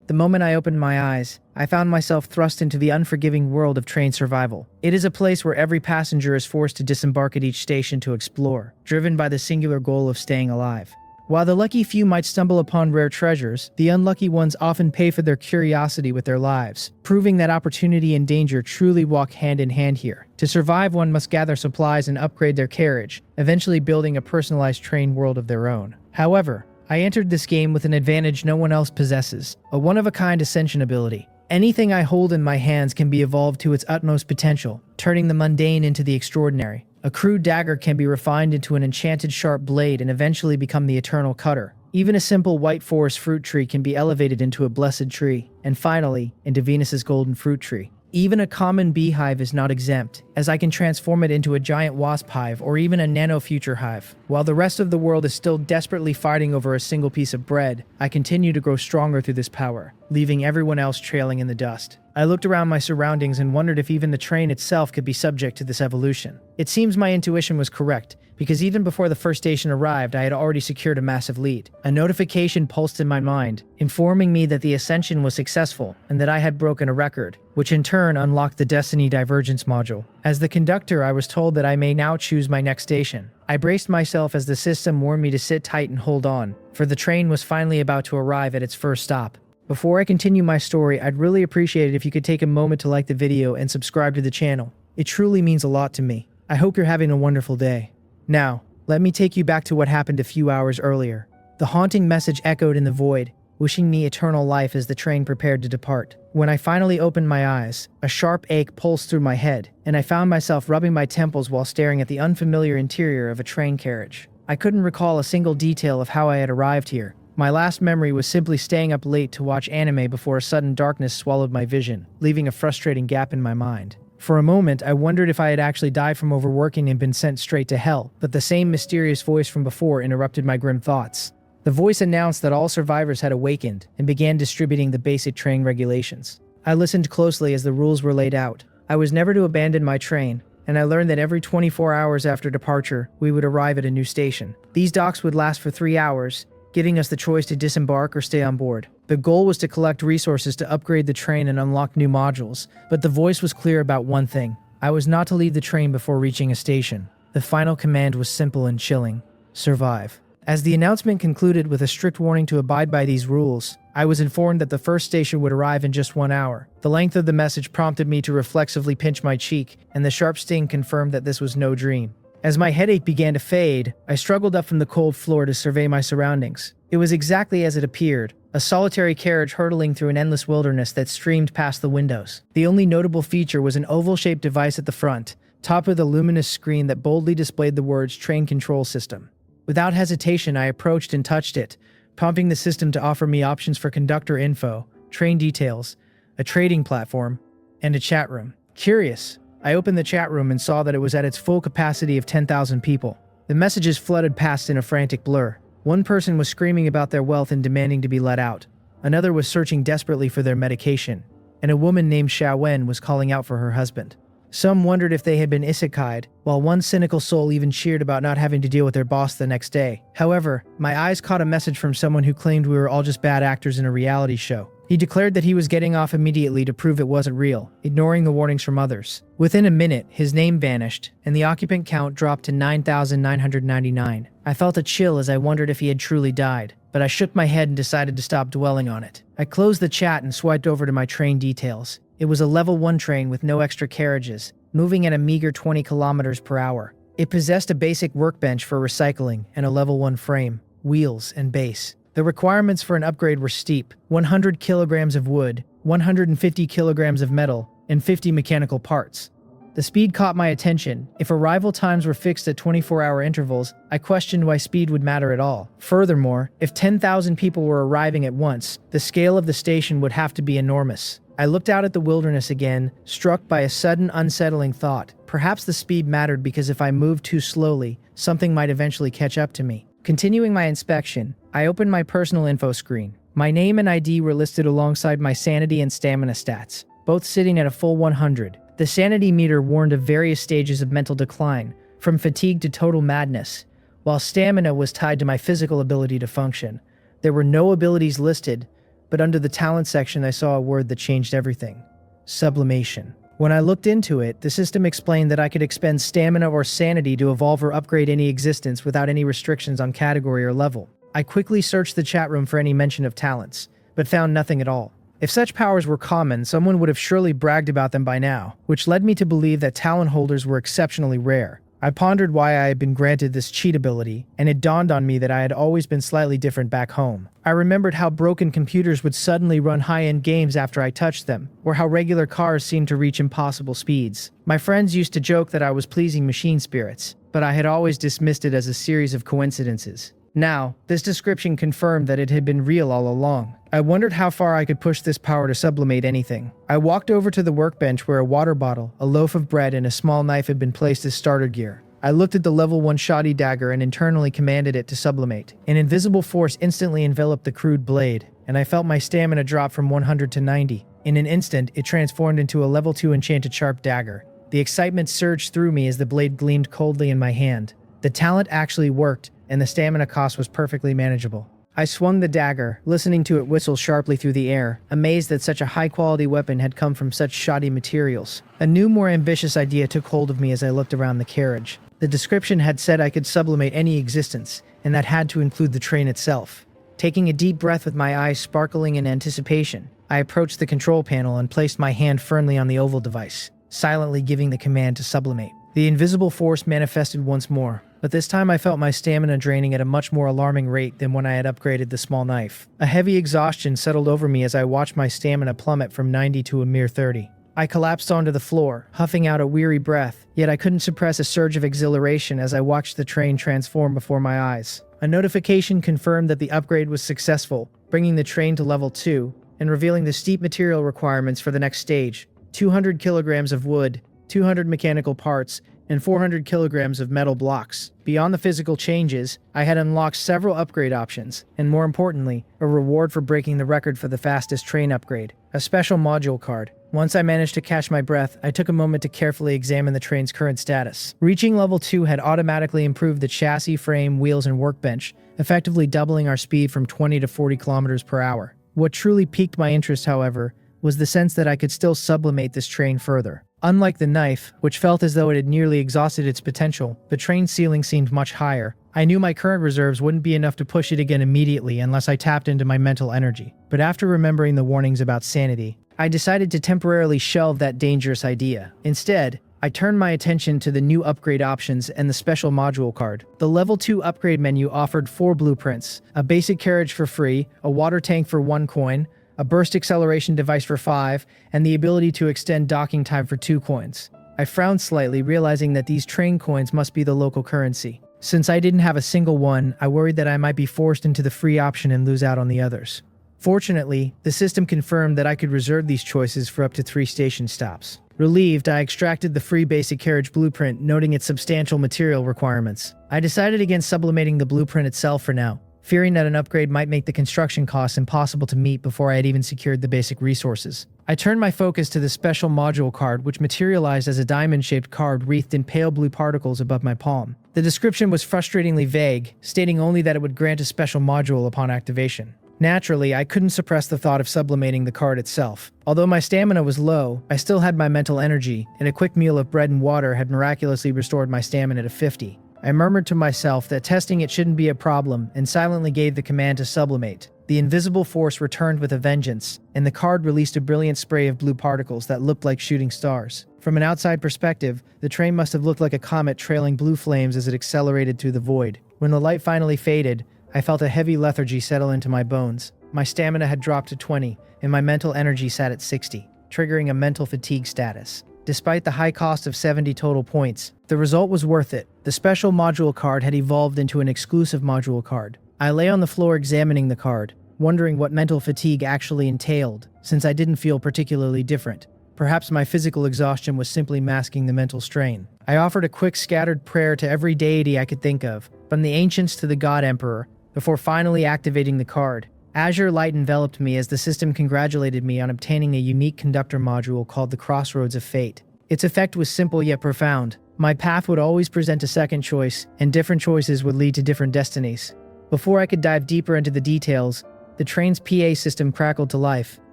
The moment I opened my eyes, I found myself thrust into the unforgiving world of train survival. It is a place where every passenger is forced to disembark at each station to explore, driven by the singular goal of staying alive. While the lucky few might stumble upon rare treasures, the unlucky ones often pay for their curiosity with their lives, proving that opportunity and danger truly walk hand in hand here. To survive, one must gather supplies and upgrade their carriage, eventually building a personalized train world of their own. However, I entered this game with an advantage no one else possesses, a one-of-a-kind ascension ability. Anything I hold in my hands can be evolved to its utmost potential, turning the mundane into the extraordinary. A crude dagger can be refined into an enchanted sharp blade and eventually become the eternal cutter. Even a simple white forest fruit tree can be elevated into a blessed tree, and finally, into Venus's golden fruit tree. Even a common beehive is not exempt, as I can transform it into a giant wasp hive or even a nano-future hive. While the rest of the world is still desperately fighting over a single piece of bread, I continue to grow stronger through this power, leaving everyone else trailing in the dust. I looked around my surroundings and wondered if even the train itself could be subject to this evolution. It seems my intuition was correct, because even before the first station arrived, I had already secured a massive lead. A notification pulsed in my mind, informing me that the ascension was successful and that I had broken a record, which in turn unlocked the Destiny Divergence module. As the conductor, I was told that I may now choose my next station. I braced myself as the system warned me to sit tight and hold on, for the train was finally about to arrive at its first stop. Before I continue my story, I'd really appreciate it if you could take a moment to like the video and subscribe to the channel. It truly means a lot to me. I hope you're having a wonderful day. Now, let me take you back to what happened a few hours earlier. The haunting message echoed in the void, wishing me eternal life as the train prepared to depart. When I finally opened my eyes, a sharp ache pulsed through my head, and I found myself rubbing my temples while staring at the unfamiliar interior of a train carriage. I couldn't recall a single detail of how I had arrived here. My last memory was simply staying up late to watch anime before a sudden darkness swallowed my vision, leaving a frustrating gap in my mind. For a moment, I wondered if I had actually died from overworking and been sent straight to hell, but the same mysterious voice from before interrupted my grim thoughts. The voice announced that all survivors had awakened and began distributing the basic train regulations. I listened closely as the rules were laid out. I was never to abandon my train, and I learned that every 24 hours after departure, we would arrive at a new station. These docks would last for 3 hours, giving us the choice to disembark or stay on board. The goal was to collect resources to upgrade the train and unlock new modules, but the voice was clear about one thing. I was not to leave the train before reaching a station. The final command was simple and chilling: survive. As the announcement concluded with a strict warning to abide by these rules, I was informed that the first station would arrive in just 1 hour. The length of the message prompted me to reflexively pinch my cheek, and the sharp sting confirmed that this was no dream. As my headache began to fade, I struggled up from the cold floor to survey my surroundings. It was exactly as it appeared, a solitary carriage hurtling through an endless wilderness that streamed past the windows. The only notable feature was an oval-shaped device at the front, topped with a luminous screen that boldly displayed the words Train Control System. Without hesitation, I approached and touched it, prompting the system to offer me options for conductor info, train details, a trading platform, and a chat room. Curious, I opened the chat room and saw that it was at its full capacity of 10,000 people. The messages flooded past in a frantic blur. One person was screaming about their wealth and demanding to be let out. Another was searching desperately for their medication. And a woman named Xiaowen was calling out for her husband. Some wondered if they had been isekai'd, while one cynical soul even cheered about not having to deal with their boss the next day. However, my eyes caught a message from someone who claimed we were all just bad actors in a reality show. He declared that he was getting off immediately to prove it wasn't real, ignoring the warnings from others. Within a minute, his name vanished, and the occupant count dropped to 9,999. I felt a chill as I wondered if he had truly died, but I shook my head and decided to stop dwelling on it. I closed the chat and swiped over to my train details. It was a level 1 train with no extra carriages, moving at a meager 20 kilometers per hour. It possessed a basic workbench for recycling and a level 1 frame, wheels, and base. The requirements for an upgrade were steep: 100 kilograms of wood, 150 kilograms of metal, and 50 mechanical parts. The speed caught my attention. If arrival times were fixed at 24-hour intervals, I questioned why speed would matter at all. Furthermore, if 10,000 people were arriving at once, the scale of the station would have to be enormous. I looked out at the wilderness again, struck by a sudden unsettling thought. Perhaps the speed mattered because if I moved too slowly, something might eventually catch up to me. Continuing my inspection, I opened my personal info screen. My name and ID were listed alongside my sanity and stamina stats, both sitting at a full 100. The sanity meter warned of various stages of mental decline, from fatigue to total madness, while stamina was tied to my physical ability to function. There were no abilities listed, but under the talent section I saw a word that changed everything. Sublimation. When I looked into it, the system explained that I could expend stamina or sanity to evolve or upgrade any existence without any restrictions on category or level. I quickly searched the chat room for any mention of talents, but found nothing at all. If such powers were common, someone would have surely bragged about them by now, which led me to believe that talent holders were exceptionally rare. I pondered why I had been granted this cheat ability, and it dawned on me that I had always been slightly different back home. I remembered how broken computers would suddenly run high-end games after I touched them, or how regular cars seemed to reach impossible speeds. My friends used to joke that I was pleasing machine spirits, but I had always dismissed it as a series of coincidences. Now, this description confirmed that it had been real all along. I wondered how far I could push this power to sublimate anything. I walked over to the workbench where a water bottle, a loaf of bread, and a small knife had been placed as starter gear. I looked at the level 1 shoddy dagger and internally commanded it to sublimate. An invisible force instantly enveloped the crude blade, and I felt my stamina drop from 100 to 90. In an instant, it transformed into a level 2 enchanted sharp dagger. The excitement surged through me as the blade gleamed coldly in my hand. The talent actually worked, and the stamina cost was perfectly manageable. I swung the dagger, listening to it whistle sharply through the air, amazed that such a high-quality weapon had come from such shoddy materials. A new, more ambitious idea took hold of me as I looked around the carriage. The description had said I could sublimate any existence, and that had to include the train itself. Taking a deep breath with my eyes sparkling in anticipation, I approached the control panel and placed my hand firmly on the oval device, silently giving the command to sublimate. The invisible force manifested once more, but this time I felt my stamina draining at a much more alarming rate than when I had upgraded the small knife. A heavy exhaustion settled over me as I watched my stamina plummet from 90 to a mere 30. I collapsed onto the floor, huffing out a weary breath, yet I couldn't suppress a surge of exhilaration as I watched the train transform before my eyes. A notification confirmed that the upgrade was successful, bringing the train to level 2, and revealing the steep material requirements for the next stage: 200 kilograms of wood, 200 mechanical parts, and 400 kilograms of metal blocks. Beyond the physical changes, I had unlocked several upgrade options, and more importantly, a reward for breaking the record for the fastest train upgrade, a special module card. Once I managed to catch my breath, I took a moment to carefully examine the train's current status. Reaching level 2 had automatically improved the chassis, frame, wheels, and workbench, effectively doubling our speed from 20 to 40 kilometers per hour. What truly piqued my interest, however, was the sense that I could still sublimate this train further. Unlike the knife, which felt as though it had nearly exhausted its potential, the train's ceiling seemed much higher. I knew my current reserves wouldn't be enough to push it again immediately unless I tapped into my mental energy. But after remembering the warnings about sanity, I decided to temporarily shelve that dangerous idea. Instead, I turned my attention to the new upgrade options and the special module card. The level 2 upgrade menu offered 4 blueprints: a basic carriage for free, a water tank for 1 coin, a burst acceleration device for 5, and the ability to extend docking time for 2 coins. I frowned slightly, realizing that these train coins must be the local currency. Since I didn't have a single one, I worried that I might be forced into the free option and lose out on the others. Fortunately, the system confirmed that I could reserve these choices for up to 3 station stops. Relieved, I extracted the free basic carriage blueprint, noting its substantial material requirements. I decided against sublimating the blueprint itself for now, fearing that an upgrade might make the construction costs impossible to meet before I had even secured the basic resources. I turned my focus to the special module card, which materialized as a diamond-shaped card wreathed in pale blue particles above my palm. The description was frustratingly vague, stating only that it would grant a special module upon activation. Naturally, I couldn't suppress the thought of sublimating the card itself. Although my stamina was low, I still had my mental energy, and a quick meal of bread and water had miraculously restored my stamina to 50. I murmured to myself that testing it shouldn't be a problem, and silently gave the command to sublimate. The invisible force returned with a vengeance, and the card released a brilliant spray of blue particles that looked like shooting stars. From an outside perspective, the train must have looked like a comet trailing blue flames as it accelerated through the void. When the light finally faded, I felt a heavy lethargy settle into my bones. My stamina had dropped to 20, and my mental energy sat at 60, triggering a mental fatigue status. Despite the high cost of 70 total points, the result was worth it. The special module card had evolved into an exclusive module card. I lay on the floor examining the card, wondering what mental fatigue actually entailed, since I didn't feel particularly different. Perhaps my physical exhaustion was simply masking the mental strain. I offered a quick scattered prayer to every deity I could think of, from the ancients to the God Emperor, before finally activating the card. Azure light enveloped me as the system congratulated me on obtaining a unique conductor module called the Crossroads of Fate. Its effect was simple yet profound. My path would always present a second choice, and different choices would lead to different destinies. Before I could dive deeper into the details, the train's PA system crackled to life,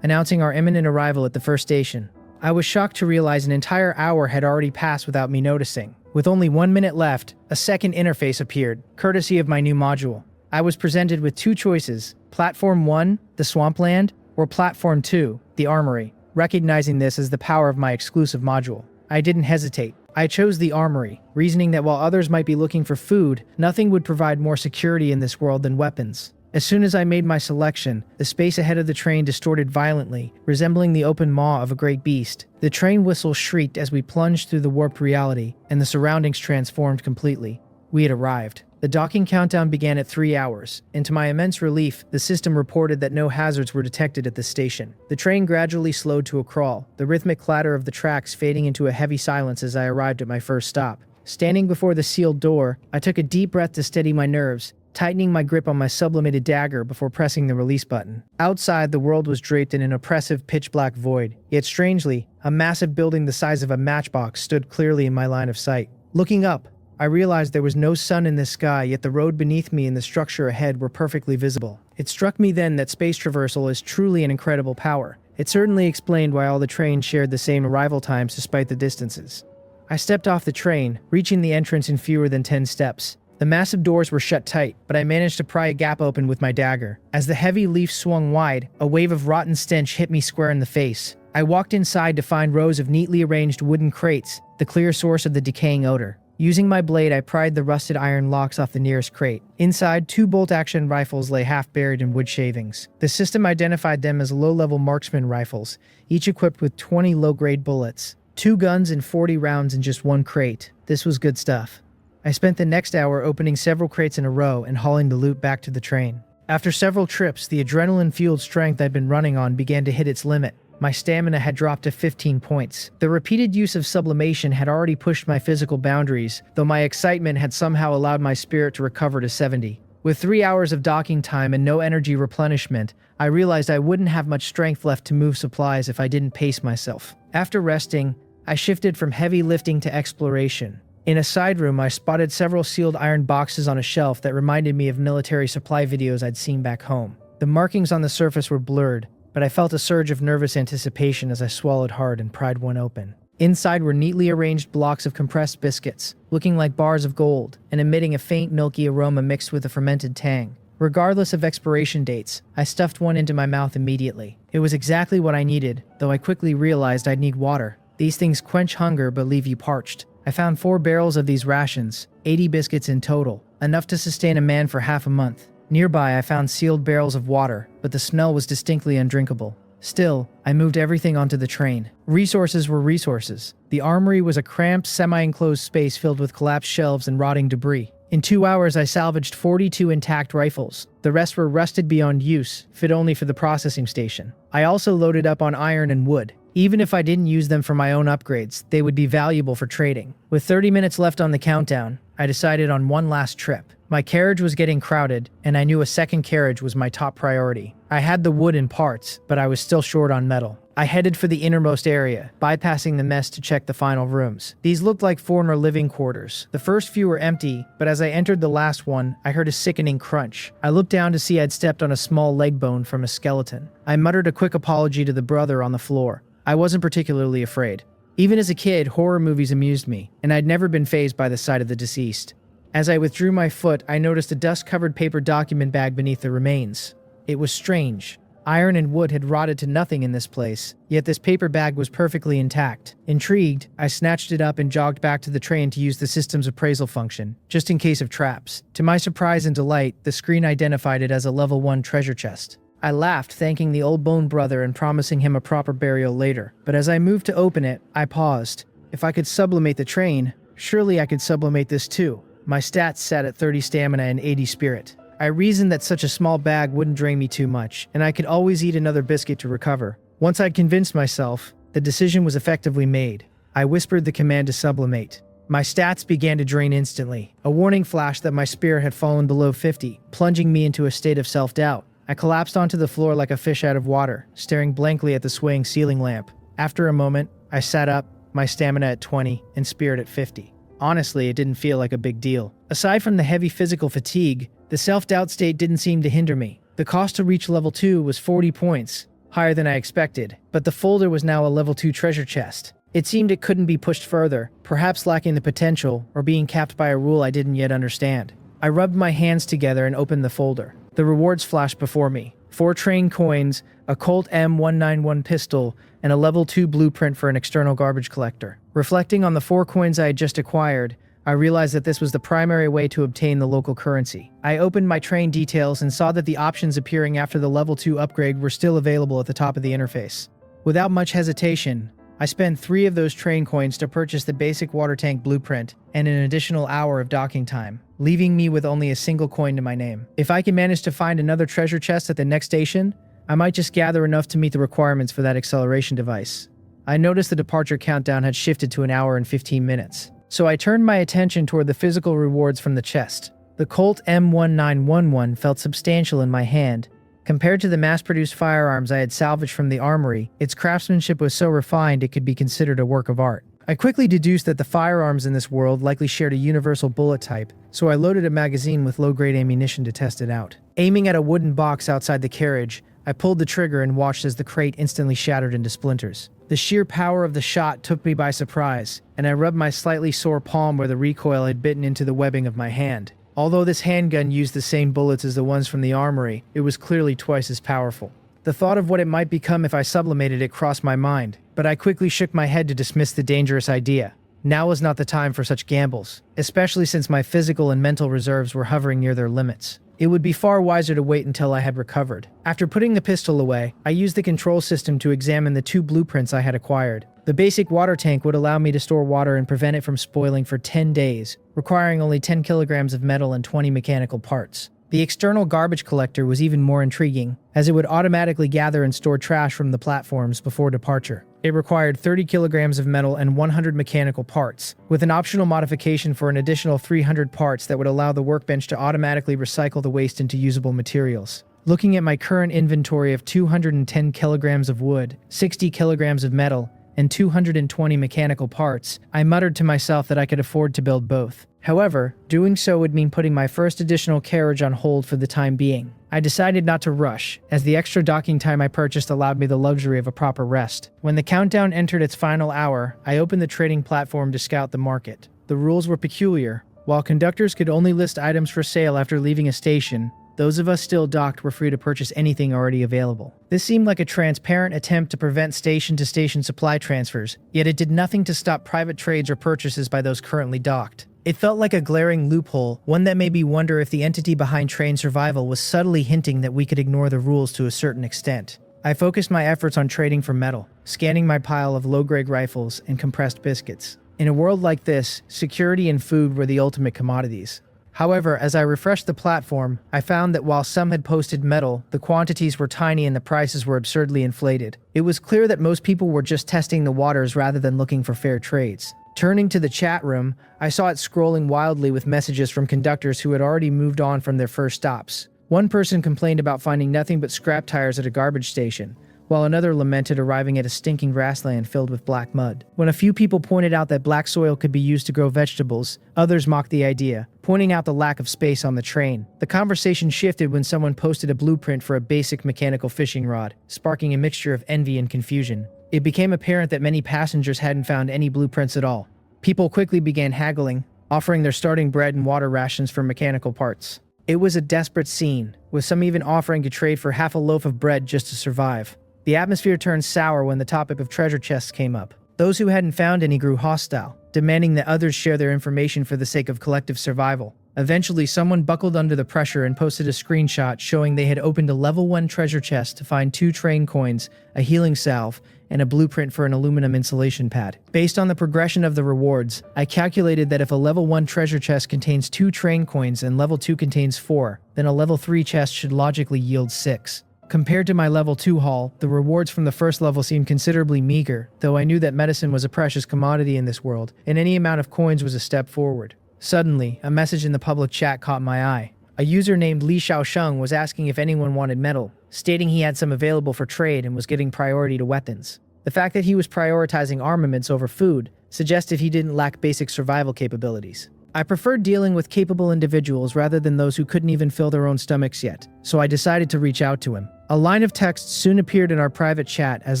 announcing our imminent arrival at the first station. I was shocked to realize an entire hour had already passed without me noticing. With only 1 minute left, a second interface appeared, courtesy of my new module. I was presented with two choices: Platform 1, the swampland, or Platform 2, the armory. Recognizing this as the power of my exclusive module, I didn't hesitate. I chose the armory, reasoning that while others might be looking for food, nothing would provide more security in this world than weapons. As soon as I made my selection, the space ahead of the train distorted violently, resembling the open maw of a great beast. The train whistle shrieked as we plunged through the warped reality, and the surroundings transformed completely. We had arrived. The docking countdown began at 3 hours, and to my immense relief, the system reported that no hazards were detected at the station. The train gradually slowed to a crawl, the rhythmic clatter of the tracks fading into a heavy silence as I arrived at my first stop. Standing before the sealed door, I took a deep breath to steady my nerves, tightening my grip on my sublimated dagger before pressing the release button. Outside, the world was draped in an oppressive pitch-black void. Yet strangely, a massive building the size of a matchbox stood clearly in my line of sight. Looking up, I realized there was no sun in the sky, yet the road beneath me and the structure ahead were perfectly visible. It struck me then that space traversal is truly an incredible power. It certainly explained why all the trains shared the same arrival times despite the distances. I stepped off the train, reaching the entrance in fewer than 10 steps. The massive doors were shut tight, but I managed to pry a gap open with my dagger. As the heavy leaf swung wide, a wave of rotten stench hit me square in the face. I walked inside to find rows of neatly arranged wooden crates, the clear source of the decaying odor. Using my blade, I pried the rusted iron locks off the nearest crate. Inside, 2 bolt-action rifles lay half-buried in wood shavings. The system identified them as low-level marksman rifles, each equipped with 20 low-grade bullets. 2 guns and 40 rounds in just 1 crate. This was good stuff. I spent the next hour opening several crates in a row and hauling the loot back to the train. After several trips, the adrenaline-fueled strength I'd been running on began to hit its limit. My stamina had dropped to 15 points. The repeated use of sublimation had already pushed my physical boundaries, though my excitement had somehow allowed my spirit to recover to 70. With 3 hours of docking time and no energy replenishment, I realized I wouldn't have much strength left to move supplies if I didn't pace myself. After resting, I shifted from heavy lifting to exploration. In a side room, I spotted several sealed iron boxes on a shelf that reminded me of military supply videos I'd seen back home. The markings on the surface were blurred, but I felt a surge of nervous anticipation as I swallowed hard and pried one open. Inside were neatly arranged blocks of compressed biscuits, looking like bars of gold, and emitting a faint milky aroma mixed with a fermented tang. Regardless of expiration dates, I stuffed one into my mouth immediately. It was exactly what I needed, though I quickly realized I'd need water. These things quench hunger but leave you parched. I found 4 barrels of these rations, 80 biscuits in total, enough to sustain a man for half a month. Nearby, I found sealed barrels of water, but the smell was distinctly undrinkable. Still, I moved everything onto the train. Resources were resources. The armory was a cramped, semi-enclosed space filled with collapsed shelves and rotting debris. In 2 hours, I salvaged 42 intact rifles. The rest were rusted beyond use, fit only for the processing station. I also loaded up on iron and wood. Even if I didn't use them for my own upgrades, they would be valuable for trading. With 30 minutes left on the countdown, I decided on one last trip. My carriage was getting crowded, and I knew a second carriage was my top priority. I had the wood in parts, but I was still short on metal. I headed for the innermost area, bypassing the mess to check the final rooms. These looked like foreigner living quarters. The first few were empty, but as I entered the last one, I heard a sickening crunch. I looked down to see I'd stepped on a small leg bone from a skeleton. I muttered a quick apology to the brother on the floor. I wasn't particularly afraid. Even as a kid, horror movies amused me, and I'd never been fazed by the sight of the deceased. As I withdrew my foot, I noticed a dust-covered paper document bag beneath the remains. It was strange. Iron and wood had rotted to nothing in this place, yet this paper bag was perfectly intact. Intrigued, I snatched it up and jogged back to the train to use the system's appraisal function, just in case of traps. To my surprise and delight, the screen identified it as a level 1 treasure chest. I laughed, thanking the old bone brother and promising him a proper burial later. But as I moved to open it, I paused. If I could sublimate the train, surely I could sublimate this too. My stats sat at 30 stamina and 80 spirit. I reasoned that such a small bag wouldn't drain me too much, and I could always eat another biscuit to recover. Once I'd convinced myself, the decision was effectively made. I whispered the command to sublimate. My stats began to drain instantly. A warning flashed that my spirit had fallen below 50, plunging me into a state of self-doubt. I collapsed onto the floor like a fish out of water, staring blankly at the swaying ceiling lamp. After a moment, I sat up, my stamina at 20 and spirit at 50. Honestly, it didn't feel like a big deal. Aside from the heavy physical fatigue, the self-doubt state didn't seem to hinder me. The cost to reach level 2 was 40 points, higher than I expected, but the folder was now a level 2 treasure chest. It seemed it couldn't be pushed further, perhaps lacking the potential or being capped by a rule I didn't yet understand. I rubbed my hands together and opened the folder. The rewards flashed before me. 4 train coins, a Colt M191 pistol, and a level 2 blueprint for an external garbage collector. Reflecting on the 4 coins I had just acquired, I realized that this was the primary way to obtain the local currency. I opened my train details and saw that the options appearing after the level 2 upgrade were still available at the top of the interface. Without much hesitation, I spent 3 of those train coins to purchase the basic water tank blueprint and an additional hour of docking time, leaving me with only a single coin to my name. If I can manage to find another treasure chest at the next station, I might just gather enough to meet the requirements for that acceleration device. I noticed the departure countdown had shifted to an hour and 15 minutes, so I turned my attention toward the physical rewards from the chest. The Colt M1911 felt substantial in my hand. Compared to the mass-produced firearms I had salvaged from the armory, its craftsmanship was so refined it could be considered a work of art. I quickly deduced that the firearms in this world likely shared a universal bullet type, so I loaded a magazine with low-grade ammunition to test it out. Aiming at a wooden box outside the carriage, I pulled the trigger and watched as the crate instantly shattered into splinters. The sheer power of the shot took me by surprise, and I rubbed my slightly sore palm where the recoil had bitten into the webbing of my hand. Although this handgun used the same bullets as the ones from the armory, it was clearly twice as powerful. The thought of what it might become if I sublimated it crossed my mind, but I quickly shook my head to dismiss the dangerous idea. Now was not the time for such gambles, especially since my physical and mental reserves were hovering near their limits. It would be far wiser to wait until I had recovered. After putting the pistol away, I used the control system to examine the 2 blueprints I had acquired. The basic water tank would allow me to store water and prevent it from spoiling for 10 days, requiring only 10 kilograms of metal and 20 mechanical parts. The external garbage collector was even more intriguing, as it would automatically gather and store trash from the platforms before departure. It required 30 kilograms of metal and 100 mechanical parts, with an optional modification for an additional 300 parts that would allow the workbench to automatically recycle the waste into usable materials. Looking at my current inventory of 210 kilograms of wood, 60 kilograms of metal, and 220 mechanical parts, I muttered to myself that I could afford to build both. However, doing so would mean putting my first additional carriage on hold for the time being. I decided not to rush, as the extra docking time I purchased allowed me the luxury of a proper rest. When the countdown entered its final hour, I opened the trading platform to scout the market. The rules were peculiar. While conductors could only list items for sale after leaving a station, those of us still docked were free to purchase anything already available. This seemed like a transparent attempt to prevent station-to-station supply transfers, yet it did nothing to stop private trades or purchases by those currently docked. It felt like a glaring loophole, one that made me wonder if the entity behind train survival was subtly hinting that we could ignore the rules to a certain extent. I focused my efforts on trading for metal, scanning my pile of low-grade rifles and compressed biscuits. In a world like this, security and food were the ultimate commodities. However, as I refreshed the platform, I found that while some had posted metal, the quantities were tiny and the prices were absurdly inflated. It was clear that most people were just testing the waters rather than looking for fair trades. Turning to the chat room, I saw it scrolling wildly with messages from conductors who had already moved on from their first stops. One person complained about finding nothing but scrap tires at a garbage station, while another lamented arriving at a stinking grassland filled with black mud. When a few people pointed out that black soil could be used to grow vegetables, others mocked the idea, pointing out the lack of space on the train. The conversation shifted when someone posted a blueprint for a basic mechanical fishing rod, sparking a mixture of envy and confusion. It became apparent that many passengers hadn't found any blueprints at all. People quickly began haggling, offering their starting bread and water rations for mechanical parts. It was a desperate scene, with some even offering to trade for half a loaf of bread just to survive. The atmosphere turned sour when the topic of treasure chests came up. Those who hadn't found any grew hostile, demanding that others share their information for the sake of collective survival. Eventually, someone buckled under the pressure and posted a screenshot showing they had opened a level 1 treasure chest to find 2 train coins, a healing salve, and a blueprint for an aluminum insulation pad. Based on the progression of the rewards, I calculated that if a level 1 treasure chest contains 2 train coins and level 2 contains 4, then a level 3 chest should logically yield 6. Compared to my level 2 haul, the rewards from the first level seemed considerably meager, though I knew that medicine was a precious commodity in this world, and any amount of coins was a step forward. Suddenly, a message in the public chat caught my eye. A user named Li Xiaosheng was asking if anyone wanted metal, stating he had some available for trade and was giving priority to weapons. The fact that he was prioritizing armaments over food suggested he didn't lack basic survival capabilities. I preferred dealing with capable individuals rather than those who couldn't even fill their own stomachs yet, so I decided to reach out to him. A line of text soon appeared in our private chat as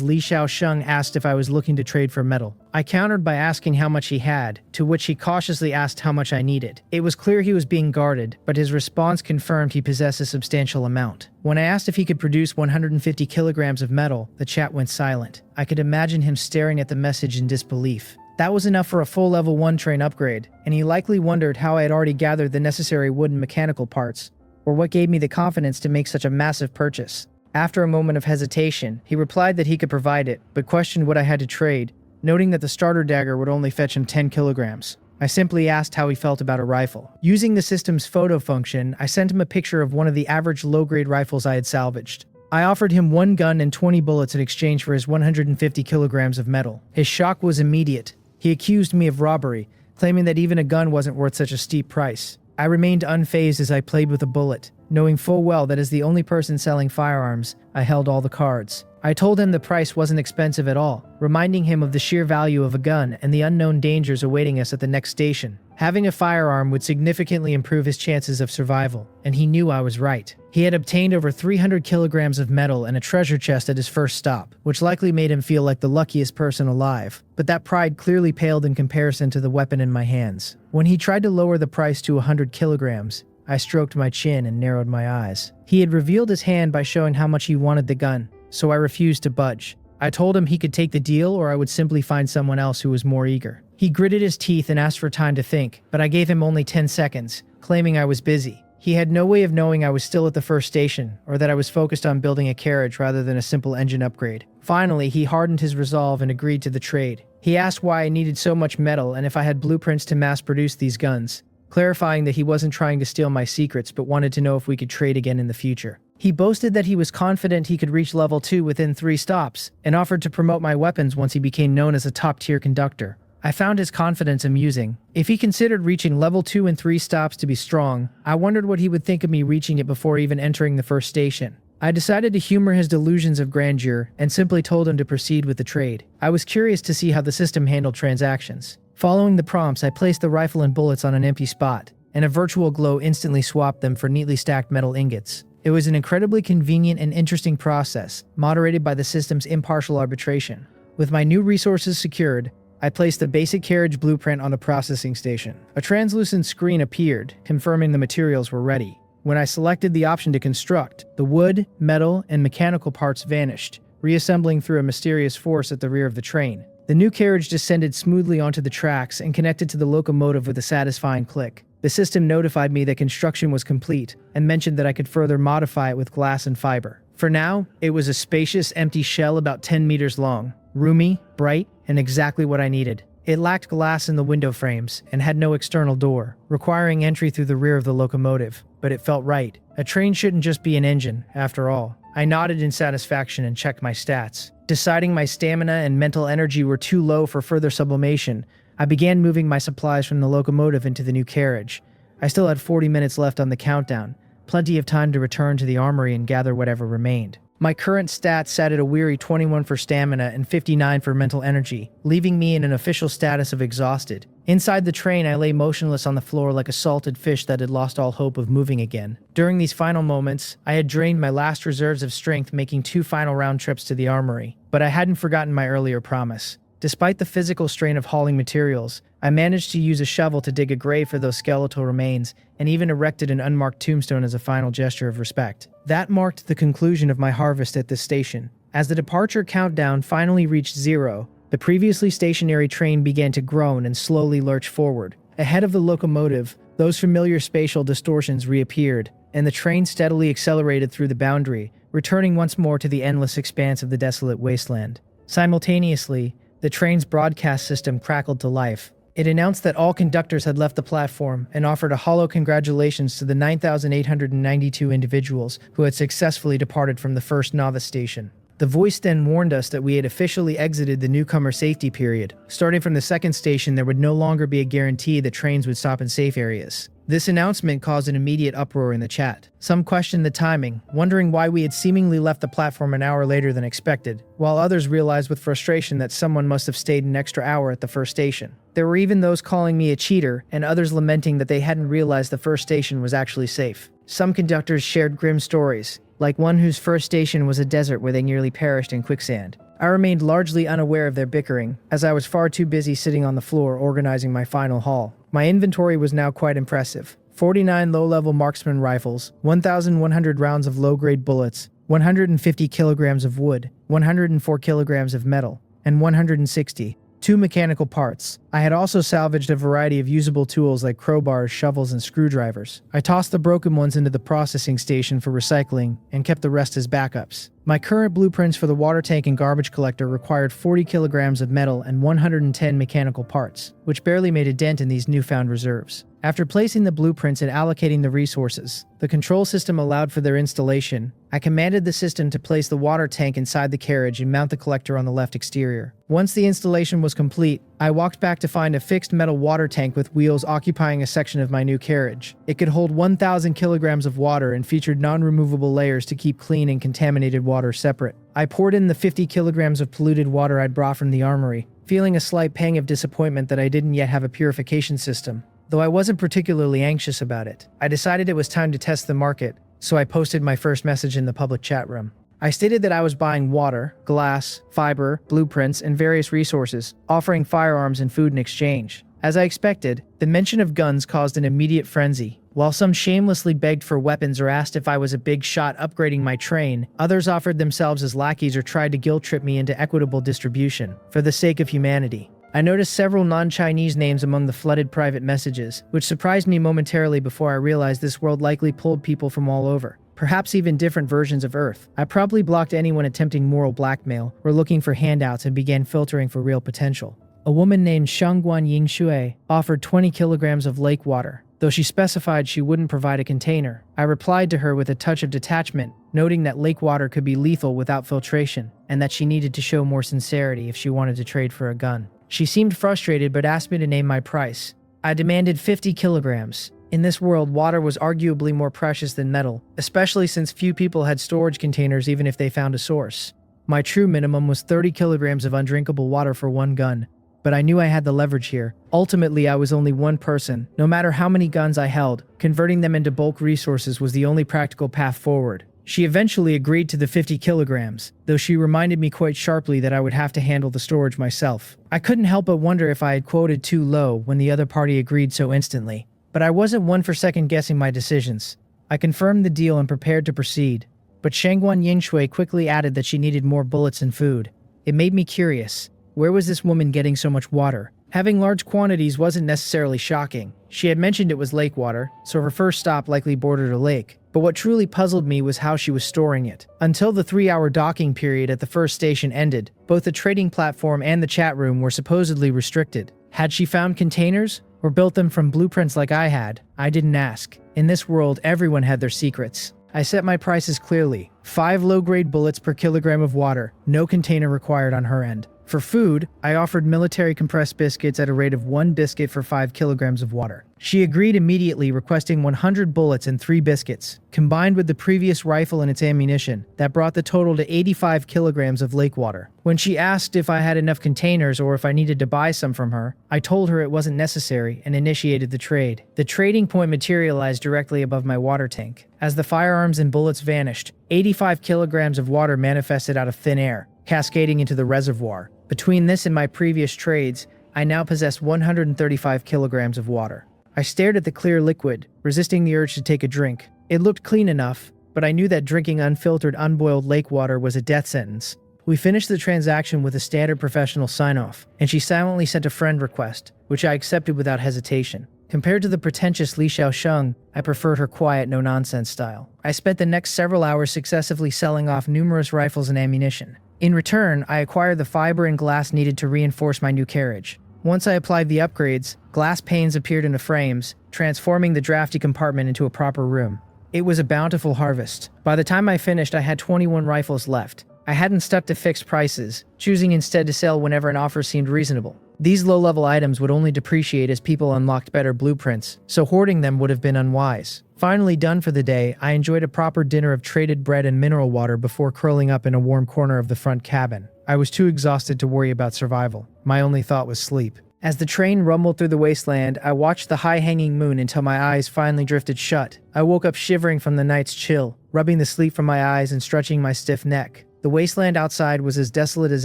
Li Xiaosheng asked if I was looking to trade for metal. I countered by asking how much he had, to which he cautiously asked how much I needed. It was clear he was being guarded, but his response confirmed he possessed a substantial amount. When I asked if he could produce 150 kilograms of metal, the chat went silent. I could imagine him staring at the message in disbelief. That was enough for a full level 1 train upgrade, and he likely wondered how I had already gathered the necessary wood and mechanical parts, or what gave me the confidence to make such a massive purchase. After a moment of hesitation, he replied that he could provide it, but questioned what I had to trade, noting that the starter dagger would only fetch him 10 kilograms. I simply asked how he felt about a rifle. Using the system's photo function, I sent him a picture of one of the average low-grade rifles I had salvaged. I offered him 1 gun and 20 bullets in exchange for his 150 kilograms of metal. His shock was immediate. He accused me of robbery, claiming that even a gun wasn't worth such a steep price. I remained unfazed as I played with a bullet, knowing full well that as the only person selling firearms, I held all the cards. I told him the price wasn't expensive at all, reminding him of the sheer value of a gun and the unknown dangers awaiting us at the next station. Having a firearm would significantly improve his chances of survival, and he knew I was right. He had obtained over 300 kilograms of metal and a treasure chest at his first stop, which likely made him feel like the luckiest person alive. But that pride clearly paled in comparison to the weapon in my hands. When he tried to lower the price to 100 kilograms, I stroked my chin and narrowed my eyes. He had revealed his hand by showing how much he wanted the gun, so I refused to budge. I told him he could take the deal or I would simply find someone else who was more eager. He gritted his teeth and asked for time to think, but I gave him only 10 seconds, claiming I was busy. He had no way of knowing I was still at the first station, or that I was focused on building a carriage rather than a simple engine upgrade. Finally, he hardened his resolve and agreed to the trade. He asked why I needed so much metal and if I had blueprints to mass produce these guns, clarifying that he wasn't trying to steal my secrets but wanted to know if we could trade again in the future. He boasted that he was confident he could reach level 2 within 3 stops, and offered to promote my weapons once he became known as a top-tier conductor. I found his confidence amusing. If he considered reaching level 2 in 3 stops to be strong, I wondered what he would think of me reaching it before even entering the first station. I decided to humor his delusions of grandeur and simply told him to proceed with the trade. I was curious to see how the system handled transactions. Following the prompts, I placed the rifle and bullets on an empty spot, and a virtual glow instantly swapped them for neatly stacked metal ingots. It was an incredibly convenient and interesting process, moderated by the system's impartial arbitration. With my new resources secured, I placed the basic carriage blueprint on the processing station. A translucent screen appeared, confirming the materials were ready. When I selected the option to construct, the wood, metal, and mechanical parts vanished, reassembling through a mysterious force at the rear of the train. The new carriage descended smoothly onto the tracks and connected to the locomotive with a satisfying click. The system notified me that construction was complete and mentioned that I could further modify it with glass and fiber. For now, it was a spacious, empty shell about 10 meters long, roomy, bright, and exactly what I needed. It lacked glass in the window frames and had no external door, requiring entry through the rear of the locomotive, but it felt right. A train shouldn't just be an engine, after all. I nodded in satisfaction and checked my stats. Deciding my stamina and mental energy were too low for further sublimation, I began moving my supplies from the locomotive into the new carriage. I still had 40 minutes left on the countdown, plenty of time to return to the armory and gather whatever remained. My current stats sat at a weary 21 for stamina and 59 for mental energy, leaving me in an official status of exhausted. Inside the train, I lay motionless on the floor like a salted fish that had lost all hope of moving again. During these final moments, I had drained my last reserves of strength, making 2 final round trips to the armory. But I hadn't forgotten my earlier promise. Despite the physical strain of hauling materials, I managed to use a shovel to dig a grave for those skeletal remains, and even erected an unmarked tombstone as a final gesture of respect. That marked the conclusion of my harvest at this station. As the departure countdown finally reached 0, the previously stationary train began to groan and slowly lurch forward. Ahead of the locomotive, those familiar spatial distortions reappeared, and the train steadily accelerated through the boundary, returning once more to the endless expanse of the desolate wasteland. Simultaneously, the train's broadcast system crackled to life. It announced that all conductors had left the platform and offered a hollow congratulations to the 9,892 individuals who had successfully departed from the first novice station. The voice then warned us that we had officially exited the newcomer safety period. Starting from the second station, there would no longer be a guarantee that trains would stop in safe areas. This announcement caused an immediate uproar in the chat. Some questioned the timing, wondering why we had seemingly left the platform an hour later than expected, while others realized with frustration that someone must have stayed an extra hour at the first station. There were even those calling me a cheater, and others lamenting that they hadn't realized the first station was actually safe. Some conductors shared grim stories, like one whose first station was a desert where they nearly perished in quicksand. I remained largely unaware of their bickering, as I was far too busy sitting on the floor organizing my final haul. My inventory was now quite impressive. 49 low-level marksman rifles, 1,100 rounds of low-grade bullets, 150 kilograms of wood, 104 kilograms of metal, and 162 mechanical parts. I had also salvaged a variety of usable tools like crowbars, shovels, and screwdrivers. I tossed the broken ones into the processing station for recycling and kept the rest as backups. My current blueprints for the water tank and garbage collector required 40 kilograms of metal and 110 mechanical parts, which barely made a dent in these newfound reserves. After placing the blueprints and allocating the resources, the control system allowed for their installation. I commanded the system to place the water tank inside the carriage and mount the collector on the left exterior. Once the installation was complete, I walked back to find a fixed metal water tank with wheels occupying a section of my new carriage. It could hold 1,000 kilograms of water and featured non-removable layers to keep clean and contaminated water separate. I poured in the 50 kilograms of polluted water I'd brought from the armory, feeling a slight pang of disappointment that I didn't yet have a purification system. Though I wasn't particularly anxious about it, I decided it was time to test the market, so I posted my first message in the public chat room. I stated that I was buying water, glass, fiber, blueprints, and various resources, offering firearms and food in exchange. As I expected, the mention of guns caused an immediate frenzy. While some shamelessly begged for weapons or asked if I was a big shot upgrading my train, others offered themselves as lackeys or tried to guilt-trip me into equitable distribution, for the sake of humanity. I noticed several non-Chinese names among the flooded private messages, which surprised me momentarily before I realized this world likely pulled people from all over, perhaps even different versions of Earth. I probably blocked anyone attempting moral blackmail or looking for handouts and began filtering for real potential. A woman named Shangguan Yingshui offered 20 kilograms of lake water, though she specified she wouldn't provide a container. I replied to her with a touch of detachment, noting that lake water could be lethal without filtration, and that she needed to show more sincerity if she wanted to trade for a gun. She seemed frustrated but asked me to name my price. I demanded 50 kilograms. In this world, water was arguably more precious than metal, especially since few people had storage containers even if they found a source. My true minimum was 30 kilograms of undrinkable water for one gun, but I knew I had the leverage here. Ultimately, I was only one person. No matter how many guns I held, converting them into bulk resources was the only practical path forward. She eventually agreed to the 50 kilograms, though she reminded me quite sharply that I would have to handle the storage myself. I couldn't help but wonder if I had quoted too low when the other party agreed so instantly. But I wasn't one for second-guessing my decisions. I confirmed the deal and prepared to proceed. But Shangguan Yingshui quickly added that she needed more bullets and food. It made me curious. Where was this woman getting so much water? Having large quantities wasn't necessarily shocking. She had mentioned it was lake water, so her first stop likely bordered a lake. But what truly puzzled me was how she was storing it. Until the 3-hour docking period at the first station ended, both the trading platform and the chat room were supposedly restricted. Had she found containers, or built them from blueprints like I had? I didn't ask. In this world, everyone had their secrets. I set my prices clearly. 5 low-grade bullets per kilogram of water, no container required on her end. For food, I offered military compressed biscuits at a rate of 1 biscuit for 5 kilograms of water. She agreed immediately, requesting 100 bullets and 3 biscuits. Combined with the previous rifle and its ammunition, that brought the total to 85 kilograms of lake water. When she asked if I had enough containers or if I needed to buy some from her, I told her it wasn't necessary and initiated the trade. The trading point materialized directly above my water tank. As the firearms and bullets vanished, 85 kilograms of water manifested out of thin air, cascading into the reservoir. Between this and my previous trades, I now possessed 135 kilograms of water. I stared at the clear liquid, resisting the urge to take a drink. It looked clean enough, but I knew that drinking unfiltered, unboiled lake water was a death sentence. We finished the transaction with a standard professional sign-off, and she silently sent a friend request, which I accepted without hesitation. Compared to the pretentious Li Xiaosheng, I preferred her quiet, no-nonsense style. I spent the next several hours successively selling off numerous rifles and ammunition. In return, I acquired the fiber and glass needed to reinforce my new carriage. Once I applied the upgrades, glass panes appeared in the frames, transforming the drafty compartment into a proper room. It was a bountiful harvest. By the time I finished, I had 21 rifles left. I hadn't stuck to fixed prices, choosing instead to sell whenever an offer seemed reasonable. These low-level items would only depreciate as people unlocked better blueprints, so hoarding them would have been unwise. Finally done for the day, I enjoyed a proper dinner of traded bread and mineral water before curling up in a warm corner of the front cabin. I was too exhausted to worry about survival. My only thought was sleep. As the train rumbled through the wasteland, I watched the high-hanging moon until my eyes finally drifted shut. I woke up shivering from the night's chill, rubbing the sleep from my eyes and stretching my stiff neck. The wasteland outside was as desolate as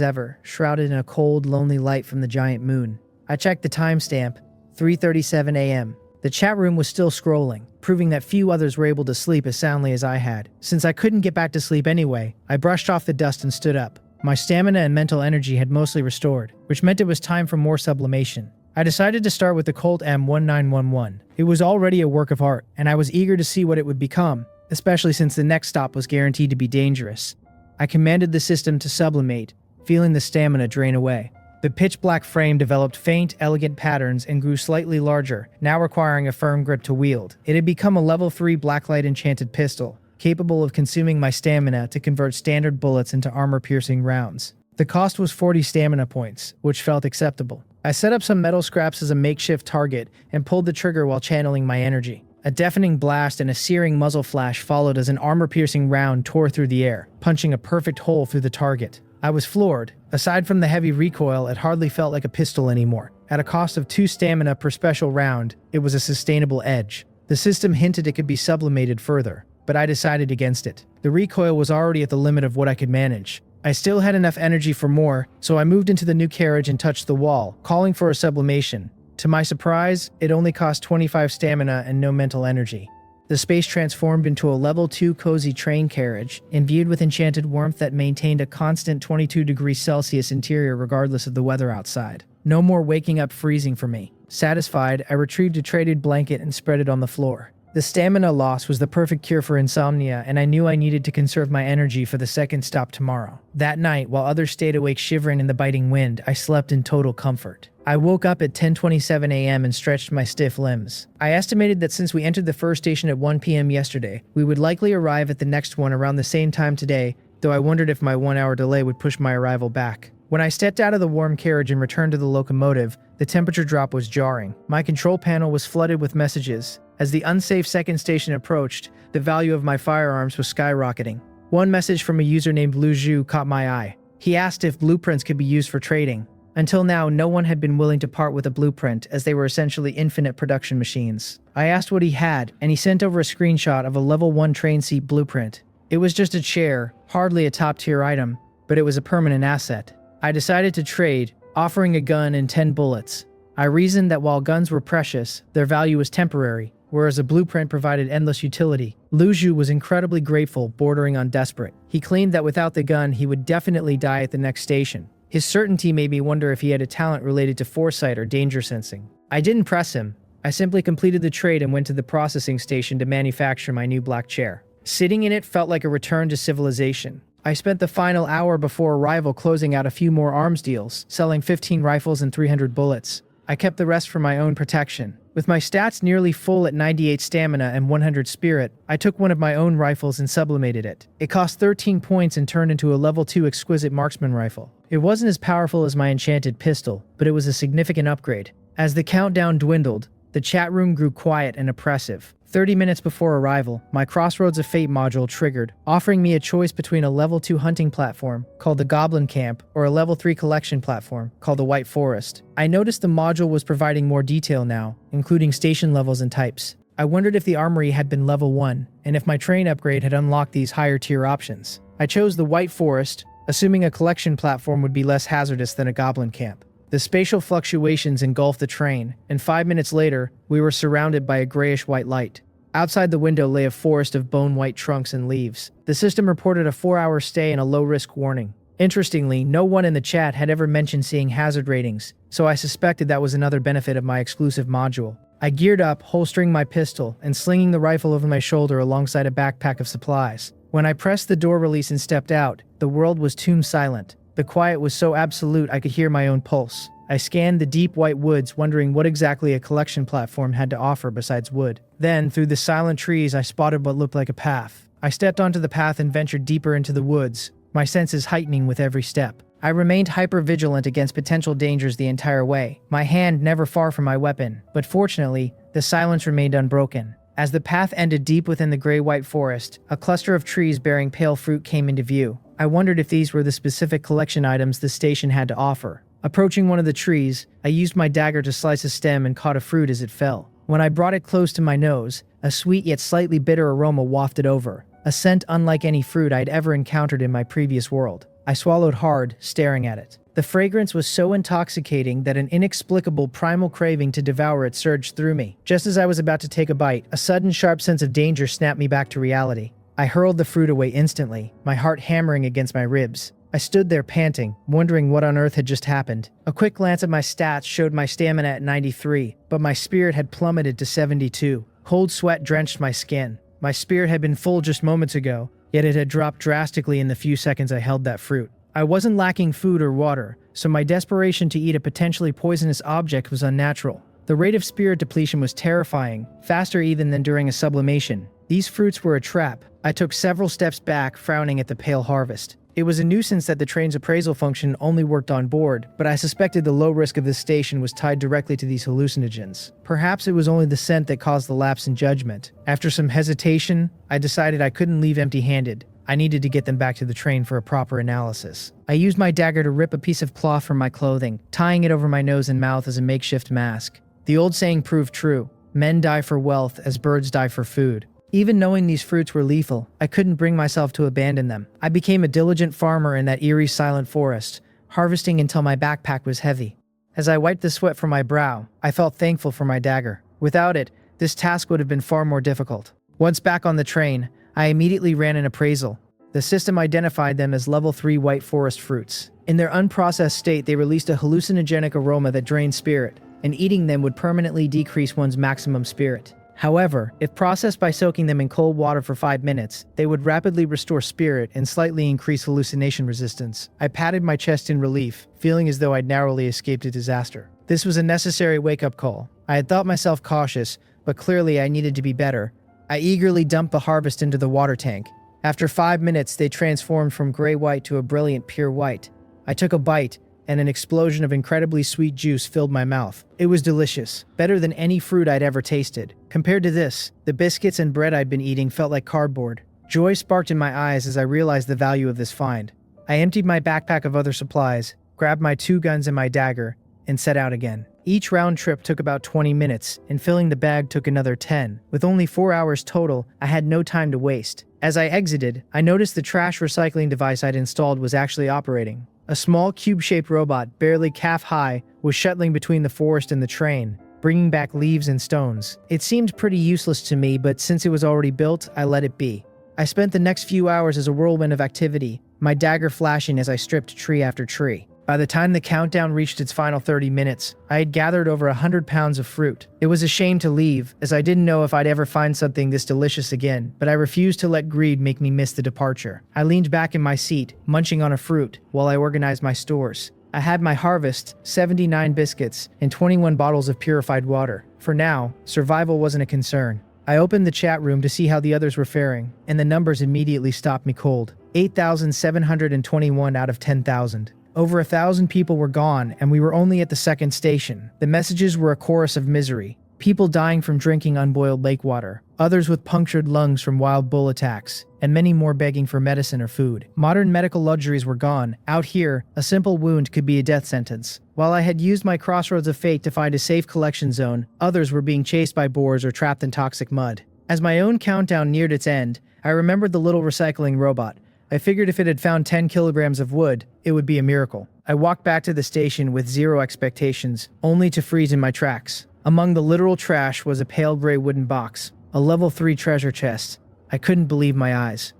ever, shrouded in a cold, lonely light from the giant moon. I checked the timestamp, 3:37 a.m. The chat room was still scrolling, proving that few others were able to sleep as soundly as I had. Since I couldn't get back to sleep anyway, I brushed off the dust and stood up. My stamina and mental energy had mostly restored, which meant it was time for more sublimation. I decided to start with the Colt M1911. It was already a work of art, and I was eager to see what it would become, especially since the next stop was guaranteed to be dangerous. I commanded the system to sublimate, feeling the stamina drain away. The pitch-black frame developed faint, elegant patterns and grew slightly larger, now requiring a firm grip to wield. It had become a level 3 blacklight enchanted pistol, capable of consuming my stamina to convert standard bullets into armor-piercing rounds. The cost was 40 stamina points, which felt acceptable. I set up some metal scraps as a makeshift target and pulled the trigger while channeling my energy. A deafening blast and a searing muzzle flash followed as an armor-piercing round tore through the air, punching a perfect hole through the target. I was floored. Aside from the heavy recoil, it hardly felt like a pistol anymore. At a cost of 2 stamina per special round, it was a sustainable edge. The system hinted it could be sublimated further, but I decided against it. The recoil was already at the limit of what I could manage. I still had enough energy for more, so I moved into the new carriage and touched the wall, calling for a sublimation. To my surprise, it only cost 25 stamina and no mental energy. The space transformed into a level 2 cozy train carriage, imbued with enchanted warmth that maintained a constant 22 degrees Celsius interior regardless of the weather outside. No more waking up freezing for me. Satisfied, I retrieved a traded blanket and spread it on the floor. The stamina loss was the perfect cure for insomnia, and I knew I needed to conserve my energy for the second stop tomorrow. That night, while others stayed awake shivering in the biting wind, I slept in total comfort. I woke up at 10:27 a.m. and stretched my stiff limbs. I estimated that since we entered the first station at 1 p.m. yesterday, we would likely arrive at the next one around the same time today, though I wondered if my 1-hour delay would push my arrival back. When I stepped out of the warm carriage and returned to the locomotive, the temperature drop was jarring. My control panel was flooded with messages. As the unsafe second station approached, the value of my firearms was skyrocketing. One message from a user named Lu Zhu caught my eye. He asked if blueprints could be used for trading. Until now, no one had been willing to part with a blueprint, as they were essentially infinite production machines. I asked what he had, and he sent over a screenshot of a level 1 train seat blueprint. It was just a chair, hardly a top-tier item, but it was a permanent asset. I decided to trade, offering a gun and 10 bullets. I reasoned that while guns were precious, their value was temporary, whereas a blueprint provided endless utility. Lu Zhu was incredibly grateful, bordering on desperate. He claimed that without the gun, he would definitely die at the next station. His certainty made me wonder if he had a talent related to foresight or danger sensing. I didn't press him. I simply completed the trade and went to the processing station to manufacture my new black chair. Sitting in it felt like a return to civilization. I spent the final hour before arrival closing out a few more arms deals, selling 15 rifles and 300 bullets. I kept the rest for my own protection. With my stats nearly full at 98 stamina and 100 spirit, I took one of my own rifles and sublimated it. It cost 13 points and turned into a level 2 exquisite marksman rifle. It wasn't as powerful as my enchanted pistol, but it was a significant upgrade. As the countdown dwindled, the chat room grew quiet and oppressive. 30 minutes before arrival, my Crossroads of Fate module triggered, offering me a choice between a level 2 hunting platform, called the Goblin Camp, or a level 3 collection platform, called the White Forest. I noticed the module was providing more detail now, including station levels and types. I wondered if the armory had been level 1, and if my train upgrade had unlocked these higher tier options. I chose the White Forest, assuming a collection platform would be less hazardous than a Goblin Camp. The spatial fluctuations engulfed the train, and 5 minutes later, we were surrounded by a grayish-white light. Outside the window lay a forest of bone-white trunks and leaves. The system reported a 4-hour stay and a low-risk warning. Interestingly, no one in the chat had ever mentioned seeing hazard ratings, so I suspected that was another benefit of my exclusive module. I geared up, holstering my pistol, and slinging the rifle over my shoulder alongside a backpack of supplies. When I pressed the door release and stepped out, the world was tomb silent. The quiet was so absolute I could hear my own pulse. I scanned the deep white woods, wondering what exactly a collection platform had to offer besides wood. Then, through the silent trees, I spotted what looked like a path. I stepped onto the path and ventured deeper into the woods, my senses heightening with every step. I remained hyper-vigilant against potential dangers the entire way, my hand never far from my weapon, but fortunately, the silence remained unbroken. As the path ended deep within the gray-white forest, a cluster of trees bearing pale fruit came into view. I wondered if these were the specific collection items the station had to offer. Approaching one of the trees, I used my dagger to slice a stem and caught a fruit as it fell. When I brought it close to my nose, a sweet yet slightly bitter aroma wafted over, a scent unlike any fruit I'd ever encountered in my previous world. I swallowed hard, staring at it. The fragrance was so intoxicating that an inexplicable primal craving to devour it surged through me. Just as I was about to take a bite, a sudden sharp sense of danger snapped me back to reality. I hurled the fruit away instantly, my heart hammering against my ribs. I stood there panting, wondering what on earth had just happened. A quick glance at my stats showed my stamina at 93, but my spirit had plummeted to 72. Cold sweat drenched my skin. My spirit had been full just moments ago, yet it had dropped drastically in the few seconds I held that fruit. I wasn't lacking food or water, so my desperation to eat a potentially poisonous object was unnatural. The rate of spirit depletion was terrifying, faster even than during a sublimation. These fruits were a trap. I took several steps back, frowning at the pale harvest. It was a nuisance that the train's appraisal function only worked on board, but I suspected the low risk of this station was tied directly to these hallucinogens. Perhaps it was only the scent that caused the lapse in judgment. After some hesitation, I decided I couldn't leave empty-handed. I needed to get them back to the train for a proper analysis. I used my dagger to rip a piece of cloth from my clothing, tying it over my nose and mouth as a makeshift mask. The old saying proved true. Men die for wealth as birds die for food. Even knowing these fruits were lethal, I couldn't bring myself to abandon them. I became a diligent farmer in that eerie, silent forest, harvesting until my backpack was heavy. As I wiped the sweat from my brow, I felt thankful for my dagger. Without it, this task would have been far more difficult. Once back on the train, I immediately ran an appraisal. The system identified them as level 3 white forest fruits. In their unprocessed state, they released a hallucinogenic aroma that drained spirit, and eating them would permanently decrease one's maximum spirit. However, if processed by soaking them in cold water for 5 minutes, they would rapidly restore spirit and slightly increase hallucination resistance. I patted my chest in relief, feeling as though I'd narrowly escaped a disaster. This was a necessary wake-up call. I had thought myself cautious, but clearly I needed to be better. I eagerly dumped the harvest into the water tank. After 5 minutes, they transformed from gray-white to a brilliant pure white. I took a bite, and an explosion of incredibly sweet juice filled my mouth. It was delicious, better than any fruit I'd ever tasted. Compared to this, the biscuits and bread I'd been eating felt like cardboard. Joy sparked in my eyes as I realized the value of this find. I emptied my backpack of other supplies, grabbed my 2 guns and my dagger, and set out again. Each round trip took about 20 minutes, and filling the bag took another 10. With only 4 hours total, I had no time to waste. As I exited, I noticed the trash recycling device I'd installed was actually operating. A small cube-shaped robot, barely calf-high, was shuttling between the forest and the train, bringing back leaves and stones. It seemed pretty useless to me, but since it was already built, I let it be. I spent the next few hours as a whirlwind of activity, my dagger flashing as I stripped tree after tree. By the time the countdown reached its final 30 minutes, I had gathered over 100 pounds of fruit. It was a shame to leave, as I didn't know if I'd ever find something this delicious again, but I refused to let greed make me miss the departure. I leaned back in my seat, munching on a fruit, while I organized my stores. I had my harvest, 79 biscuits, and 21 bottles of purified water. For now, survival wasn't a concern. I opened the chat room to see how the others were faring, and the numbers immediately stopped me cold. 8,721 out of 10,000. Over 1,000 people were gone, and we were only at the second station. The messages were a chorus of misery. People dying from drinking unboiled lake water, others with punctured lungs from wild bull attacks, and many more begging for medicine or food. Modern medical luxuries were gone. Out here, a simple wound could be a death sentence. While I had used my crossroads of fate to find a safe collection zone, others were being chased by boars or trapped in toxic mud. As my own countdown neared its end, I remembered the little recycling robot. I figured if it had found 10 kilograms of wood, it would be a miracle. I walked back to the station with zero expectations, only to freeze in my tracks. Among the literal trash was a pale gray wooden box, a level 3 treasure chest. I couldn't believe my eyes.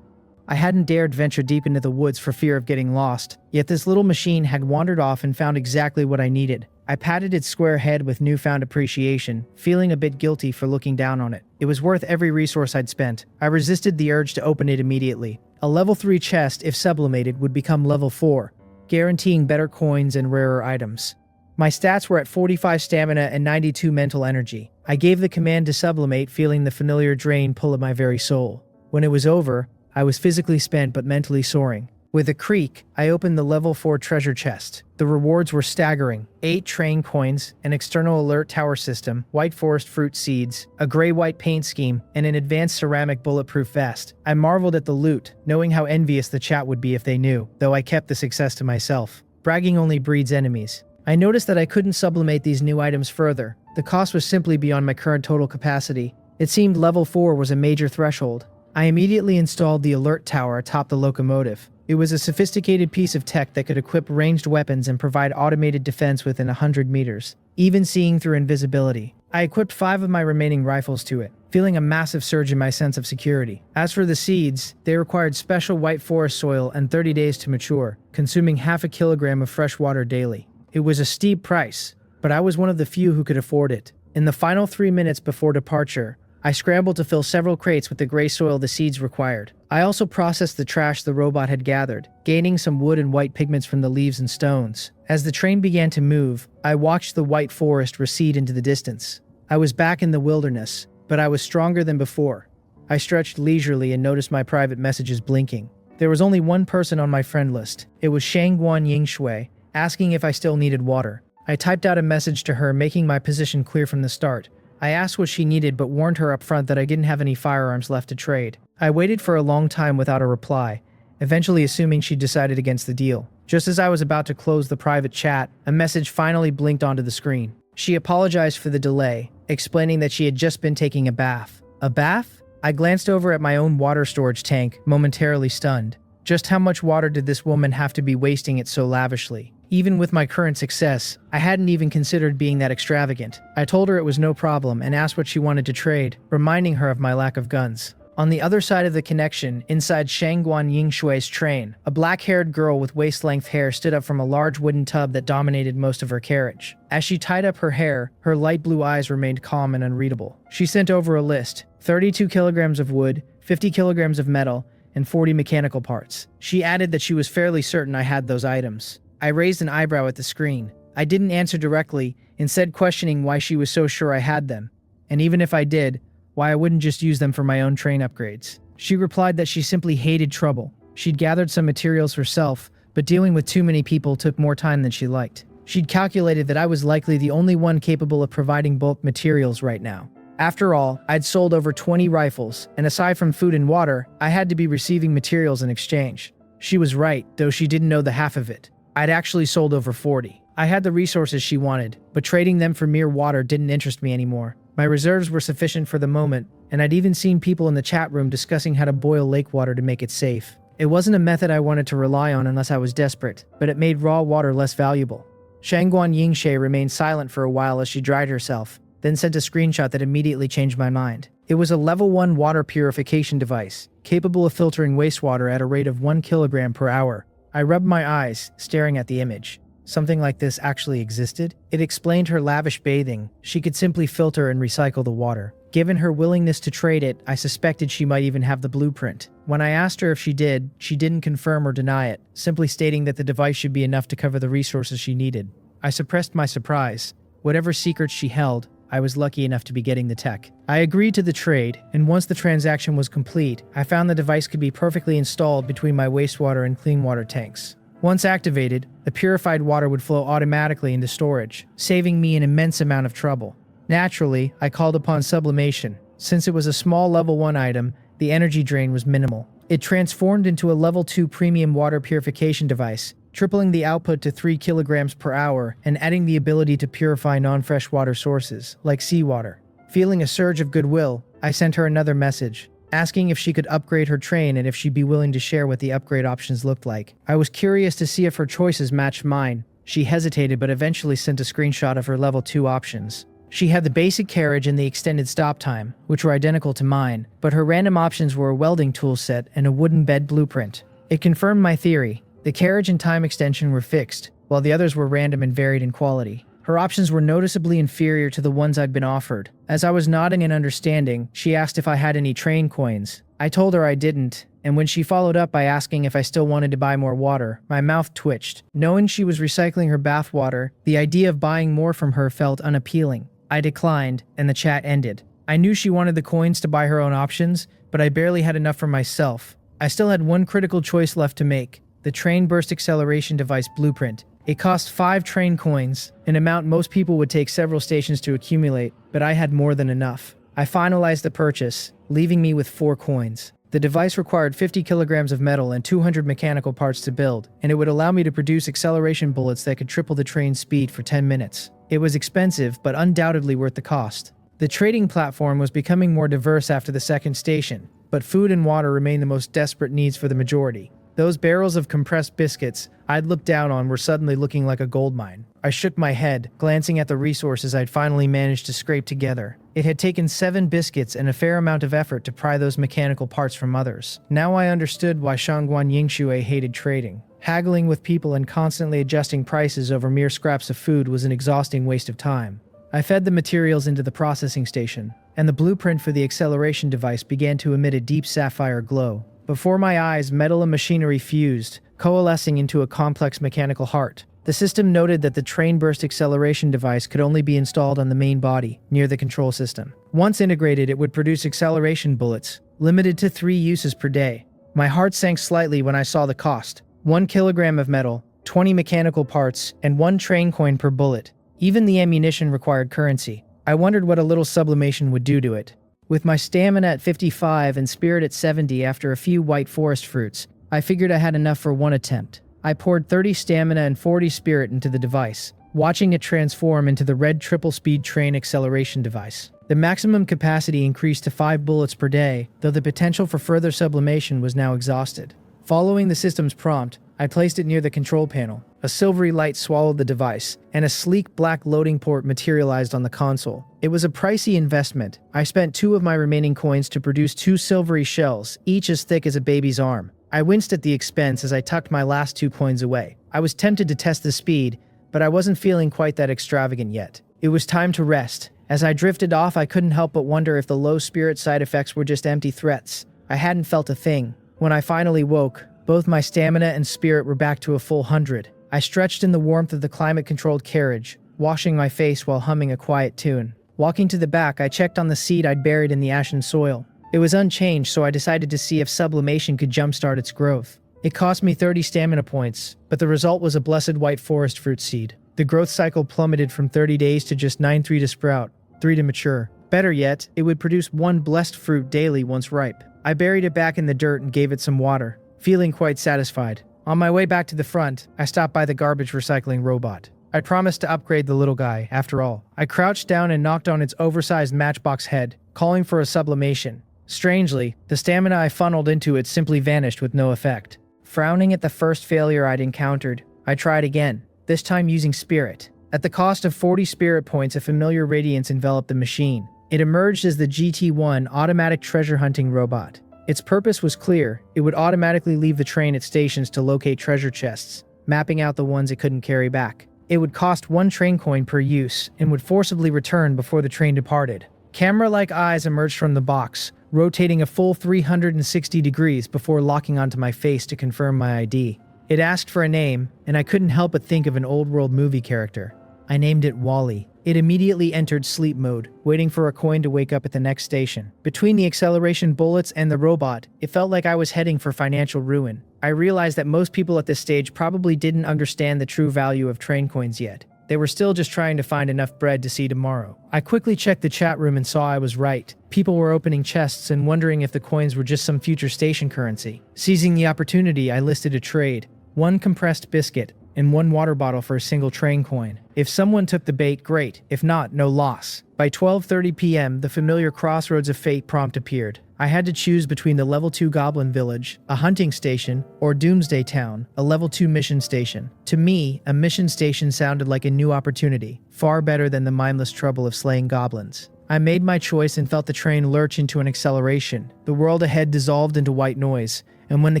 I hadn't dared venture deep into the woods for fear of getting lost, yet this little machine had wandered off and found exactly what I needed. I patted its square head with newfound appreciation, feeling a bit guilty for looking down on it. It was worth every resource I'd spent. I resisted the urge to open it immediately. A level 3 chest, if sublimated, would become level 4, guaranteeing better coins and rarer items. My stats were at 45 stamina and 92 mental energy. I gave the command to sublimate, feeling the familiar drain pull at my very soul. When it was over, I was physically spent but mentally soaring. With a creak, I opened the level 4 treasure chest. The rewards were staggering. 8 train coins, an external alert tower system, white forest fruit seeds, a gray-white paint scheme, and an advanced ceramic bulletproof vest. I marveled at the loot, knowing how envious the chat would be if they knew, though I kept the success to myself. Bragging only breeds enemies. I noticed that I couldn't sublimate these new items further. The cost was simply beyond my current total capacity. It seemed level 4 was a major threshold. I immediately installed the alert tower atop the locomotive. It was a sophisticated piece of tech that could equip ranged weapons and provide automated defense within 100 meters, even seeing through invisibility. I equipped 5 of my remaining rifles to it, feeling a massive surge in my sense of security. As for the seeds, they required special white forest soil and 30 days to mature, consuming half a kilogram of fresh water daily. It was a steep price, but I was one of the few who could afford it. In the final 3 minutes before departure, I scrambled to fill several crates with the gray soil the seeds required. I also processed the trash the robot had gathered, gaining some wood and white pigments from the leaves and stones. As the train began to move, I watched the white forest recede into the distance. I was back in the wilderness, but I was stronger than before. I stretched leisurely and noticed my private messages blinking. There was only one person on my friend list. It was Shangguan Yingshui, asking if I still needed water. I typed out a message to her, making my position clear from the start. I asked what she needed but warned her up front that I didn't have any firearms left to trade. I waited for a long time without a reply, eventually assuming she decided against the deal. Just as I was about to close the private chat, a message finally blinked onto the screen. She apologized for the delay, explaining that she had just been taking a bath. A bath? I glanced over at my own water storage tank, momentarily stunned. Just how much water did this woman have to be wasting it so lavishly? Even with my current success, I hadn't even considered being that extravagant. I told her it was no problem and asked what she wanted to trade, reminding her of my lack of guns. On the other side of the connection, inside Shangguan Yingshui's train, a black-haired girl with waist-length hair stood up from a large wooden tub that dominated most of her carriage. As she tied up her hair, her light blue eyes remained calm and unreadable. She sent over a list: 32 kilograms of wood, 50 kilograms of metal, and 40 mechanical parts. She added that she was fairly certain I had those items. I raised an eyebrow at the screen. I didn't answer directly, instead questioning why she was so sure I had them. And even if I did, why I wouldn't just use them for my own train upgrades. She replied that she simply hated trouble. She'd gathered some materials herself, but dealing with too many people took more time than she liked. She'd calculated that I was likely the only one capable of providing bulk materials right now. After all, I'd sold over 20 rifles, and aside from food and water, I had to be receiving materials in exchange. She was right, though she didn't know the half of it. I'd actually sold over 40. I had the resources she wanted, but trading them for mere water didn't interest me anymore. My reserves were sufficient for the moment, and I'd even seen people in the chat room discussing how to boil lake water to make it safe. It wasn't a method I wanted to rely on unless I was desperate, but it made raw water less valuable. Shangguan Yingshui remained silent for a while as she dried herself, then sent a screenshot that immediately changed my mind. It was a level 1 water purification device, capable of filtering wastewater at a rate of 1 kilogram per hour. I rubbed my eyes, staring at the image. Something like this actually existed? It explained her lavish bathing. She could simply filter and recycle the water. Given her willingness to trade it, I suspected she might even have the blueprint. When I asked her if she did, she didn't confirm or deny it, simply stating that the device should be enough to cover the resources she needed. I suppressed my surprise. Whatever secrets she held, I was lucky enough to be getting the tech. I agreed to the trade, and once the transaction was complete, I found the device could be perfectly installed between my wastewater and clean water tanks. Once activated, the purified water would flow automatically into storage, saving me an immense amount of trouble. Naturally, I called upon sublimation. Since it was a small level 1 item, the energy drain was minimal. It transformed into a level 2 premium water purification device, tripling the output to 3 kilograms per hour and adding the ability to purify non-freshwater sources, like seawater. Feeling a surge of goodwill, I sent her another message, asking if she could upgrade her train and if she'd be willing to share what the upgrade options looked like. I was curious to see if her choices matched mine. She hesitated but eventually sent a screenshot of her level 2 options. She had the basic carriage and the extended stop time, which were identical to mine, but her random options were a welding tool set and a wooden bed blueprint. It confirmed my theory. The carriage and time extension were fixed, while the others were random and varied in quality. Her options were noticeably inferior to the ones I'd been offered. As I was nodding in understanding, she asked if I had any train coins. I told her I didn't, and when she followed up by asking if I still wanted to buy more water, my mouth twitched. Knowing she was recycling her bath water, the idea of buying more from her felt unappealing. I declined, and the chat ended. I knew she wanted the coins to buy her own options, but I barely had enough for myself. I still had one critical choice left to make: the train burst acceleration device blueprint. It cost 5 train coins, an amount most people would take several stations to accumulate, but I had more than enough. I finalized the purchase, leaving me with 4 coins. The device required 50 kilograms of metal and 200 mechanical parts to build, and it would allow me to produce acceleration bullets that could triple the train's speed for 10 minutes. It was expensive, but undoubtedly worth the cost. The trading platform was becoming more diverse after the second station, but food and water remained the most desperate needs for the majority. Those barrels of compressed biscuits I'd looked down on were suddenly looking like a gold mine. I shook my head, glancing at the resources I'd finally managed to scrape together. It had taken 7 biscuits and a fair amount of effort to pry those mechanical parts from others. Now I understood why Shangguan Yingxue hated trading. Haggling with people and constantly adjusting prices over mere scraps of food was an exhausting waste of time. I fed the materials into the processing station, and the blueprint for the acceleration device began to emit a deep sapphire glow. Before my eyes, metal and machinery fused, coalescing into a complex mechanical heart. The system noted that the train burst acceleration device could only be installed on the main body, near the control system. Once integrated, it would produce acceleration bullets, limited to 3 uses per day. My heart sank slightly when I saw the cost. 1 kilogram of metal, 20 mechanical parts, and 1 train coin per bullet. Even the ammunition required currency. I wondered what a little sublimation would do to it. With my stamina at 55 and spirit at 70 after a few white forest fruits, I figured I had enough for 1 attempt. I poured 30 stamina and 40 spirit into the device, watching it transform into the red triple-speed train acceleration device. The maximum capacity increased to 5 bullets per day, though the potential for further sublimation was now exhausted. Following the system's prompt, I placed it near the control panel. A silvery light swallowed the device, and a sleek black loading port materialized on the console. It was a pricey investment. I spent 2 of my remaining coins to produce 2 silvery shells, each as thick as a baby's arm. I winced at the expense as I tucked my last 2 coins away. I was tempted to test the speed, but I wasn't feeling quite that extravagant yet. It was time to rest. As I drifted off, I couldn't help but wonder if the low spirit side effects were just empty threats. I hadn't felt a thing. When I finally woke, both my stamina and spirit were back to a full 100. I stretched in the warmth of the climate-controlled carriage, washing my face while humming a quiet tune. Walking to the back, I checked on the seed I'd buried in the ashen soil. It was unchanged, so I decided to see if sublimation could jumpstart its growth. It cost me 30 stamina points, but the result was a blessed white forest fruit seed. The growth cycle plummeted from 30 days to just 9 to sprout, 3 to mature. Better yet, it would produce 1 blessed fruit daily once ripe. I buried it back in the dirt and gave it some water, feeling quite satisfied. On my way back to the front, I stopped by the garbage recycling robot. I promised to upgrade the little guy, after all. I crouched down and knocked on its oversized matchbox head, calling for a sublimation. Strangely, the stamina I funneled into it simply vanished with no effect. Frowning at the first failure I'd encountered, I tried again, this time using spirit. At the cost of 40 spirit points, a familiar radiance enveloped the machine. It emerged as the GT-1 automatic treasure hunting robot. Its purpose was clear. It would automatically leave the train at stations to locate treasure chests, mapping out the ones it couldn't carry back. It would cost 1 train coin per use, and would forcibly return before the train departed. Camera-like eyes emerged from the box, rotating a full 360 degrees before locking onto my face to confirm my ID. It asked for a name, and I couldn't help but think of an old-world movie character. I named it Wally. It immediately entered sleep mode, waiting for a coin to wake up at the next station. Between the acceleration bullets and the robot, it felt like I was heading for financial ruin. I realized that most people at this stage probably didn't understand the true value of train coins yet. They were still just trying to find enough bread to see tomorrow. I quickly checked the chat room and saw I was right. People were opening chests and wondering if the coins were just some future station currency. Seizing the opportunity, I listed a trade. 1 compressed biscuit, and 1 water bottle for a single train coin. If someone took the bait, great. If not, no loss. By 12:30 p.m., the familiar Crossroads of Fate prompt appeared. I had to choose between the Level 2 Goblin Village, a hunting station, or Doomsday Town, a Level 2 mission station. To me, a mission station sounded like a new opportunity, far better than the mindless trouble of slaying goblins. I made my choice and felt the train lurch into an acceleration. The world ahead dissolved into white noise, and when the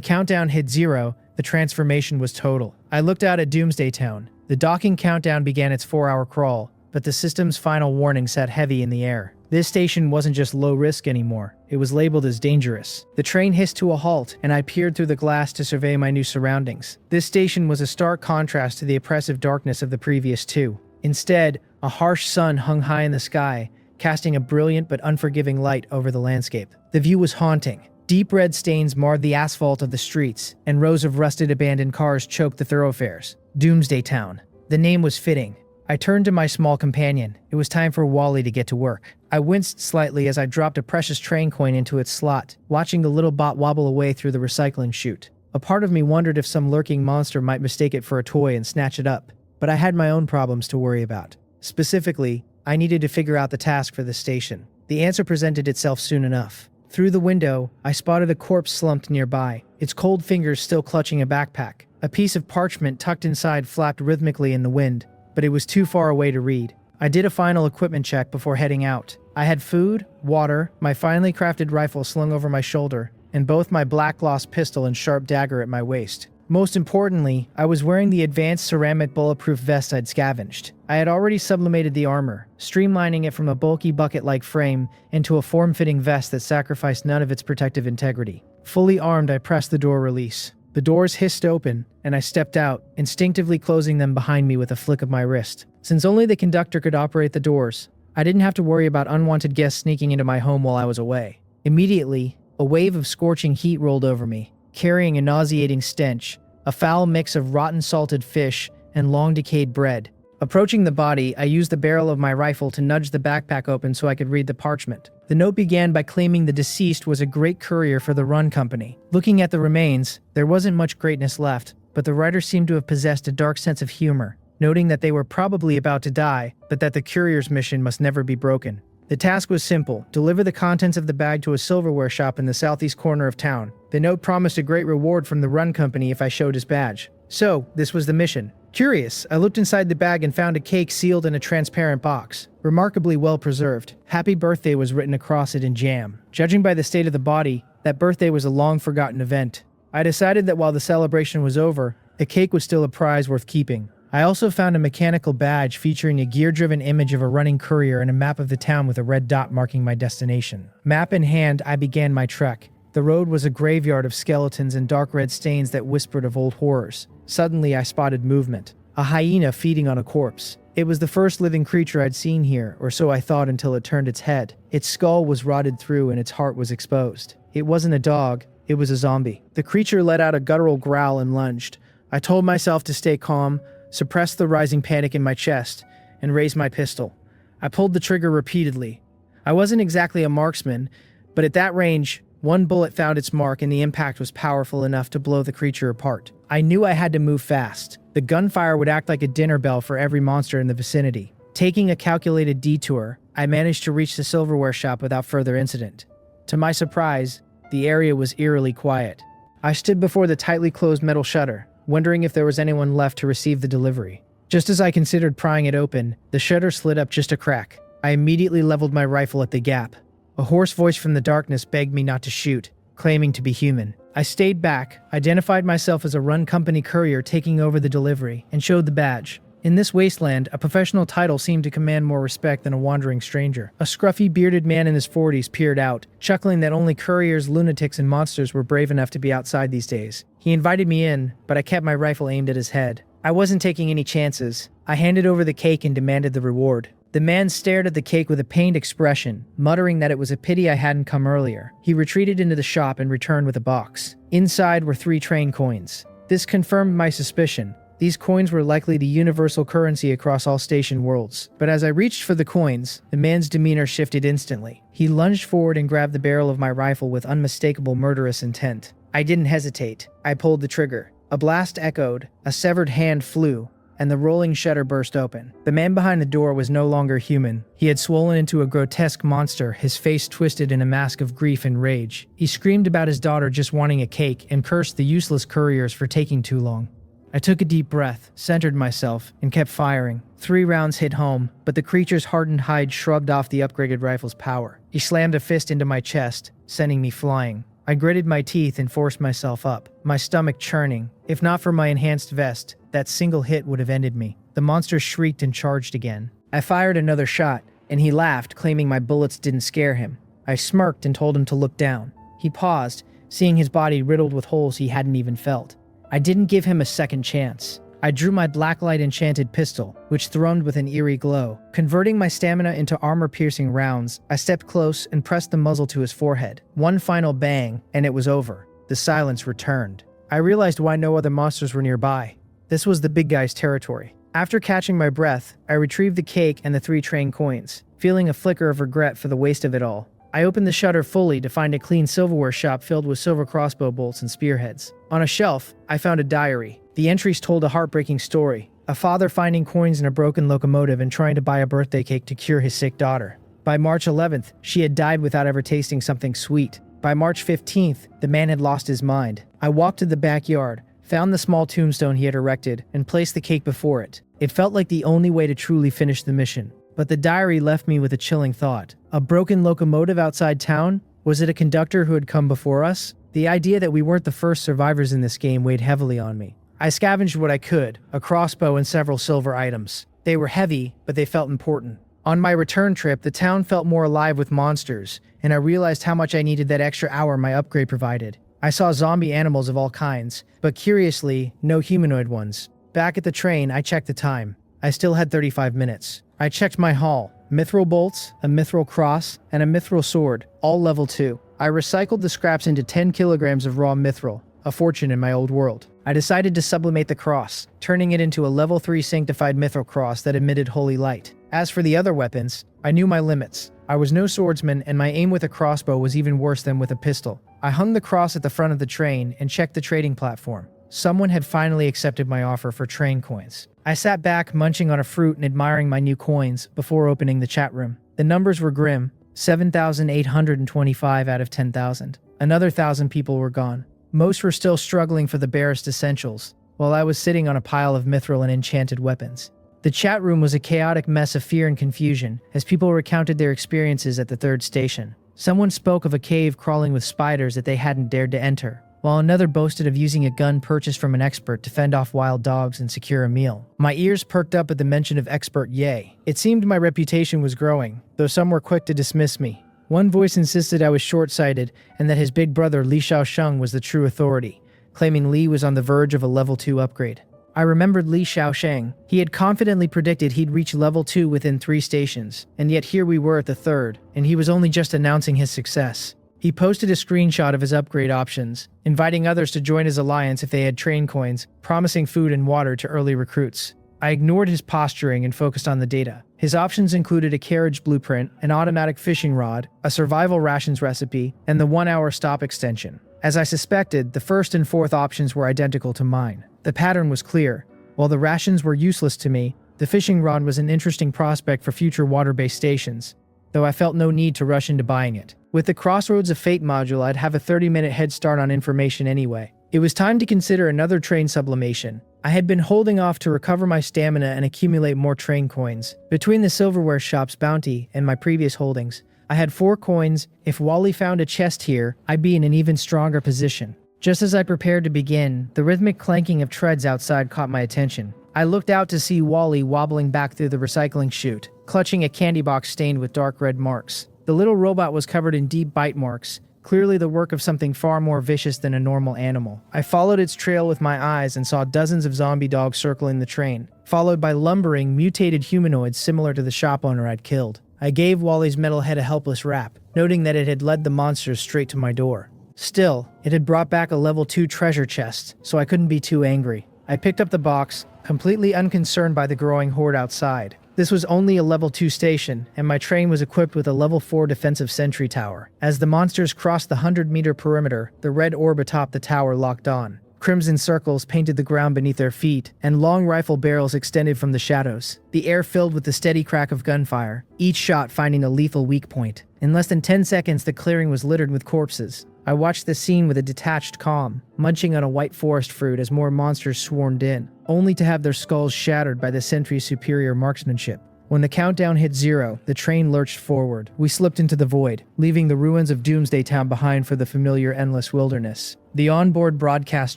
countdown hit 0, the transformation was total. I looked out at Doomsday Town. The docking countdown began its 4-hour crawl, but the system's final warning sat heavy in the air. This station wasn't just low risk anymore. It was labeled as dangerous. The train hissed to a halt, and I peered through the glass to survey my new surroundings. This station was a stark contrast to the oppressive darkness of the previous 2. Instead, a harsh sun hung high in the sky, casting a brilliant but unforgiving light over the landscape. The view was haunting. Deep red stains marred the asphalt of the streets, and rows of rusted abandoned cars choked the thoroughfares. Doomsday Town. The name was fitting. I turned to my small companion. It was time for Wally to get to work. I winced slightly as I dropped a precious train coin into its slot, watching the little bot wobble away through the recycling chute. A part of me wondered if some lurking monster might mistake it for a toy and snatch it up. But I had my own problems to worry about. Specifically, I needed to figure out the task for the station. The answer presented itself soon enough. Through the window, I spotted a corpse slumped nearby, its cold fingers still clutching a backpack. A piece of parchment tucked inside flapped rhythmically in the wind, but it was too far away to read. I did a final equipment check before heading out. I had food, water, my finely crafted rifle slung over my shoulder, and both my black gloss pistol and sharp dagger at my waist. Most importantly, I was wearing the advanced ceramic bulletproof vest I'd scavenged. I had already sublimated the armor, streamlining it from a bulky bucket-like frame into a form-fitting vest that sacrificed none of its protective integrity. Fully armed, I pressed the door release. The doors hissed open, and I stepped out, instinctively closing them behind me with a flick of my wrist. Since only the conductor could operate the doors, I didn't have to worry about unwanted guests sneaking into my home while I was away. Immediately, a wave of scorching heat rolled over me, carrying a nauseating stench, a foul mix of rotten salted fish and long-decayed bread. Approaching the body, I used the barrel of my rifle to nudge the backpack open so I could read the parchment. The note began by claiming the deceased was a great courier for the Run Company. Looking at the remains, there wasn't much greatness left, but the writer seemed to have possessed a dark sense of humor, noting that they were probably about to die, but that the courier's mission must never be broken. The task was simple: deliver the contents of the bag to a silverware shop in the southeast corner of town. The note promised a great reward from the Run Company if I showed his badge. So, this was the mission. Curious, I looked inside the bag and found a cake sealed in a transparent box, remarkably well preserved. Happy birthday was written across it in jam. Judging by the state of the body, that birthday was a long-forgotten event. I decided that while the celebration was over, the cake was still a prize worth keeping. I also found a mechanical badge featuring a gear-driven image of a running courier and a map of the town with a red dot marking my destination. Map in hand, I began my trek. The road was a graveyard of skeletons and dark red stains that whispered of old horrors. Suddenly, I spotted movement. A hyena feeding on a corpse. It was the first living creature I'd seen here, or so I thought until it turned its head. Its skull was rotted through and its heart was exposed. It wasn't a dog, it was a zombie. The creature let out a guttural growl and lunged. I told myself to stay calm, suppressed the rising panic in my chest, and raised my pistol. I pulled the trigger repeatedly. I wasn't exactly a marksman, but at that range, one bullet found its mark and the impact was powerful enough to blow the creature apart. I knew I had to move fast. The gunfire would act like a dinner bell for every monster in the vicinity. Taking a calculated detour, I managed to reach the silverware shop without further incident. To my surprise, the area was eerily quiet. I stood before the tightly closed metal shutter, wondering if there was anyone left to receive the delivery. Just as I considered prying it open, the shutter slid up just a crack. I immediately leveled my rifle at the gap. A hoarse voice from the darkness begged me not to shoot, claiming to be human. I stayed back, identified myself as a Run Company courier taking over the delivery, and showed the badge. In this wasteland, a professional title seemed to command more respect than a wandering stranger. A scruffy, bearded man in his 40s peered out, chuckling that only couriers, lunatics, and monsters were brave enough to be outside these days. He invited me in, but I kept my rifle aimed at his head. I wasn't taking any chances. I handed over the cake and demanded the reward. The man stared at the cake with a pained expression, muttering that it was a pity I hadn't come earlier. He retreated into the shop and returned with a box. Inside were 3 train coins. This confirmed my suspicion. These coins were likely the universal currency across all station worlds. But as I reached for the coins, the man's demeanor shifted instantly. He lunged forward and grabbed the barrel of my rifle with unmistakable murderous intent. I didn't hesitate. I pulled the trigger. A blast echoed, a severed hand flew, and the rolling shutter burst open. The man behind the door was no longer human. He had swollen into a grotesque monster, his face twisted in a mask of grief and rage. He screamed about his daughter just wanting a cake and cursed the useless couriers for taking too long. I took a deep breath, centered myself, and kept firing. 3 rounds hit home, but the creature's hardened hide shrugged off the upgraded rifle's power. He slammed a fist into my chest, sending me flying. I gritted my teeth and forced myself up, my stomach churning. If not for my enhanced vest, that single hit would have ended me. The monster shrieked and charged again. I fired another shot, and he laughed, claiming my bullets didn't scare him. I smirked and told him to look down. He paused, seeing his body riddled with holes he hadn't even felt. I didn't give him a second chance. I drew my blacklight enchanted pistol, which thrummed with an eerie glow. Converting my stamina into armor-piercing rounds, I stepped close and pressed the muzzle to his forehead. One final bang, and it was over. The silence returned. I realized why no other monsters were nearby. This was the big guy's territory. After catching my breath, I retrieved the cake and the 3 train coins, feeling a flicker of regret for the waste of it all. I opened the shutter fully to find a clean silverware shop filled with silver crossbow bolts and spearheads. On a shelf, I found a diary. The entries told a heartbreaking story. A father finding coins in a broken locomotive and trying to buy a birthday cake to cure his sick daughter. By March 11th, she had died without ever tasting something sweet. By March 15th, the man had lost his mind. I walked to the backyard, found the small tombstone he had erected, and placed the cake before it. It felt like the only way to truly finish the mission. But the diary left me with a chilling thought. A broken locomotive outside town? Was it a conductor who had come before us? The idea that we weren't the first survivors in this game weighed heavily on me. I scavenged what I could, a crossbow and several silver items. They were heavy, but they felt important. On my return trip, the town felt more alive with monsters, and I realized how much I needed that extra hour my upgrade provided. I saw zombie animals of all kinds, but curiously, no humanoid ones. Back at the train, I checked the time. I still had 35 minutes. I checked my haul. Mithril bolts, a mithril cross, and a mithril sword, all level 2. I recycled the scraps into 10 kilograms of raw mithril, a fortune in my old world. I decided to sublimate the cross, turning it into a level 3 sanctified mithril cross that emitted holy light. As for the other weapons, I knew my limits. I was no swordsman, and my aim with a crossbow was even worse than with a pistol. I hung the cross at the front of the train and checked the trading platform. Someone had finally accepted my offer for train coins. I sat back, munching on a fruit and admiring my new coins before opening the chat room. The numbers were grim. 7,825 out of 10,000. Another 1,000 people were gone. Most were still struggling for the barest essentials, while I was sitting on a pile of mithril and enchanted weapons. The chat room was a chaotic mess of fear and confusion as people recounted their experiences at the 3rd station. Someone spoke of a cave crawling with spiders that they hadn't dared to enter, while another boasted of using a gun purchased from an expert to fend off wild dogs and secure a meal. My ears perked up at the mention of expert Ye. It seemed my reputation was growing, though some were quick to dismiss me. One voice insisted I was short-sighted and that his big brother Li Shaosheng was the true authority, claiming Li was on the verge of a level 2 upgrade. I remembered Li Shaosheng. He had confidently predicted he'd reach level 2 within 3 stations, and yet here we were at the 3rd, and he was only just announcing his success. He posted a screenshot of his upgrade options, inviting others to join his alliance if they had train coins, promising food and water to early recruits. I ignored his posturing and focused on the data. His options included a carriage blueprint, an automatic fishing rod, a survival rations recipe, and the 1-hour stop extension. As I suspected, the 1st and 4th options were identical to mine. The pattern was clear. While the rations were useless to me, the fishing rod was an interesting prospect for future water-based stations, though I felt no need to rush into buying it. With the Crossroads of Fate module, I'd have a 30-minute head start on information anyway. It was time to consider another train sublimation. I had been holding off to recover my stamina and accumulate more train coins. Between the silverware shop's bounty and my previous holdings, I had 4 coins. If Wally found a chest here, I'd be in an even stronger position. Just as I prepared to begin, the rhythmic clanking of treads outside caught my attention. I looked out to see Wally wobbling back through the recycling chute, clutching a candy box stained with dark red marks. The little robot was covered in deep bite marks, clearly the work of something far more vicious than a normal animal. I followed its trail with my eyes and saw dozens of zombie dogs circling the train, followed by lumbering, mutated humanoids similar to the shop owner I'd killed. I gave Wally's metal head a helpless rap, noting that it had led the monsters straight to my door. Still, it had brought back a level 2 treasure chest, so I couldn't be too angry. I picked up the box, completely unconcerned by the growing horde outside. This was only a level 2 station, and my train was equipped with a level 4 defensive sentry tower. As the monsters crossed the 100-meter perimeter, the red orb atop the tower locked on. Crimson circles painted the ground beneath their feet, and long rifle barrels extended from the shadows. The air filled with the steady crack of gunfire, each shot finding a lethal weak point. In less than 10 seconds, the clearing was littered with corpses. I watched the scene with a detached calm, munching on a white forest fruit as more monsters swarmed in, only to have their skulls shattered by the sentry's superior marksmanship. When the countdown hit 0, the train lurched forward. We slipped into the void, leaving the ruins of Doomsday Town behind for the familiar endless wilderness. The onboard broadcast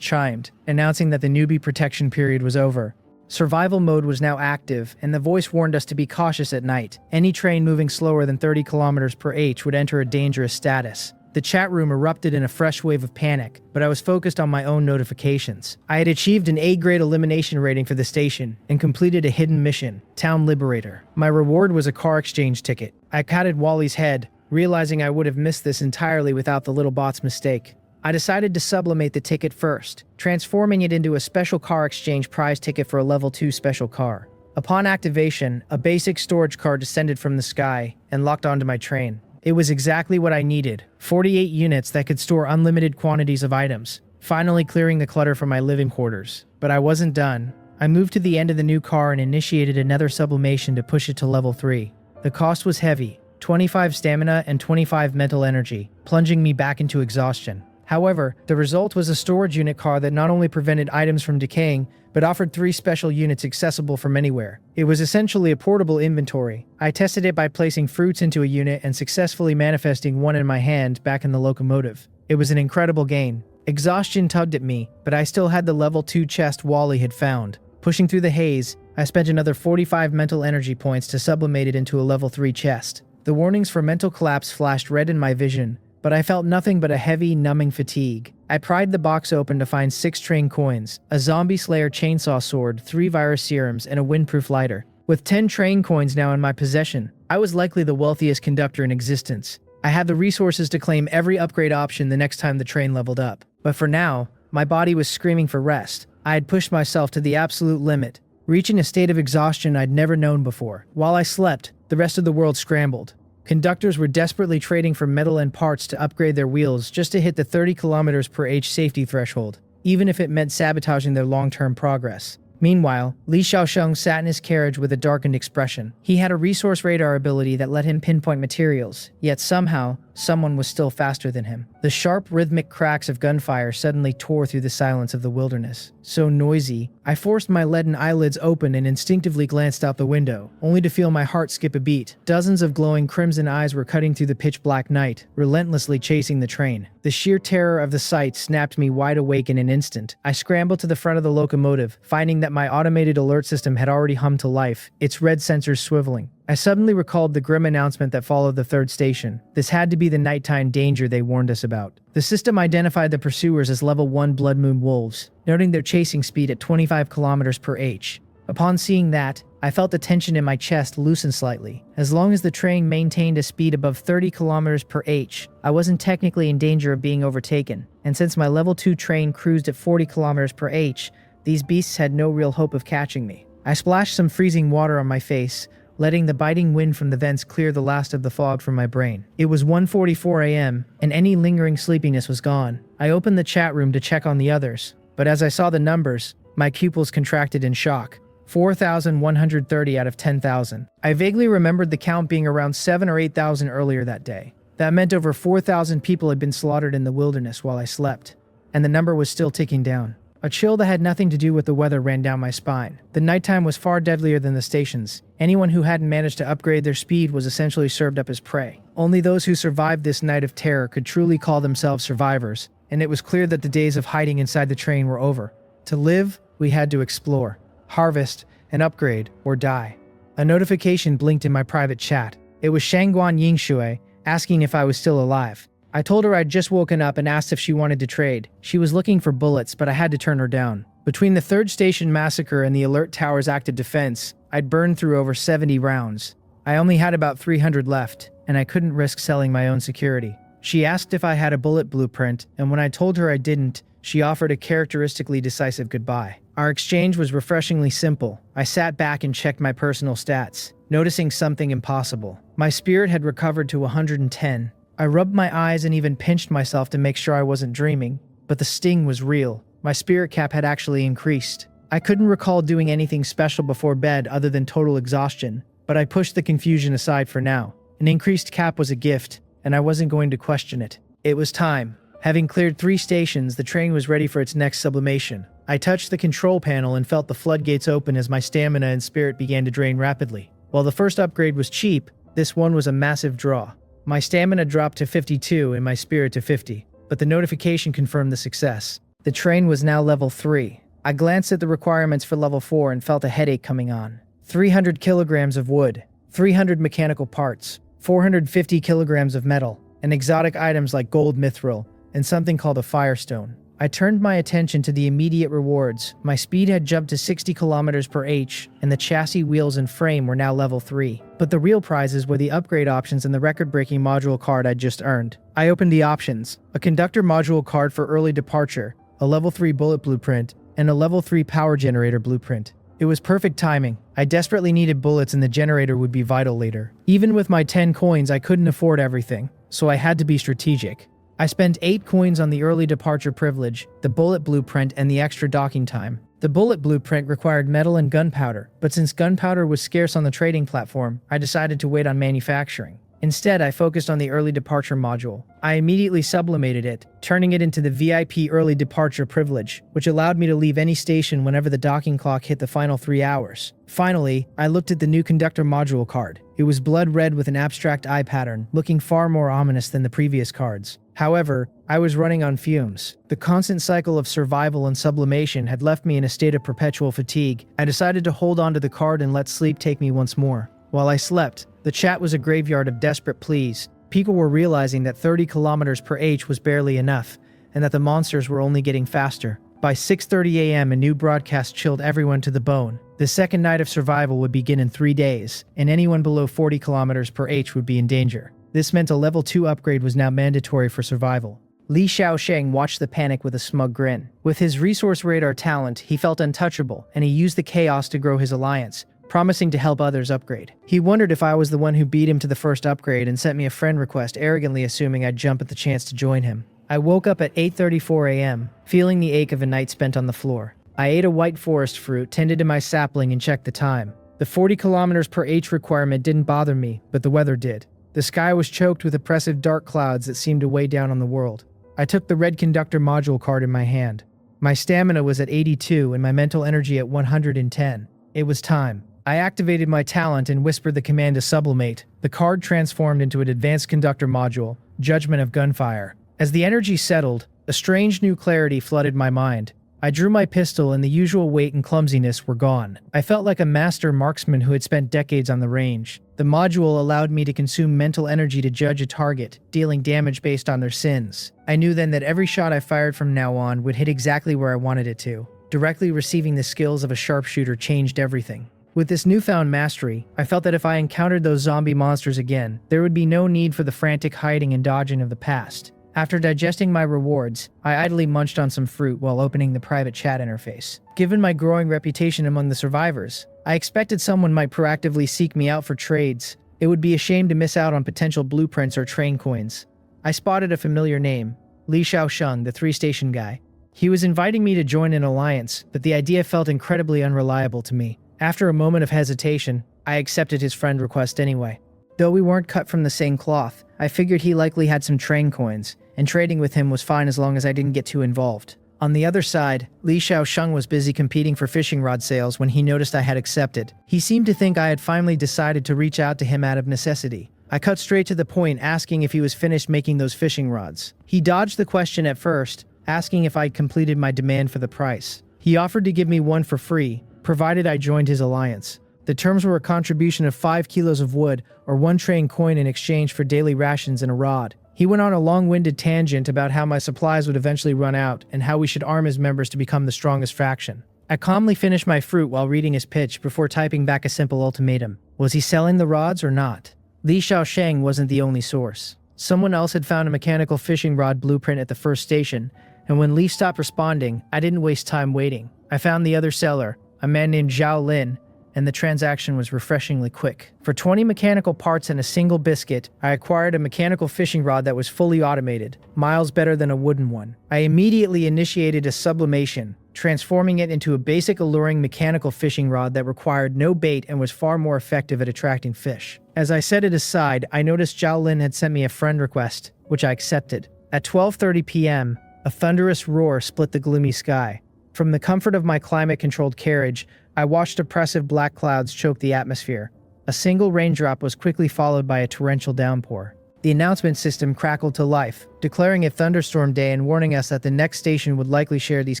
chimed, announcing that the Newbie Protection period was over. Survival mode was now active, and the voice warned us to be cautious at night. Any train moving slower than 30 kilometers per h would enter a dangerous status. The chat room erupted in a fresh wave of panic, but I was focused on my own notifications. I had achieved an A-grade elimination rating for the station and completed a hidden mission, Town Liberator. My reward was a car exchange ticket. I patted Wally's head, realizing I would have missed this entirely without the little bot's mistake. I decided to sublimate the ticket first, transforming it into a special car exchange prize ticket for a level 2 special car. Upon activation, a basic storage car descended from the sky and locked onto my train. It was exactly what I needed, 48 units that could store unlimited quantities of items, finally clearing the clutter from my living quarters. But I wasn't done. I moved to the end of the new car and initiated another sublimation to push it to level 3. The cost was heavy, 25 stamina and 25 mental energy, plunging me back into exhaustion. However, the result was a storage unit car that not only prevented items from decaying, but offered 3 special units accessible from anywhere. It was essentially a portable inventory. I tested it by placing fruits into a unit and successfully manifesting one in my hand back in the locomotive. It was an incredible gain. Exhaustion tugged at me, but I still had the level 2 chest Wally had found. Pushing through the haze, I spent another 45 mental energy points to sublimate it into a level 3 chest. The warnings for mental collapse flashed red in my vision, but I felt nothing but a heavy, numbing fatigue. I pried the box open to find 6 train coins, a zombie slayer chainsaw sword, 3 virus serums, and a windproof lighter. With 10 train coins now in my possession, I was likely the wealthiest conductor in existence. I had the resources to claim every upgrade option the next time the train leveled up. But for now, my body was screaming for rest. I had pushed myself to the absolute limit, reaching a state of exhaustion I'd never known before. While I slept, the rest of the world scrambled. Conductors were desperately trading for metal and parts to upgrade their wheels just to hit the 30 km/h safety threshold, even if it meant sabotaging their long-term progress. Meanwhile, Li Xiaosheng sat in his carriage with a darkened expression. He had a resource radar ability that let him pinpoint materials, yet somehow, someone was still faster than him. The sharp, rhythmic cracks of gunfire suddenly tore through the silence of the wilderness. So noisy, I forced my leaden eyelids open and instinctively glanced out the window, only to feel my heart skip a beat. Dozens of glowing crimson eyes were cutting through the pitch-black night, relentlessly chasing the train. The sheer terror of the sight snapped me wide awake in an instant. I scrambled to the front of the locomotive, finding that my automated alert system had already hummed to life, its red sensors swiveling. I suddenly recalled the grim announcement that followed the third station. This had to be the nighttime danger they warned us about. The system identified the pursuers as level 1 Blood Moon wolves, noting their chasing speed at 25 km/h. Upon seeing that, I felt the tension in my chest loosen slightly. As long as the train maintained a speed above 30 km/h, I wasn't technically in danger of being overtaken. And since my level 2 train cruised at 40 km/h, these beasts had no real hope of catching me. I splashed some freezing water on my face, letting the biting wind from the vents clear the last of the fog from my brain. It was 1:44 a.m., and any lingering sleepiness was gone. I opened the chat room to check on the others, but as I saw the numbers, my pupils contracted in shock. 4,130 out of 10,000. I vaguely remembered the count being around 7 or 8,000 earlier that day. That meant over 4,000 people had been slaughtered in the wilderness while I slept, and the number was still ticking down. A chill that had nothing to do with the weather ran down my spine. The nighttime was far deadlier than the stations. Anyone who hadn't managed to upgrade their speed was essentially served up as prey. Only those who survived this night of terror could truly call themselves survivors, and it was clear that the days of hiding inside the train were over. To live, we had to explore, harvest, and upgrade, or die. A notification blinked in my private chat. It was Shangguan Yingshui, asking if I was still alive. I told her I'd just woken up and asked if she wanted to trade. She was looking for bullets, but I had to turn her down. Between the third station massacre and the alert tower's active defense, I'd burned through over 70 rounds. I only had about 300 left, and I couldn't risk selling my own security. She asked if I had a bullet blueprint, and when I told her I didn't, she offered a characteristically decisive goodbye. Our exchange was refreshingly simple. I sat back and checked my personal stats, noticing something impossible. My spirit had recovered to 110. I rubbed my eyes and even pinched myself to make sure I wasn't dreaming, but the sting was real. My spirit cap had actually increased. I couldn't recall doing anything special before bed other than total exhaustion, but I pushed the confusion aside for now. An increased cap was a gift, and I wasn't going to question it. It was time. Having cleared 3 stations, the train was ready for its next sublimation. I touched the control panel and felt the floodgates open as my stamina and spirit began to drain rapidly. While the first upgrade was cheap, this one was a massive draw. My stamina dropped to 52 and my spirit to 50, but the notification confirmed the success. The train was now level 3. I glanced at the requirements for level 4 and felt a headache coming on. 300 kilograms of wood, 300 mechanical parts, 450 kilograms of metal, and exotic items like gold mithril, and something called a firestone. I turned my attention to the immediate rewards. My speed had jumped to 60 kilometers per h, and the chassis, wheels, and frame were now level 3. But the real prizes were the upgrade options and the record-breaking module card I'd just earned. I opened the options: a conductor module card for early departure, a level 3 bullet blueprint, and a level 3 power generator blueprint. It was perfect timing. I desperately needed bullets and the generator would be vital later. Even with my 10 coins, I couldn't afford everything, so I had to be strategic. I spent 8 coins on the early departure privilege, the bullet blueprint, and the extra docking time. The bullet blueprint required metal and gunpowder, but since gunpowder was scarce on the trading platform, I decided to wait on manufacturing. Instead, I focused on the early departure module. I immediately sublimated it, turning it into the VIP early departure privilege, which allowed me to leave any station whenever the docking clock hit the final 3 hours. Finally, I looked at the new conductor module card. It was blood red with an abstract eye pattern, looking far more ominous than the previous cards. However, I was running on fumes. The constant cycle of survival and sublimation had left me in a state of perpetual fatigue. I decided to hold on to the card and let sleep take me once more. While I slept, the chat was a graveyard of desperate pleas. People were realizing that 30 kilometers per h was barely enough, and that the monsters were only getting faster. By 6:30 a.m., a new broadcast chilled everyone to the bone. The second night of survival would begin in 3 days, and anyone below 40 kilometers per h would be in danger. This meant a level 2 upgrade was now mandatory for survival. Li Xiaosheng watched the panic with a smug grin. With his resource radar talent, he felt untouchable, and he used the chaos to grow his alliance, promising to help others upgrade. He wondered if I was the one who beat him to the first upgrade and sent me a friend request, arrogantly assuming I'd jump at the chance to join him. I woke up at 8:34 a.m., feeling the ache of a night spent on the floor. I ate a white forest fruit, tended to my sapling, and checked the time. The 40 kilometers per h requirement didn't bother me, but the weather did. The sky was choked with oppressive dark clouds that seemed to weigh down on the world. I took the red conductor module card in my hand. My stamina was at 82 and my mental energy at 110. It was time. I activated my talent and whispered the command to sublimate. The card transformed into an advanced conductor module, Judgment of Gunfire. As the energy settled, a strange new clarity flooded my mind. I drew my pistol and the usual weight and clumsiness were gone. I felt like a master marksman who had spent decades on the range. The module allowed me to consume mental energy to judge a target, dealing damage based on their sins. I knew then that every shot I fired from now on would hit exactly where I wanted it to. Directly receiving the skills of a sharpshooter changed everything. With this newfound mastery, I felt that if I encountered those zombie monsters again, there would be no need for the frantic hiding and dodging of the past. After digesting my rewards, I idly munched on some fruit while opening the private chat interface. Given my growing reputation among the survivors, I expected someone might proactively seek me out for trades. It would be a shame to miss out on potential blueprints or train coins. I spotted a familiar name, Li Xiaosheng, the 3-station guy. He was inviting me to join an alliance, but the idea felt incredibly unreliable to me. After a moment of hesitation, I accepted his friend request anyway. Though we weren't cut from the same cloth, I figured he likely had some train coins, and trading with him was fine as long as I didn't get too involved. On the other side, Li Xiaosheng was busy competing for fishing rod sales when he noticed I had accepted. He seemed to think I had finally decided to reach out to him out of necessity. I cut straight to the point, asking if he was finished making those fishing rods. He dodged the question at first, asking if I'd completed my demand for the price. He offered to give me one for free, provided I joined his alliance. The terms were a contribution of 5 kilos of wood or 1 train coin in exchange for daily rations and a rod. He went on a long-winded tangent about how my supplies would eventually run out and how we should arm his members to become the strongest faction. I calmly finished my fruit while reading his pitch before typing back a simple ultimatum. Was he selling the rods or not? Li Xiaosheng wasn't the only source. Someone else had found a mechanical fishing rod blueprint at the first station, and when Li stopped responding, I didn't waste time waiting. I found the other seller, a man named Zhao Lin, and the transaction was refreshingly quick. For 20 mechanical parts and a single biscuit, I acquired a mechanical fishing rod that was fully automated, miles better than a wooden one. I immediately initiated a sublimation, transforming it into a basic alluring mechanical fishing rod that required no bait and was far more effective at attracting fish. As I set it aside, I noticed Zhao Lin had sent me a friend request, which I accepted. At 12:30 p.m., a thunderous roar split the gloomy sky. From the comfort of my climate-controlled carriage, I watched oppressive black clouds choke the atmosphere. A single raindrop was quickly followed by a torrential downpour. The announcement system crackled to life, declaring a thunderstorm day and warning us that the next station would likely share these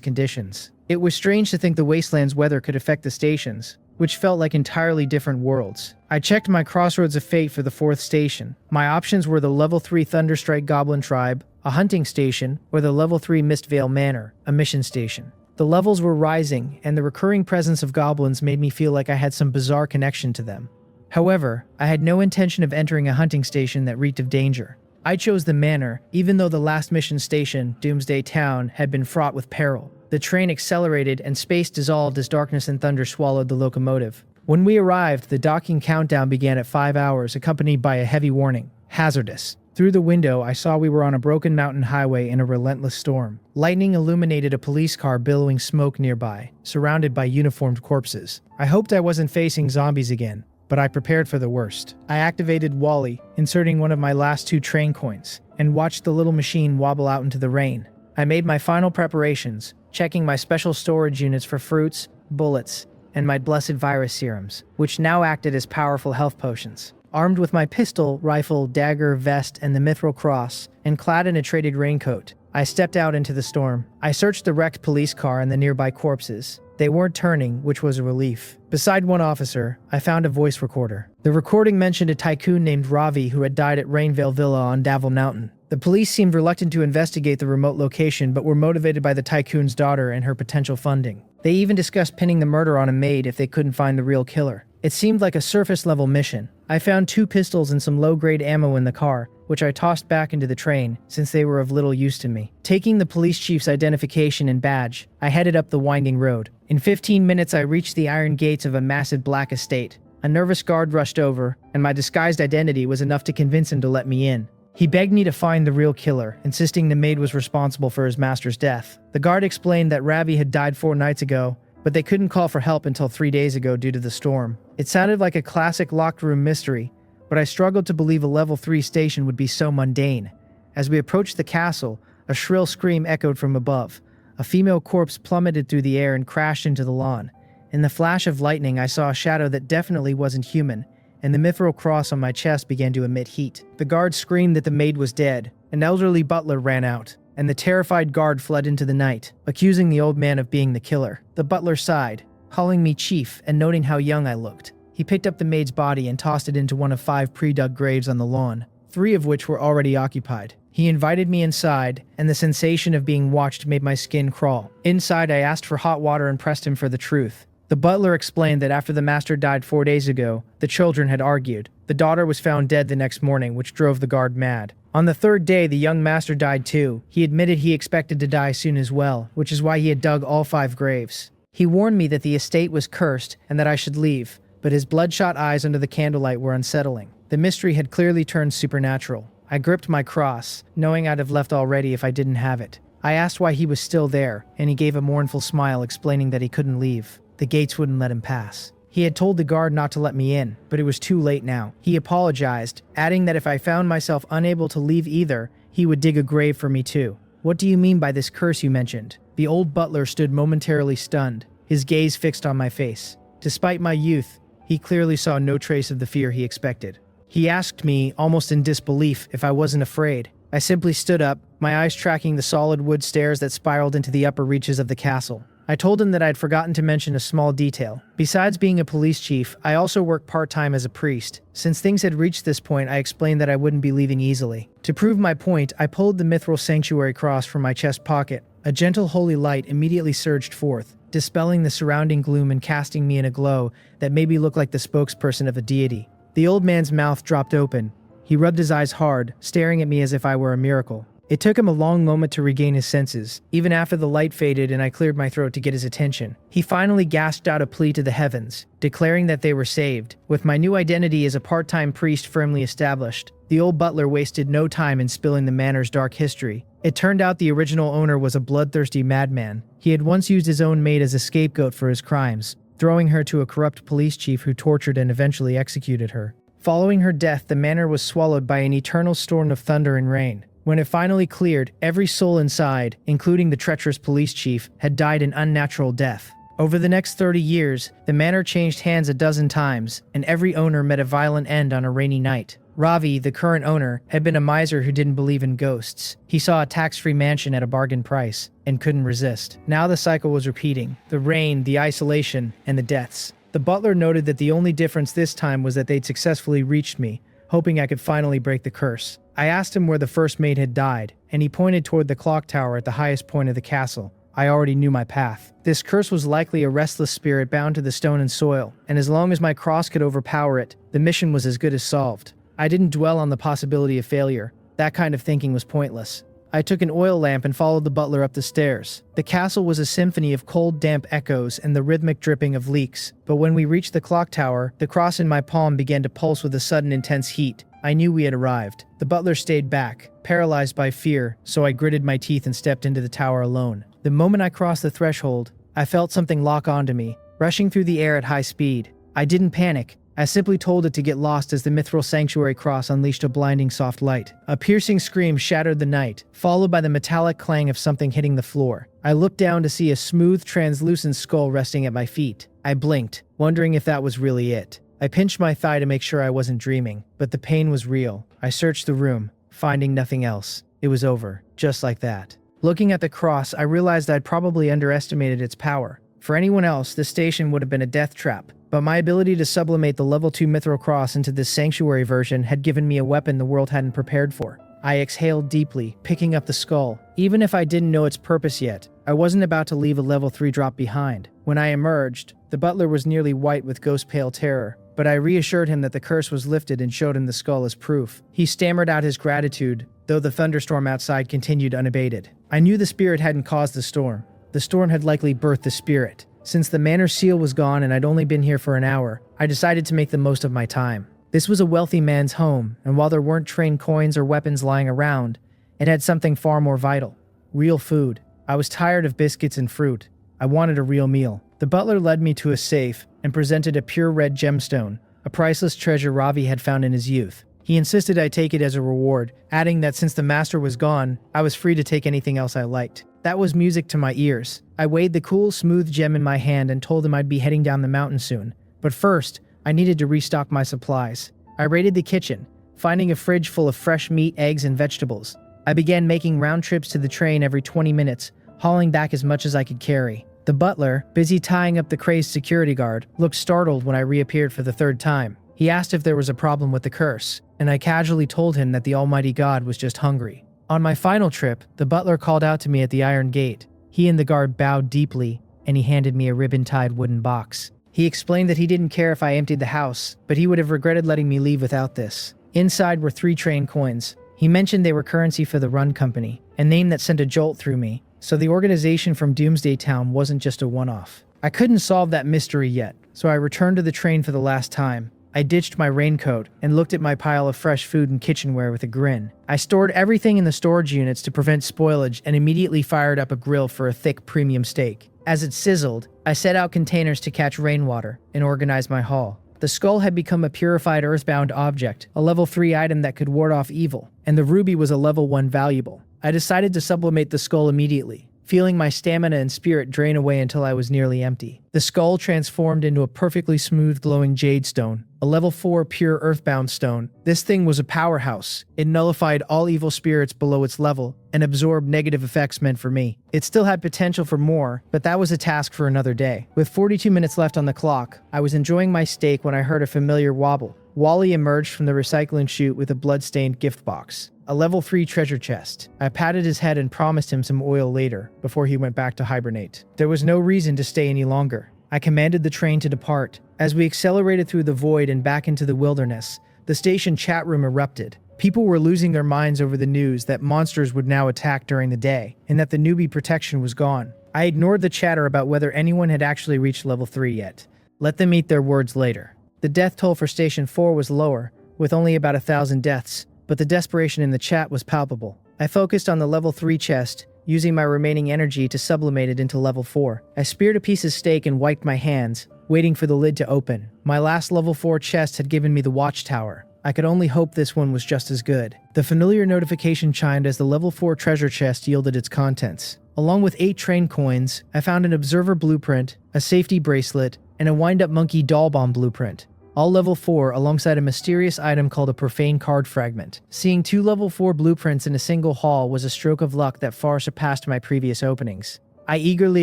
conditions. It was strange to think the wasteland's weather could affect the stations. which felt like entirely different worlds. I checked my crossroads of fate for the 4th station. My options were the level 3 Thunderstrike Goblin Tribe, a hunting station, or the level 3 Mistvale Manor, a mission station. The levels were rising, and the recurring presence of goblins made me feel like I had some bizarre connection to them. However, I had no intention of entering a hunting station that reeked of danger. I chose the manor, even though the last mission station, Doomsday Town, had been fraught with peril. The train accelerated and space dissolved as darkness and thunder swallowed the locomotive. When we arrived, the docking countdown began at 5 hours, accompanied by a heavy warning: hazardous. Through the window, I saw we were on a broken mountain highway in a relentless storm. Lightning illuminated a police car billowing smoke nearby, surrounded by uniformed corpses. I hoped I wasn't facing zombies again, but I prepared for the worst. I activated Wally, inserting one of my last 2 train coins, and watched the little machine wobble out into the rain. I made my final preparations, checking my special storage units for fruits, bullets, and my blessed virus serums, which now acted as powerful health potions. Armed with my pistol, rifle, dagger, vest, and the mithril cross, and clad in a traded raincoat, I stepped out into the storm. I searched the wrecked police car and the nearby corpses. They weren't turning, which was a relief. Beside one officer, I found a voice recorder. The recording mentioned a tycoon named Ravi who had died at Rainvale Villa on Davil Mountain. The police seemed reluctant to investigate the remote location, but were motivated by the tycoon's daughter and her potential funding. They even discussed pinning the murder on a maid if they couldn't find the real killer. It seemed like a surface-level mission. I found 2 pistols and some low-grade ammo in the car, which I tossed back into the train, since they were of little use to me. Taking the police chief's identification and badge, I headed up the winding road. In 15 minutes, I reached the iron gates of a massive black estate. A nervous guard rushed over, and my disguised identity was enough to convince him to let me in. He begged me to find the real killer, insisting the maid was responsible for his master's death. The guard explained that Ravi had died 4 nights ago, but they couldn't call for help until 3 days ago due to the storm. It sounded like a classic locked room mystery, but I struggled to believe a level 3 station would be so mundane. As we approached the castle, a shrill scream echoed from above. A female corpse plummeted through the air and crashed into the lawn. In the flash of lightning, I saw a shadow that definitely wasn't human, and the mithril cross on my chest began to emit heat. The guard screamed that the maid was dead. An elderly butler ran out, and the terrified guard fled into the night, accusing the old man of being the killer. The butler sighed, calling me chief and noting how young I looked. He picked up the maid's body and tossed it into one of 5 pre-dug graves on the lawn, 3 of which were already occupied. He invited me inside, and the sensation of being watched made my skin crawl. Inside, I asked for hot water and pressed him for the truth. The butler explained that after the master died 4 days ago, the children had argued. The daughter was found dead the next morning, which drove the guard mad. On the 3rd day, the young master died too. He admitted he expected to die soon as well, which is why he had dug all 5 graves. He warned me that the estate was cursed and that I should leave, but his bloodshot eyes under the candlelight were unsettling. The mystery had clearly turned supernatural. I gripped my cross, knowing I'd have left already if I didn't have it. I asked why he was still there, and he gave a mournful smile explaining that he couldn't leave. The gates wouldn't let him pass. He had told the guard not to let me in, but it was too late now. He apologized, adding that if I found myself unable to leave either, he would dig a grave for me too. What do you mean by this curse you mentioned? The old butler stood momentarily stunned, his gaze fixed on my face. Despite my youth, he clearly saw no trace of the fear he expected. He asked me, almost in disbelief, if I wasn't afraid. I simply stood up, my eyes tracking the solid wood stairs that spiraled into the upper reaches of the castle. I told him that I had forgotten to mention a small detail. Besides being a police chief, I also work part-time as a priest. Since things had reached this point, I explained that I wouldn't be leaving easily. To prove my point, I pulled the mithril sanctuary cross from my chest pocket. A gentle holy light immediately surged forth, dispelling the surrounding gloom and casting me in a glow that made me look like the spokesperson of a deity. The old man's mouth dropped open. He rubbed his eyes hard, staring at me as if I were a miracle. It took him a long moment to regain his senses, even after the light faded and I cleared my throat to get his attention. He finally gasped out a plea to the heavens, declaring that they were saved. With my new identity as a part-time priest firmly established, the old butler wasted no time in spilling the manor's dark history. It turned out the original owner was a bloodthirsty madman. He had once used his own maid as a scapegoat for his crimes, throwing her to a corrupt police chief who tortured and eventually executed her. Following her death, the manor was swallowed by an eternal storm of thunder and rain. When it finally cleared, every soul inside, including the treacherous police chief, had died an unnatural death. Over the next 30 years, the manor changed hands a dozen times, and every owner met a violent end on a rainy night. Ravi, the current owner, had been a miser who didn't believe in ghosts. He saw a tax-free mansion at a bargain price, and couldn't resist. Now the cycle was repeating. The rain, the isolation, and the deaths. The butler noted that the only difference this time was that they'd successfully reached me, hoping I could finally break the curse. I asked him where the first mate had died, and he pointed toward the clock tower at the highest point of the castle. I already knew my path. This curse was likely a restless spirit bound to the stone and soil, and as long as my cross could overpower it, the mission was as good as solved. I didn't dwell on the possibility of failure. That kind of thinking was pointless. I took an oil lamp and followed the butler up the stairs. The castle was a symphony of cold, damp echoes and the rhythmic dripping of leaks, but when we reached the clock tower, the cross in my palm began to pulse with a sudden intense heat. I knew we had arrived. The butler stayed back, paralyzed by fear, so I gritted my teeth and stepped into the tower alone. The moment I crossed the threshold, I felt something lock onto me, rushing through the air at high speed. I didn't panic. I simply told it to get lost as the mithril sanctuary cross unleashed a blinding soft light. A piercing scream shattered the night, followed by the metallic clang of something hitting the floor. I looked down to see a smooth, translucent skull resting at my feet. I blinked, wondering if that was really it. I pinched my thigh to make sure I wasn't dreaming, but the pain was real. I searched the room, finding nothing else. It was over, just like that. Looking at the cross, I realized I'd probably underestimated its power. For anyone else, this station would have been a death trap, but my ability to sublimate the level 2 mithril cross into this sanctuary version had given me a weapon the world hadn't prepared for. I exhaled deeply, picking up the skull. Even if I didn't know its purpose yet, I wasn't about to leave a level 3 drop behind. When I emerged, the butler was nearly white with ghost-pale terror, but I reassured him that the curse was lifted and showed him the skull as proof. He stammered out his gratitude, though the thunderstorm outside continued unabated. I knew the spirit hadn't caused the storm. The storm had likely birthed the spirit. Since the manor seal was gone and I'd only been here for an hour, I decided to make the most of my time. This was a wealthy man's home, and while there weren't trained coins or weapons lying around, it had something far more vital. Real food. I was tired of biscuits and fruit. I wanted a real meal. The butler led me to a safe and presented a pure red gemstone, a priceless treasure Ravi had found in his youth. He insisted I take it as a reward, adding that since the master was gone, I was free to take anything else I liked. That was music to my ears. I weighed the cool, smooth gem in my hand and told him I'd be heading down the mountain soon. But first, I needed to restock my supplies. I raided the kitchen, finding a fridge full of fresh meat, eggs, and vegetables. I began making round trips to the train every 20 minutes, hauling back as much as I could carry. The butler, busy tying up the crazed security guard, looked startled when I reappeared for the third time. He asked if there was a problem with the curse, and I casually told him that the almighty god was just hungry. On my final trip, the butler called out to me at the iron gate. He and the guard bowed deeply, and he handed me a ribbon-tied wooden box. He explained that he didn't care if I emptied the house, but he would have regretted letting me leave without this. Inside were 3 train coins. He mentioned they were currency for the Run Company, a name that sent a jolt through me, so the organization from Doomsday Town wasn't just a one-off. I couldn't solve that mystery yet, so I returned to the train for the last time. I ditched my raincoat and looked at my pile of fresh food and kitchenware with a grin. I stored everything in the storage units to prevent spoilage and immediately fired up a grill for a thick premium steak. As it sizzled, I set out containers to catch rainwater and organize my haul. The skull had become a purified earthbound object, a level 3 item that could ward off evil, and the ruby was a level 1 valuable. I decided to sublimate the skull immediately, feeling my stamina and spirit drain away until I was nearly empty. The skull transformed into a perfectly smooth glowing jade stone, a level 4 pure earthbound stone. This thing was a powerhouse. It nullified all evil spirits below its level and absorbed negative effects meant for me. It still had potential for more, but that was a task for another day. With 42 minutes left on the clock, I was enjoying my steak when I heard a familiar wobble. Wally emerged from the recycling chute with a blood-stained gift box. A level 3 treasure chest. I patted his head and promised him some oil later, before he went back to hibernate. There was no reason to stay any longer. I commanded the train to depart. As we accelerated through the void and back into the wilderness, the station chat room erupted. People were losing their minds over the news that monsters would now attack during the day, and that the Newbie Protection was gone. I ignored the chatter about whether anyone had actually reached level 3 yet. Let them eat their words later. The death toll for Station 4 was lower, with only about 1,000 deaths, but the desperation in the chat was palpable. I focused on the level 3 chest, using my remaining energy to sublimate it into level 4. I speared a piece of steak and wiped my hands, waiting for the lid to open. My last level 4 chest had given me the watchtower. I could only hope this one was just as good. The familiar notification chimed as the level 4 treasure chest yielded its contents. Along with 8 train coins, I found an observer blueprint, a safety bracelet, and a wind-up monkey doll bomb blueprint. All level 4 alongside a mysterious item called a profane card fragment. Seeing 2 level 4 blueprints in a single haul was a stroke of luck that far surpassed my previous openings. I eagerly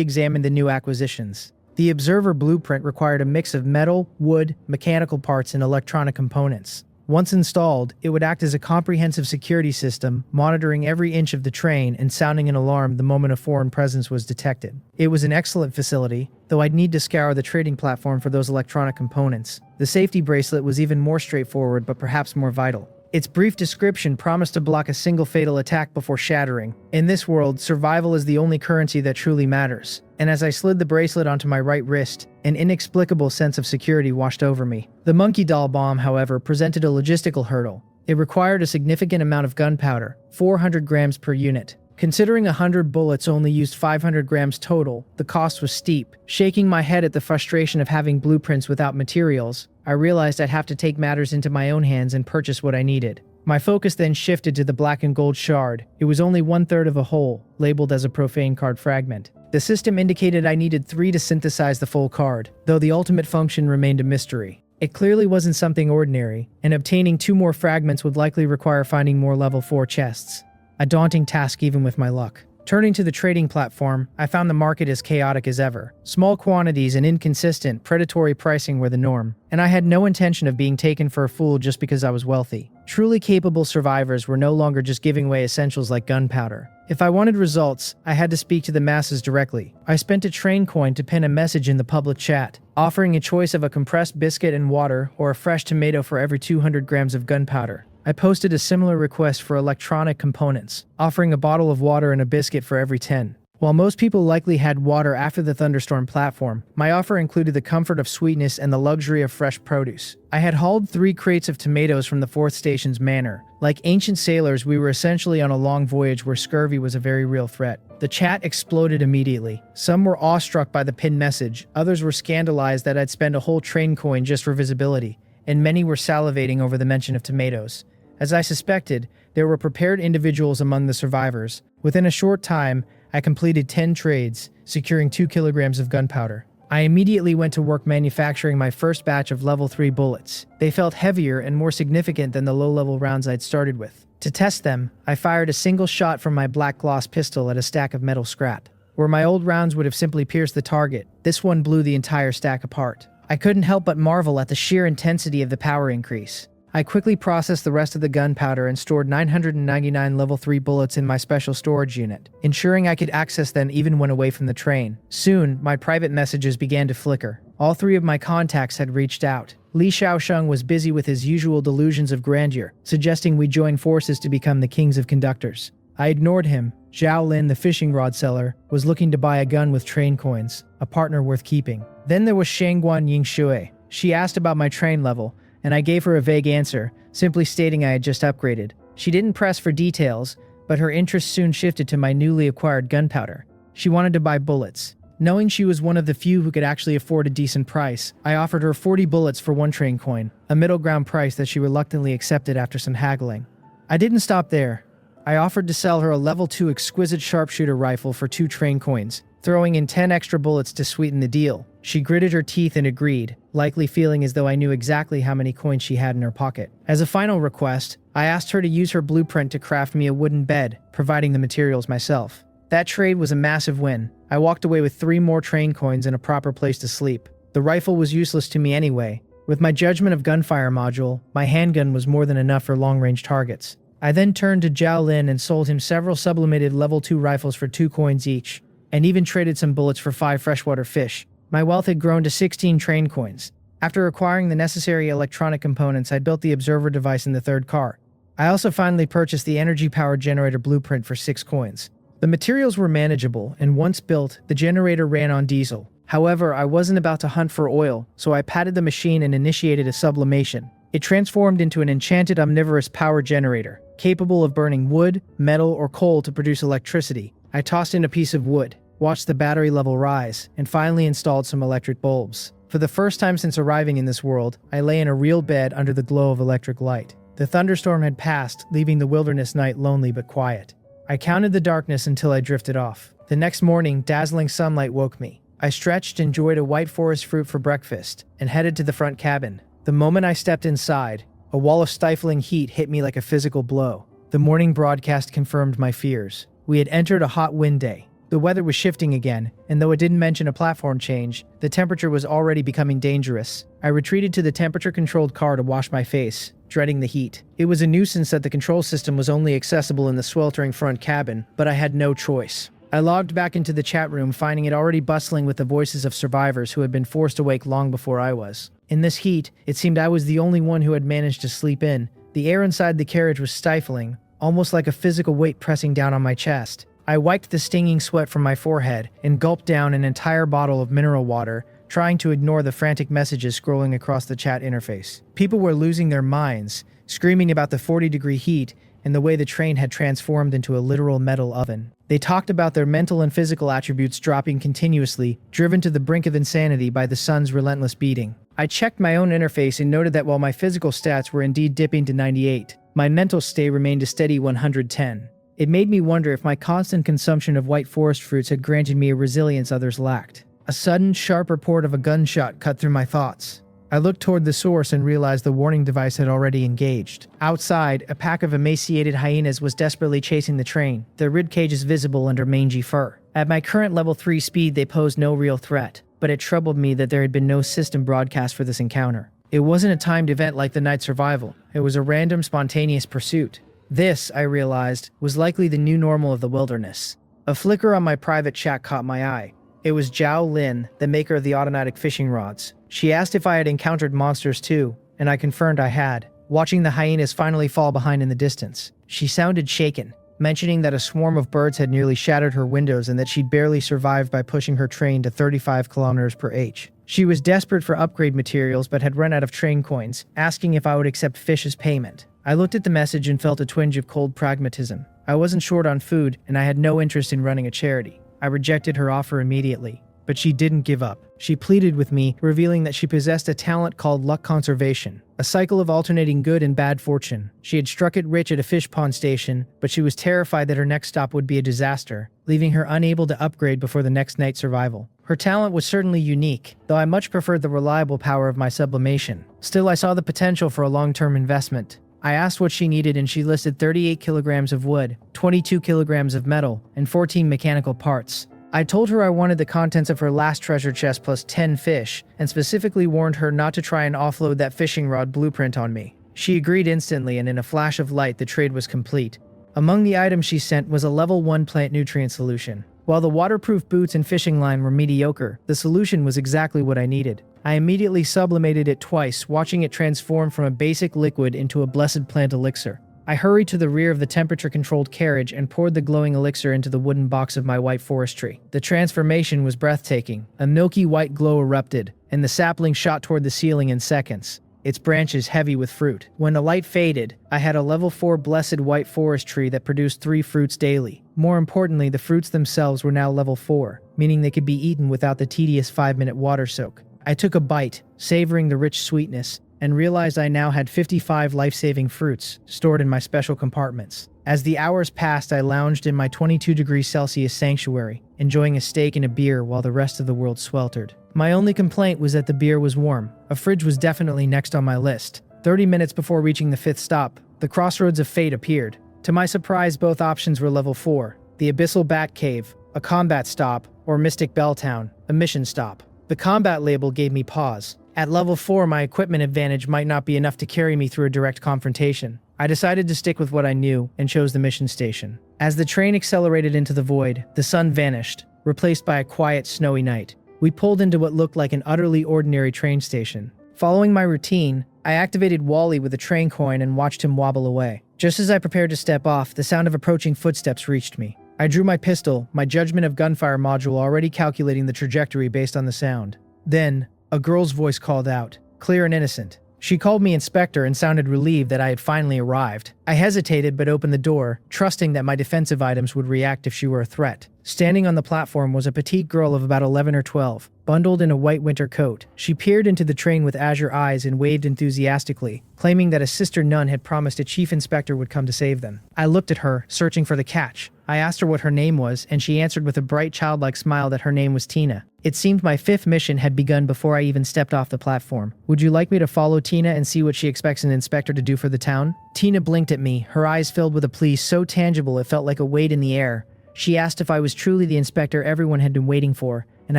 examined the new acquisitions. The observer blueprint required a mix of metal, wood, mechanical parts, and electronic components. Once installed, it would act as a comprehensive security system, monitoring every inch of the train and sounding an alarm the moment a foreign presence was detected. It was an excellent facility, though I'd need to scour the trading platform for those electronic components. The safety bracelet was even more straightforward, but perhaps more vital. Its brief description promised to block a single fatal attack before shattering. In this world, survival is the only currency that truly matters. And as I slid the bracelet onto my right wrist, an inexplicable sense of security washed over me. The monkey doll bomb, however, presented a logistical hurdle. It required a significant amount of gunpowder, 400 grams per unit. Considering 100 bullets only used 500 grams total, the cost was steep. Shaking my head at the frustration of having blueprints without materials, I realized I'd have to take matters into my own hands and purchase what I needed. My focus then shifted to the black and gold shard. It was only 1/3 of a whole, labeled as a profane card fragment. The system indicated I needed 3 to synthesize the full card, though the ultimate function remained a mystery. It clearly wasn't something ordinary, and obtaining 2 more fragments would likely require finding more level 4 chests. A daunting task even with my luck. Turning to the trading platform, I found the market as chaotic as ever. Small quantities and inconsistent, predatory pricing were the norm, and I had no intention of being taken for a fool just because I was wealthy. Truly capable survivors were no longer just giving away essentials like gunpowder. If I wanted results, I had to speak to the masses directly. I spent a train coin to pin a message in the public chat, offering a choice of a compressed biscuit and water or a fresh tomato for every 200 grams of gunpowder. I posted a similar request for electronic components, offering a bottle of water and a biscuit for every 10. While most people likely had water after the thunderstorm platform, my offer included the comfort of sweetness and the luxury of fresh produce. I had hauled 3 crates of tomatoes from the 4th station's manor. Like ancient sailors, we were essentially on a long voyage where scurvy was a very real threat. The chat exploded immediately. Some were awestruck by the pinned message, others were scandalized that I'd spend a whole train coin just for visibility, and many were salivating over the mention of tomatoes. As I suspected, there were prepared individuals among the survivors. Within a short time, I completed 10 trades, securing 2 kilograms of gunpowder. I immediately went to work manufacturing my first batch of level 3 bullets. They felt heavier and more significant than the low-level rounds I'd started with. To test them, I fired a single shot from my black gloss pistol at a stack of metal scrap. Where my old rounds would have simply pierced the target, this one blew the entire stack apart. I couldn't help but marvel at the sheer intensity of the power increase. I quickly processed the rest of the gunpowder and stored 999 level 3 bullets in my special storage unit, ensuring I could access them even when away from the train. Soon, my private messages began to flicker. All 3 of my contacts had reached out. Li Shaosheng was busy with his usual delusions of grandeur, suggesting we join forces to become the kings of conductors. I ignored him. Zhao Lin, the fishing rod seller, was looking to buy a gun with train coins, a partner worth keeping. Then there was Shangguan Yingshui. She asked about my train level, and I gave her a vague answer, simply stating I had just upgraded. She didn't press for details, but her interest soon shifted to my newly acquired gunpowder. She wanted to buy bullets. Knowing she was one of the few who could actually afford a decent price, I offered her 40 bullets for 1 train coin, a middle ground price that she reluctantly accepted after some haggling. I didn't stop there. I offered to sell her a level 2 exquisite sharpshooter rifle for 2 train coins, throwing in 10 extra bullets to sweeten the deal. She gritted her teeth and agreed, likely feeling as though I knew exactly how many coins she had in her pocket. As a final request, I asked her to use her blueprint to craft me a wooden bed, providing the materials myself. That trade was a massive win. I walked away with 3 more train coins and a proper place to sleep. The rifle was useless to me anyway. With my judgment of gunfire module, my handgun was more than enough for long-range targets. I then turned to Zhao Lin and sold him several sublimated level 2 rifles for 2 coins each, and even traded some bullets for 5 freshwater fish. My wealth had grown to 16 train coins. After acquiring the necessary electronic components, I built the observer device in the 3rd car. I also finally purchased the energy-powered generator blueprint for 6 coins. The materials were manageable, and once built, the generator ran on diesel. However, I wasn't about to hunt for oil, so I patted the machine and initiated a sublimation. It transformed into an enchanted omnivorous power generator, capable of burning wood, metal, or coal to produce electricity. I tossed in a piece of wood, watched the battery level rise, and finally installed some electric bulbs. For the first time since arriving in this world, I lay in a real bed under the glow of electric light. The thunderstorm had passed, leaving the wilderness night lonely but quiet. I counted the darkness until I drifted off. The next morning, dazzling sunlight woke me. I stretched, enjoyed a white forest fruit for breakfast, and headed to the front cabin. The moment I stepped inside, a wall of stifling heat hit me like a physical blow. The morning broadcast confirmed my fears. We had entered a hot wind day. The weather was shifting again, and though it didn't mention a platform change, the temperature was already becoming dangerous. I retreated to the temperature-controlled car to wash my face, dreading the heat. It was a nuisance that the control system was only accessible in the sweltering front cabin, but I had no choice. I logged back into the chat room, finding it already bustling with the voices of survivors who had been forced awake long before I was. In this heat, it seemed I was the only one who had managed to sleep in. The air inside the carriage was stifling, almost like a physical weight pressing down on my chest. I wiped the stinging sweat from my forehead and gulped down an entire bottle of mineral water, trying to ignore the frantic messages scrolling across the chat interface. People were losing their minds, screaming about the 40-degree heat and the way the train had transformed into a literal metal oven. They talked about their mental and physical attributes dropping continuously, driven to the brink of insanity by the sun's relentless beating. I checked my own interface and noted that while my physical stats were indeed dipping to 98, my mental state remained a steady 110. It made me wonder if my constant consumption of white forest fruits had granted me a resilience others lacked. A sudden, sharp report of a gunshot cut through my thoughts. I looked toward the source and realized the warning device had already engaged. Outside, a pack of emaciated hyenas was desperately chasing the train, their rib cages visible under mangy fur. At my current level 3 speed, they posed no real threat, but it troubled me that there had been no system broadcast for this encounter. It wasn't a timed event like the night survival. It was a random, spontaneous pursuit. This, I realized, was likely the new normal of the wilderness. A flicker on my private chat caught my eye. It was Zhao Lin, the maker of the automatic fishing rods. She asked if I had encountered monsters too, and I confirmed I had, watching the hyenas finally fall behind in the distance. She sounded shaken, mentioning that a swarm of birds had nearly shattered her windows and that she'd barely survived by pushing her train to 35 kilometers per h. She was desperate for upgrade materials but had run out of train coins, asking if I would accept fish as payment. I looked at the message and felt a twinge of cold pragmatism. I wasn't short on food, and I had no interest in running a charity. I rejected her offer immediately, but she didn't give up. She pleaded with me, revealing that she possessed a talent called luck conservation, a cycle of alternating good and bad fortune. She had struck it rich at a fish pond station, but she was terrified that her next stop would be a disaster, leaving her unable to upgrade before the next night's survival. Her talent was certainly unique, though I much preferred the reliable power of my sublimation. Still, I saw the potential for a long-term investment. I asked what she needed and she listed 38 kilograms of wood, 22 kilograms of metal, and 14 mechanical parts. I told her I wanted the contents of her last treasure chest plus 10 fish, and specifically warned her not to try and offload that fishing rod blueprint on me. She agreed instantly, and in a flash of light the trade was complete. Among the items she sent was a level 1 plant nutrient solution. While the waterproof boots and fishing line were mediocre, the solution was exactly what I needed. I immediately sublimated it twice, watching it transform from a basic liquid into a blessed plant elixir. I hurried to the rear of the temperature-controlled carriage and poured the glowing elixir into the wooden box of my white forestry. The transformation was breathtaking. A milky white glow erupted, and the sapling shot toward the ceiling in seconds, its branches heavy with fruit. When the light faded, I had a level 4 blessed white forest tree that produced 3 fruits daily. More importantly, the fruits themselves were now level 4, meaning they could be eaten without the tedious 5-minute water soak. I took a bite, savoring the rich sweetness, and realized I now had 55 life-saving fruits stored in my special compartments. As the hours passed, I lounged in my 22°C sanctuary, enjoying a steak and a beer while the rest of the world sweltered. My only complaint was that the beer was warm. A fridge was definitely next on my list. 30 minutes before reaching the 5th stop, the Crossroads of Fate appeared. To my surprise, both options were level 4, the Abyssal Bat Cave, a combat stop, or Mystic Belltown, a mission stop. The combat label gave me pause. At level 4, my equipment advantage might not be enough to carry me through a direct confrontation. I decided to stick with what I knew and chose the mission station. As the train accelerated into the void, the sun vanished, replaced by a quiet, snowy night. We pulled into what looked like an utterly ordinary train station. Following my routine, I activated Wally with a train coin and watched him wobble away. Just as I prepared to step off, the sound of approaching footsteps reached me. I drew my pistol, my judgment of gunfire module already calculating the trajectory based on the sound. Then, a girl's voice called out, clear and innocent. She called me Inspector and sounded relieved that I had finally arrived. I hesitated but opened the door, trusting that my defensive items would react if she were a threat. Standing on the platform was a petite girl of about 11 or 12, bundled in a white winter coat. She peered into the train with azure eyes and waved enthusiastically, claiming that a sister nun had promised a chief inspector would come to save them. I looked at her, searching for the catch. I asked her what her name was, and she answered with a bright childlike smile that her name was Tina. It seemed my 5th mission had begun before I even stepped off the platform. Would you like me to follow Tina and see what she expects an inspector to do for the town? Tina blinked at me, her eyes filled with a plea so tangible it felt like a weight in the air. She asked if I was truly the inspector everyone had been waiting for, and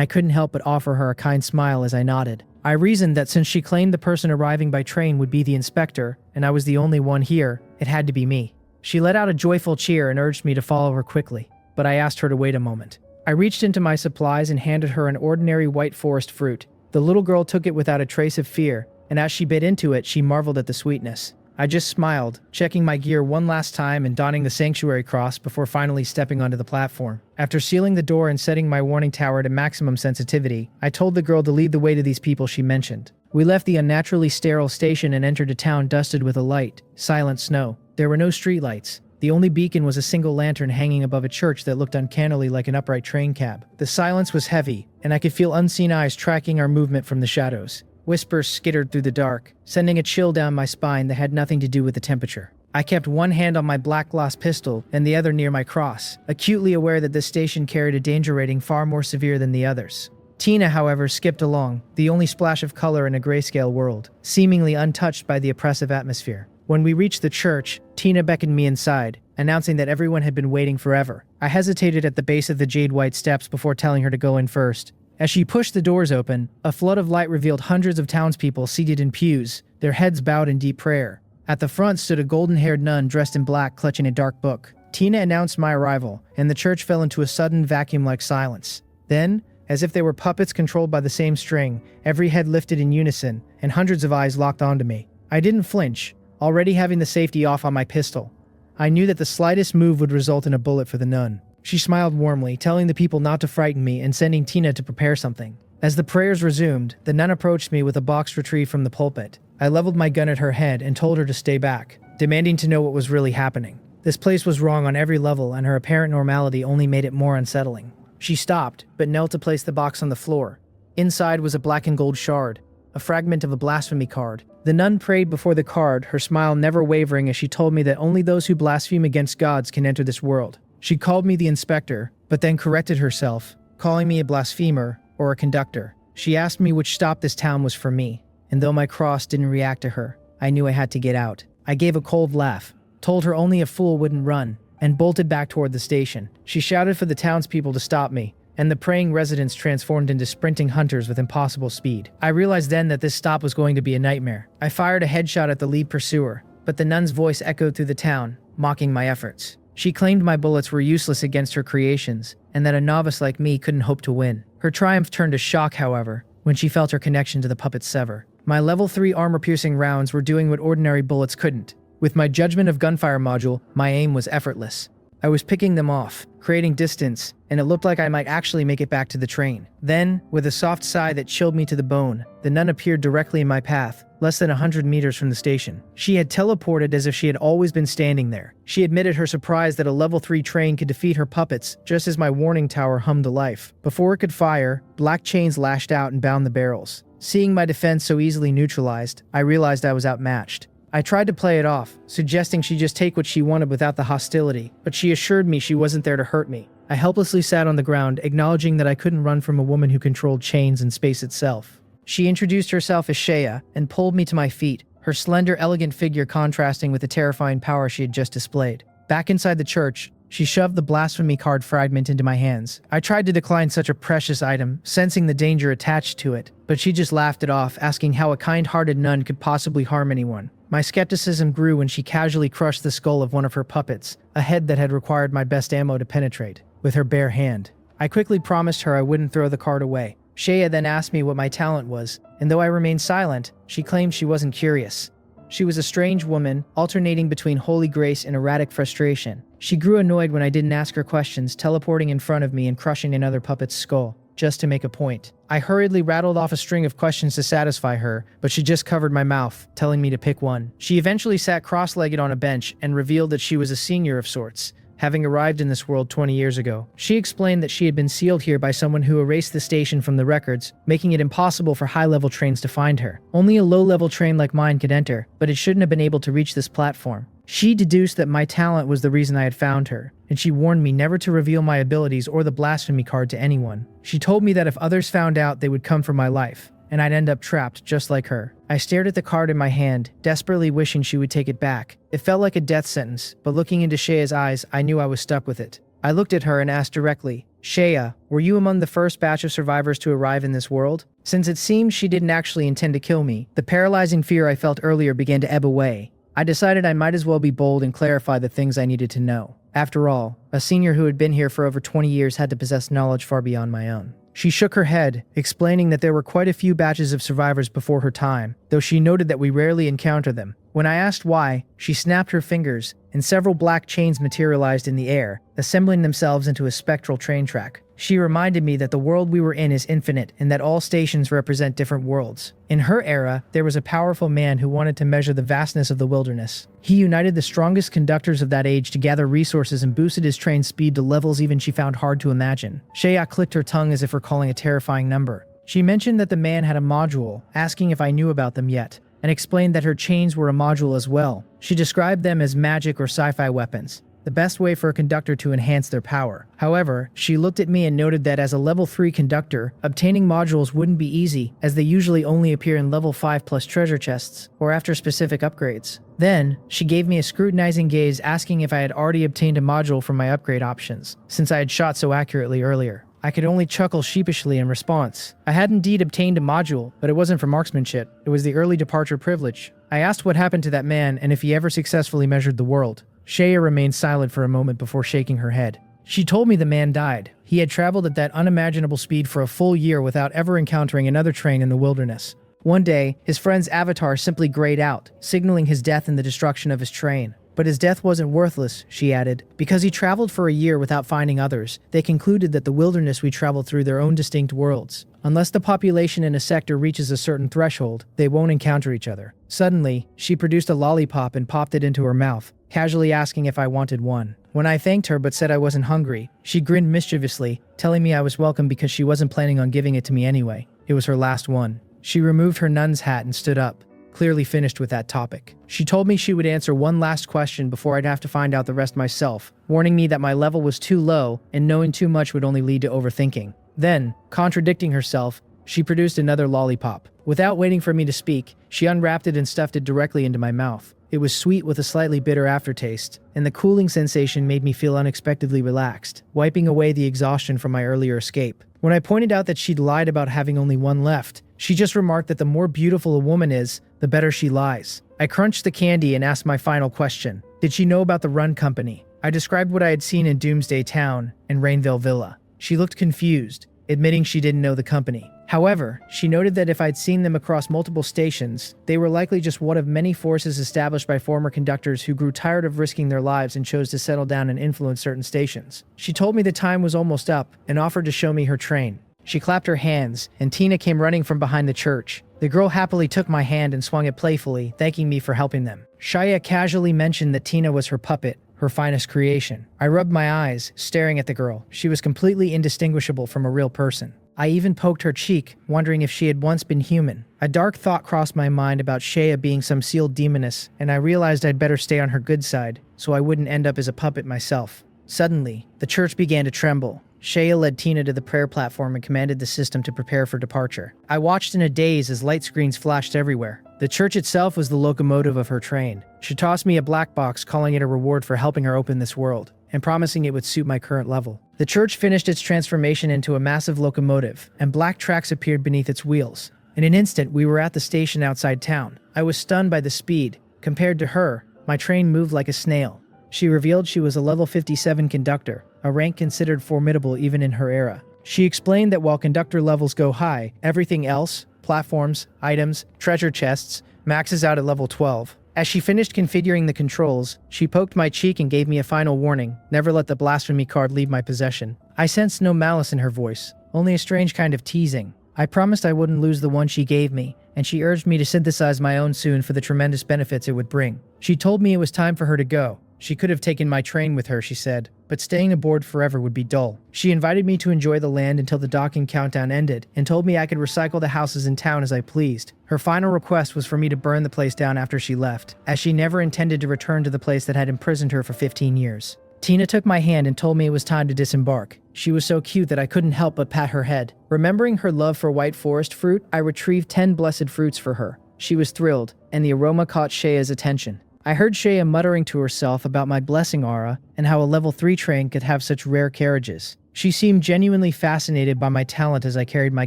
I couldn't help but offer her a kind smile as I nodded. I reasoned that since she claimed the person arriving by train would be the inspector, and I was the only one here, it had to be me. She let out a joyful cheer and urged me to follow her quickly, but I asked her to wait a moment. I reached into my supplies and handed her an ordinary white forest fruit. The little girl took it without a trace of fear, and as she bit into it, she marveled at the sweetness. I just smiled, checking my gear one last time and donning the sanctuary cross before finally stepping onto the platform. After sealing the door and setting my warning tower to maximum sensitivity, I told the girl to lead the way to these people she mentioned. We left the unnaturally sterile station and entered a town dusted with a light, silent snow. There were no streetlights. The only beacon was a single lantern hanging above a church that looked uncannily like an upright train cab. The silence was heavy, and I could feel unseen eyes tracking our movement from the shadows. Whispers skittered through the dark, sending a chill down my spine that had nothing to do with the temperature. I kept one hand on my black gloss pistol and the other near my cross, acutely aware that this station carried a danger rating far more severe than the others. Tina, however, skipped along, the only splash of color in a grayscale world, seemingly untouched by the oppressive atmosphere. When we reached the church, Tina beckoned me inside, announcing that everyone had been waiting forever. I hesitated at the base of the jade-white steps before telling her to go in first. As she pushed the doors open, a flood of light revealed hundreds of townspeople seated in pews, their heads bowed in deep prayer. At the front stood a golden-haired nun dressed in black clutching a dark book. Tina announced my arrival, and the church fell into a sudden vacuum-like silence. Then, as if they were puppets controlled by the same string, every head lifted in unison, and hundreds of eyes locked onto me. I didn't flinch, already having the safety off on my pistol. I knew that the slightest move would result in a bullet for the nun. She smiled warmly, telling the people not to frighten me and sending Tina to prepare something. As the prayers resumed, the nun approached me with a box retrieved from the pulpit. I leveled my gun at her head and told her to stay back, demanding to know what was really happening. This place was wrong on every level, and her apparent normality only made it more unsettling. She stopped, but knelt to place the box on the floor. Inside was a black and gold shard, a fragment of a blasphemy card. The nun prayed before the card, her smile never wavering as she told me that only those who blaspheme against gods can enter this world. She called me the inspector, but then corrected herself, calling me a blasphemer or a conductor. She asked me which stop this town was for me, and though my cross didn't react to her, I knew I had to get out. I gave a cold laugh, told her only a fool wouldn't run, and bolted back toward the station. She shouted for the townspeople to stop me, and the praying residents transformed into sprinting hunters with impossible speed. I realized then that this stop was going to be a nightmare. I fired a headshot at the lead pursuer, but the nun's voice echoed through the town, mocking my efforts. She claimed my bullets were useless against her creations, and that a novice like me couldn't hope to win. Her triumph turned to shock, however, when she felt her connection to the puppet sever. My level 3 armor-piercing rounds were doing what ordinary bullets couldn't. With my judgment of gunfire module, my aim was effortless. I was picking them off, creating distance, and it looked like I might actually make it back to the train. Then, with a soft sigh that chilled me to the bone, the nun appeared directly in my path, less than 100 meters from the station. She had teleported as if she had always been standing there. She admitted her surprise that a level 3 train could defeat her puppets, just as my warning tower hummed to life. Before it could fire, black chains lashed out and bound the barrels. Seeing my defense so easily neutralized, I realized I was outmatched. I tried to play it off, suggesting she just take what she wanted without the hostility, but she assured me she wasn't there to hurt me. I helplessly sat on the ground, acknowledging that I couldn't run from a woman who controlled chains and space itself. She introduced herself as Shea and pulled me to my feet, her slender, elegant figure contrasting with the terrifying power she had just displayed. Back inside the church, she shoved the blasphemy card fragment into my hands. I tried to decline such a precious item, sensing the danger attached to it, but she just laughed it off, asking how a kind-hearted nun could possibly harm anyone. My skepticism grew when she casually crushed the skull of one of her puppets, a head that had required my best ammo to penetrate, with her bare hand. I quickly promised her I wouldn't throw the card away. Shea then asked me what my talent was, and though I remained silent, she claimed she wasn't curious. She was a strange woman, alternating between holy grace and erratic frustration. She grew annoyed when I didn't ask her questions, teleporting in front of me and crushing another puppet's skull, just to make a point. I hurriedly rattled off a string of questions to satisfy her, but she just covered my mouth, telling me to pick one. She eventually sat cross-legged on a bench and revealed that she was a senior of sorts, having arrived in this world 20 years ago. She explained that she had been sealed here by someone who erased the station from the records, making it impossible for high-level trains to find her. Only a low-level train like mine could enter, but it shouldn't have been able to reach this platform. She deduced that my talent was the reason I had found her, and she warned me never to reveal my abilities or the blasphemy card to anyone. She told me that if others found out, they would come for my life, and I'd end up trapped just like her. I stared at the card in my hand, desperately wishing she would take it back. It felt like a death sentence, but looking into Shea's eyes, I knew I was stuck with it. I looked at her and asked directly, Shea, were you among the first batch of survivors to arrive in this world? Since it seemed she didn't actually intend to kill me, the paralyzing fear I felt earlier began to ebb away. I decided I might as well be bold and clarify the things I needed to know. After all, a senior who had been here for over 20 years had to possess knowledge far beyond my own. She shook her head, explaining that there were quite a few batches of survivors before her time, though she noted that we rarely encounter them. When I asked why, she snapped her fingers, and several black chains materialized in the air, assembling themselves into a spectral train track. She reminded me that the world we were in is infinite and that all stations represent different worlds. In her era, there was a powerful man who wanted to measure the vastness of the wilderness. He united the strongest conductors of that age to gather resources and boosted his train's speed to levels even she found hard to imagine. Shea clicked her tongue as if recalling a terrifying number. She mentioned that the man had a module, asking if I knew about them yet, and explained that her chains were a module as well. She described them as magic or sci-fi weapons, the best way for a conductor to enhance their power. However, she looked at me and noted that as a level 3 conductor, obtaining modules wouldn't be easy, as they usually only appear in level 5 plus treasure chests, or after specific upgrades. Then, she gave me a scrutinizing gaze asking if I had already obtained a module from my upgrade options, since I had shot so accurately earlier. I could only chuckle sheepishly in response. I had indeed obtained a module, but it wasn't for marksmanship. It was the early departure privilege. I asked what happened to that man and if he ever successfully measured the world. Shea remained silent for a moment before shaking her head. She told me the man died. He had traveled at that unimaginable speed for a full year without ever encountering another train in the wilderness. One day, his friend's avatar simply grayed out, signaling his death and the destruction of his train. But his death wasn't worthless, she added. Because he traveled for a year without finding others, they concluded that the wilderness we traveled through their own distinct worlds. Unless the population in a sector reaches a certain threshold, they won't encounter each other. Suddenly, she produced a lollipop and popped it into her mouth, casually asking if I wanted one. When I thanked her but said I wasn't hungry, she grinned mischievously, telling me I was welcome because she wasn't planning on giving it to me anyway. It was her last one. She removed her nun's hat and stood up, clearly finished with that topic. She told me she would answer one last question before I'd have to find out the rest myself, warning me that my level was too low and knowing too much would only lead to overthinking. Then, contradicting herself, she produced another lollipop. Without waiting for me to speak, she unwrapped it and stuffed it directly into my mouth. It was sweet with a slightly bitter aftertaste, and the cooling sensation made me feel unexpectedly relaxed, wiping away the exhaustion from my earlier escape. When I pointed out that she'd lied about having only one left, she just remarked that the more beautiful a woman is, the better she lies. I crunched the candy and asked my final question. Did she know about the Run Company? I described what I had seen in Doomsday Town and Rainville Villa. She looked confused, admitting she didn't know the company. However, she noted that if I'd seen them across multiple stations, they were likely just one of many forces established by former conductors who grew tired of risking their lives and chose to settle down and influence certain stations. She told me the time was almost up and offered to show me her train. She clapped her hands, and Tina came running from behind the church. The girl happily took my hand and swung it playfully, thanking me for helping them. Shaya casually mentioned that Tina was her puppet, her finest creation. I rubbed my eyes, staring at the girl. She was completely indistinguishable from a real person. I even poked her cheek, wondering if she had once been human. A dark thought crossed my mind about Shea being some sealed demoness, and I realized I'd better stay on her good side, so I wouldn't end up as a puppet myself. Suddenly, the church began to tremble. Shea led Tina to the prayer platform and commanded the system to prepare for departure. I watched in a daze as light screens flashed everywhere. The church itself was the locomotive of her train. She tossed me a black box, calling it a reward for helping her open this world, and promising it would suit my current level. The church finished its transformation into a massive locomotive, and black tracks appeared beneath its wheels. In an instant, we were at the station outside town. I was stunned by the speed. Compared to her, my train moved like a snail. She revealed she was a level 57 conductor, a rank considered formidable even in her era. She explained that while conductor levels go high, everything else, platforms, items, treasure chests, maxes out at level 12. As she finished configuring the controls, she poked my cheek and gave me a final warning: never let the blasphemy card leave my possession. I sensed no malice in her voice, only a strange kind of teasing. I promised I wouldn't lose the one she gave me, and she urged me to synthesize my own soon for the tremendous benefits it would bring. She told me it was time for her to go. She could have taken my train with her, she said, but staying aboard forever would be dull. She invited me to enjoy the land until the docking countdown ended, and told me I could recycle the houses in town as I pleased. Her final request was for me to burn the place down after she left, as she never intended to return to the place that had imprisoned her for 15 years. Tina took my hand and told me it was time to disembark. She was so cute that I couldn't help but pat her head. Remembering her love for white forest fruit, I retrieved 10 blessed fruits for her. She was thrilled, and the aroma caught Shea's attention. I heard Shea muttering to herself about my blessing aura and how a level 3 train could have such rare carriages. She seemed genuinely fascinated by my talent as I carried my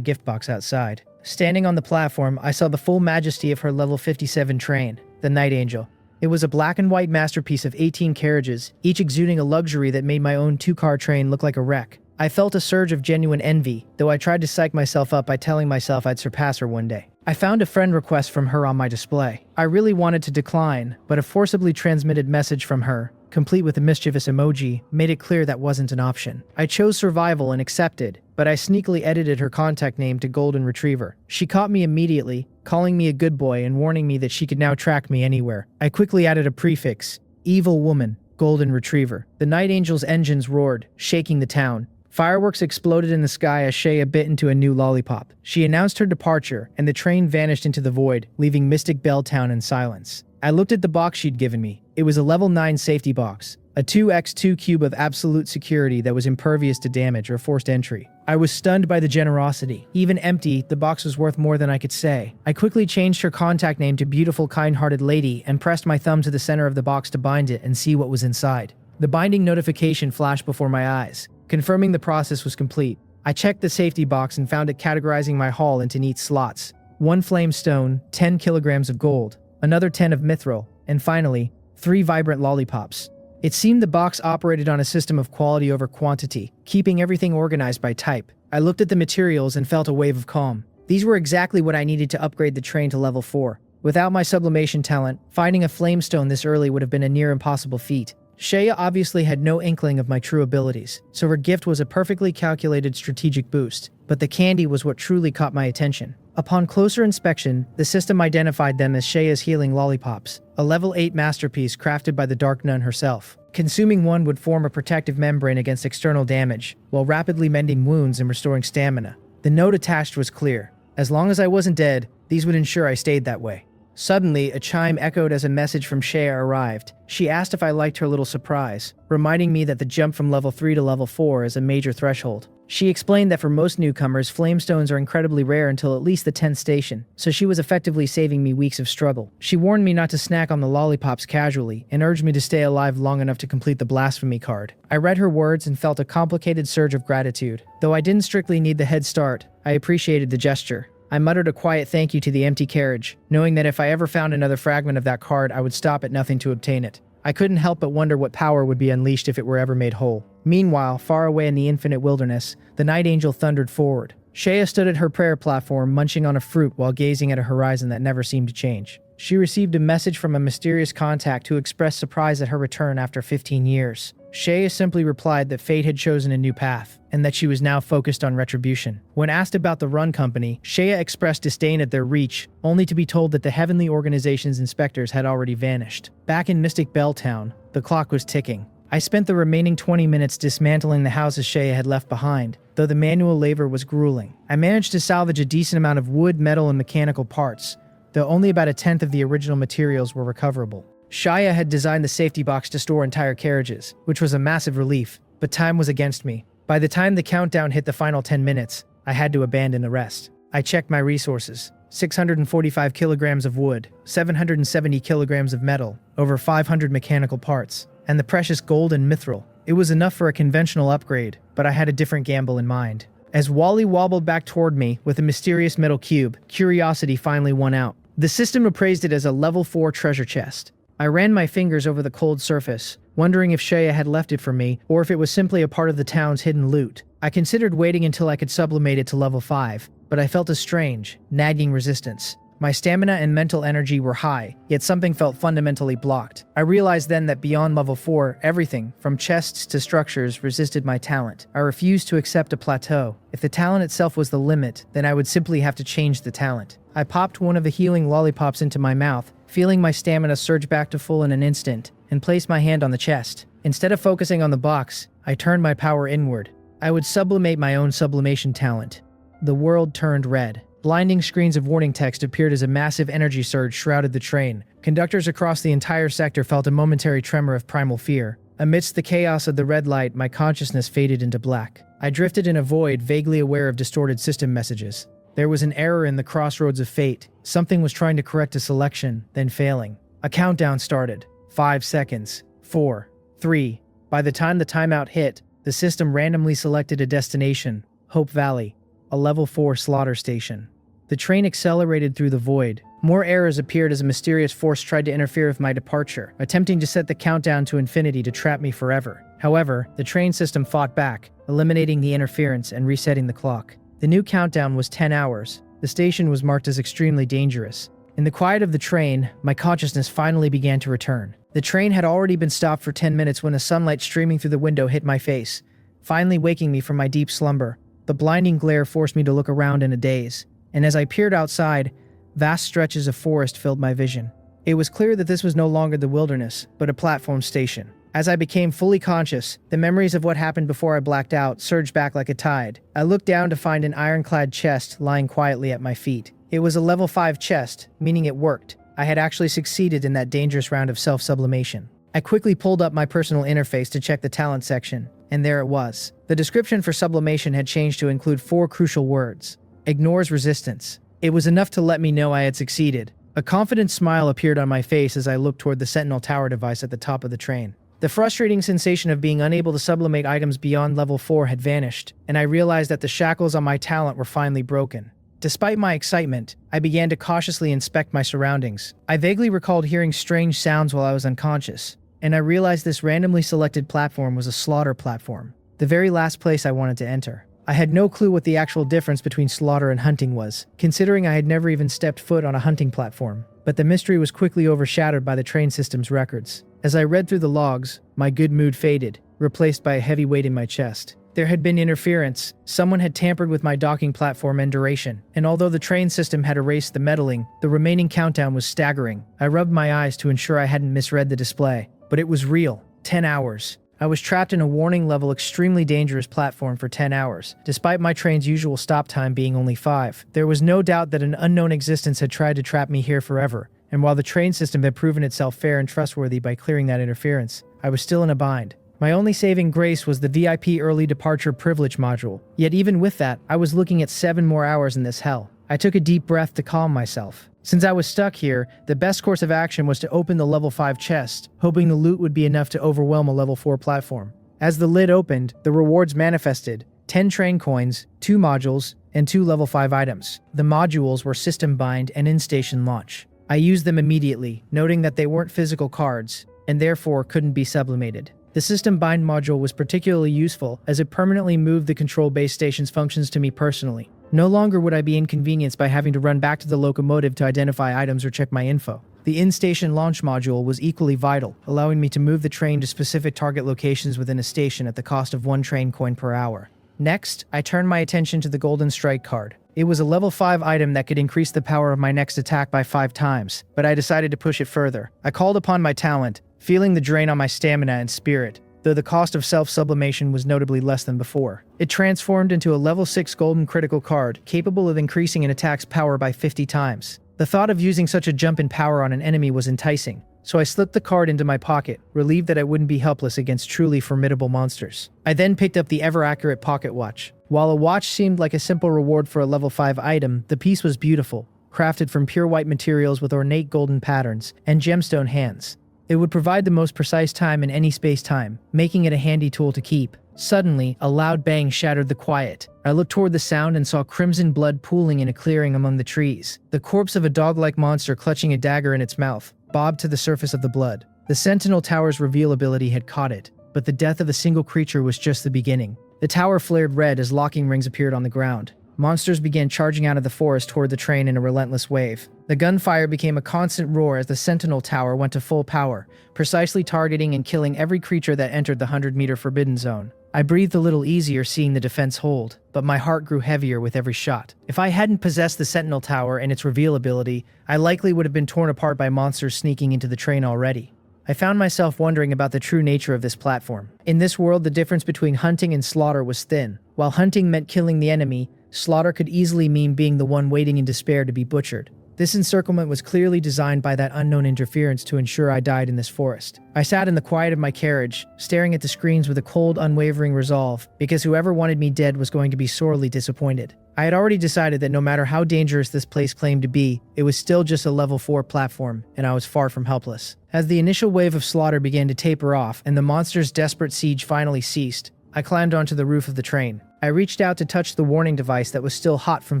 gift box outside. Standing on the platform, I saw the full majesty of her level 57 train, the Night Angel. It was a black and white masterpiece of 18 carriages, each exuding a luxury that made my own 2-car train look like a wreck. I felt a surge of genuine envy, though I tried to psych myself up by telling myself I'd surpass her one day. I found a friend request from her on my display. I really wanted to decline, but a forcibly transmitted message from her, complete with a mischievous emoji, made it clear that wasn't an option. I chose survival and accepted, but I sneakily edited her contact name to Golden Retriever. She caught me immediately, calling me a good boy and warning me that she could now track me anywhere. I quickly added a prefix, Evil Woman, Golden Retriever. The Night Angel's engines roared, shaking the town. Fireworks exploded in the sky as Shea bit into a new lollipop. She announced her departure, and the train vanished into the void, leaving Mystic Belltown in silence. I looked at the box she'd given me. It was a level 9 safety box, a 2x2 cube of absolute security that was impervious to damage or forced entry. I was stunned by the generosity. Even empty, the box was worth more than I could say. I quickly changed her contact name to Beautiful Kind-Hearted Lady and pressed my thumb to the center of the box to bind it and see what was inside. The binding notification flashed before my eyes, confirming the process was complete. I checked the safety box and found it categorizing my haul into neat slots. 1 flame stone, 10 kilograms of gold, another 10 of mithril, and finally, 3 vibrant lollipops. It seemed the box operated on a system of quality over quantity, keeping everything organized by type. I looked at the materials and felt a wave of calm. These were exactly what I needed to upgrade the train to level 4. Without my sublimation talent, finding a flamestone this early would have been a near impossible feat. Shea obviously had no inkling of my true abilities, so her gift was a perfectly calculated strategic boost, but the candy was what truly caught my attention. Upon closer inspection, the system identified them as Shea's healing lollipops, a level 8 masterpiece crafted by the Dark Nun herself. Consuming one would form a protective membrane against external damage, while rapidly mending wounds and restoring stamina. The note attached was clear. As long as I wasn't dead, these would ensure I stayed that way. Suddenly, a chime echoed as a message from Shea arrived. She asked if I liked her little surprise, reminding me that the jump from level 3 to level 4 is a major threshold. She explained that for most newcomers, flamestones are incredibly rare until at least the 10th station, so she was effectively saving me weeks of struggle. She warned me not to snack on the lollipops casually, and urged me to stay alive long enough to complete the blasphemy card. I read her words and felt a complicated surge of gratitude. Though I didn't strictly need the head start, I appreciated the gesture. I muttered a quiet thank you to the empty carriage, knowing that if I ever found another fragment of that card, I would stop at nothing to obtain it. I couldn't help but wonder what power would be unleashed if it were ever made whole. Meanwhile, far away in the infinite wilderness, the Night Angel thundered forward. Shea stood at her prayer platform, munching on a fruit while gazing at a horizon that never seemed to change. She received a message from a mysterious contact who expressed surprise at her return after 15 years. Shea simply replied that fate had chosen a new path, and that she was now focused on retribution. When asked about the Run Company, Shea expressed disdain at their reach, only to be told that the Heavenly Organization's inspectors had already vanished. Back in Mystic Belltown, the clock was ticking. I spent the remaining 20 minutes dismantling the houses Shea had left behind, though the manual labor was grueling. I managed to salvage a decent amount of wood, metal, and mechanical parts, though only about 1/10 of the original materials were recoverable. Shaya had designed the safety box to store entire carriages, which was a massive relief, but time was against me. By the time the countdown hit the final 10 minutes, I had to abandon the rest. I checked my resources. 645 kilograms of wood, 770 kilograms of metal, over 500 mechanical parts, and the precious gold and mithril. It was enough for a conventional upgrade, but I had a different gamble in mind. As Wally wobbled back toward me with a mysterious metal cube, curiosity finally won out. The system appraised it as a level 4 treasure chest. I ran my fingers over the cold surface, wondering if Shea had left it for me, or if it was simply a part of the town's hidden loot. I considered waiting until I could sublimate it to level 5, but I felt a strange, nagging resistance. My stamina and mental energy were high, yet something felt fundamentally blocked. I realized then that beyond level 4, everything, from chests to structures, resisted my talent. I refused to accept a plateau. If the talent itself was the limit, then I would simply have to change the talent. I popped one of the healing lollipops into my mouth, feeling my stamina surge back to full in an instant, and placed my hand on the chest. Instead of focusing on the box, I turned my power inward. I would sublimate my own sublimation talent. The world turned red. Blinding screens of warning text appeared as a massive energy surge shrouded the train. Conductors across the entire sector felt a momentary tremor of primal fear. Amidst the chaos of the red light, my consciousness faded into black. I drifted in a void, vaguely aware of distorted system messages. There was an error in the crossroads of fate. Something was trying to correct a selection, then failing. A countdown started. 5 seconds. 4. 3. By the time the timeout hit, the system randomly selected a destination, Hope Valley, a level 4 slaughter station. The train accelerated through the void. More errors appeared as a mysterious force tried to interfere with my departure, attempting to set the countdown to infinity to trap me forever. However, the train system fought back, eliminating the interference and resetting the clock. The new countdown was 10 hours. The station was marked as extremely dangerous. In the quiet of the train, my consciousness finally began to return. The train had already been stopped for 10 minutes when the sunlight streaming through the window hit my face, finally waking me from my deep slumber. The blinding glare forced me to look around in a daze, and as I peered outside, vast stretches of forest filled my vision. It was clear that this was no longer the wilderness, but a platform station. As I became fully conscious, the memories of what happened before I blacked out surged back like a tide. I looked down to find an ironclad chest lying quietly at my feet. It was a level 5 chest, meaning it worked. I had actually succeeded in that dangerous round of self-sublimation. I quickly pulled up my personal interface to check the talent section, and there it was. The description for sublimation had changed to include 4 crucial words. Ignores resistance. It was enough to let me know I had succeeded. A confident smile appeared on my face as I looked toward the Sentinel Tower device at the top of the train. The frustrating sensation of being unable to sublimate items beyond level 4 had vanished, and I realized that the shackles on my talent were finally broken. Despite my excitement, I began to cautiously inspect my surroundings. I vaguely recalled hearing strange sounds while I was unconscious, and I realized this randomly selected platform was a slaughter platform, the very last place I wanted to enter. I had no clue what the actual difference between slaughter and hunting was, considering I had never even stepped foot on a hunting platform. But the mystery was quickly overshadowed by the train system's records. As I read through the logs, my good mood faded, replaced by a heavy weight in my chest. There had been interference. Someone had tampered with my docking platform and duration, and although the train system had erased the meddling, the remaining countdown was staggering. I rubbed my eyes to ensure I hadn't misread the display, but it was real. 10 hours. I was trapped in a warning level extremely dangerous platform for 10 hours, despite my train's usual stop time being only 5. There was no doubt that an unknown existence had tried to trap me here forever, and while the train system had proven itself fair and trustworthy by clearing that interference, I was still in a bind. My only saving grace was the VIP early departure privilege module, yet even with that, I was looking at 7 more hours in this hell. I took a deep breath to calm myself. Since I was stuck here, the best course of action was to open the level 5 chest, hoping the loot would be enough to overwhelm a level 4 platform. As the lid opened, the rewards manifested: 10 train coins, 2 modules, and 2 level 5 items. The modules were system bind and in-station launch. I used them immediately, noting that they weren't physical cards, and therefore couldn't be sublimated. The system bind module was particularly useful as it permanently moved the control base station's functions to me personally. No longer would I be inconvenienced by having to run back to the locomotive to identify items or check my info. The in-station launch module was equally vital, allowing me to move the train to specific target locations within a station at the cost of 1 train coin per hour. Next, I turned my attention to the Golden Strike card. It was a level 5 item that could increase the power of my next attack by 5 times, but I decided to push it further. I called upon my talent, feeling the drain on my stamina and spirit, though the cost of self-sublimation was notably less than before. It transformed into a level 6 golden critical card, capable of increasing an attack's power by 50 times. The thought of using such a jump in power on an enemy was enticing, so I slipped the card into my pocket, relieved that I wouldn't be helpless against truly formidable monsters. I then picked up the ever-accurate pocket watch. While a watch seemed like a simple reward for a level 5 item, the piece was beautiful, crafted from pure white materials with ornate golden patterns and gemstone hands. It would provide the most precise time in any space-time, making it a handy tool to keep. Suddenly, a loud bang shattered the quiet. I looked toward the sound and saw crimson blood pooling in a clearing among the trees. The corpse of a dog-like monster clutching a dagger in its mouth bobbed to the surface of the blood. The Sentinel Tower's reveal ability had caught it, but the death of a single creature was just the beginning. The tower flared red as locking rings appeared on the ground. Monsters began charging out of the forest toward the train in a relentless wave. The gunfire became a constant roar as the Sentinel Tower went to full power, precisely targeting and killing every creature that entered the 100-meter forbidden zone. I breathed a little easier seeing the defense hold, but my heart grew heavier with every shot. If I hadn't possessed the Sentinel Tower and its reveal ability, I likely would have been torn apart by monsters sneaking into the train already. I found myself wondering about the true nature of this platform. In this world, the difference between hunting and slaughter was thin. While hunting meant killing the enemy, slaughter could easily mean being the one waiting in despair to be butchered. This encirclement was clearly designed by that unknown interference to ensure I died in this forest. I sat in the quiet of my carriage, staring at the screens with a cold, unwavering resolve, because whoever wanted me dead was going to be sorely disappointed. I had already decided that no matter how dangerous this place claimed to be, it was still just a level 4 platform, and I was far from helpless. As the initial wave of slaughter began to taper off and the monster's desperate siege finally ceased, I climbed onto the roof of the train. I reached out to touch the warning device that was still hot from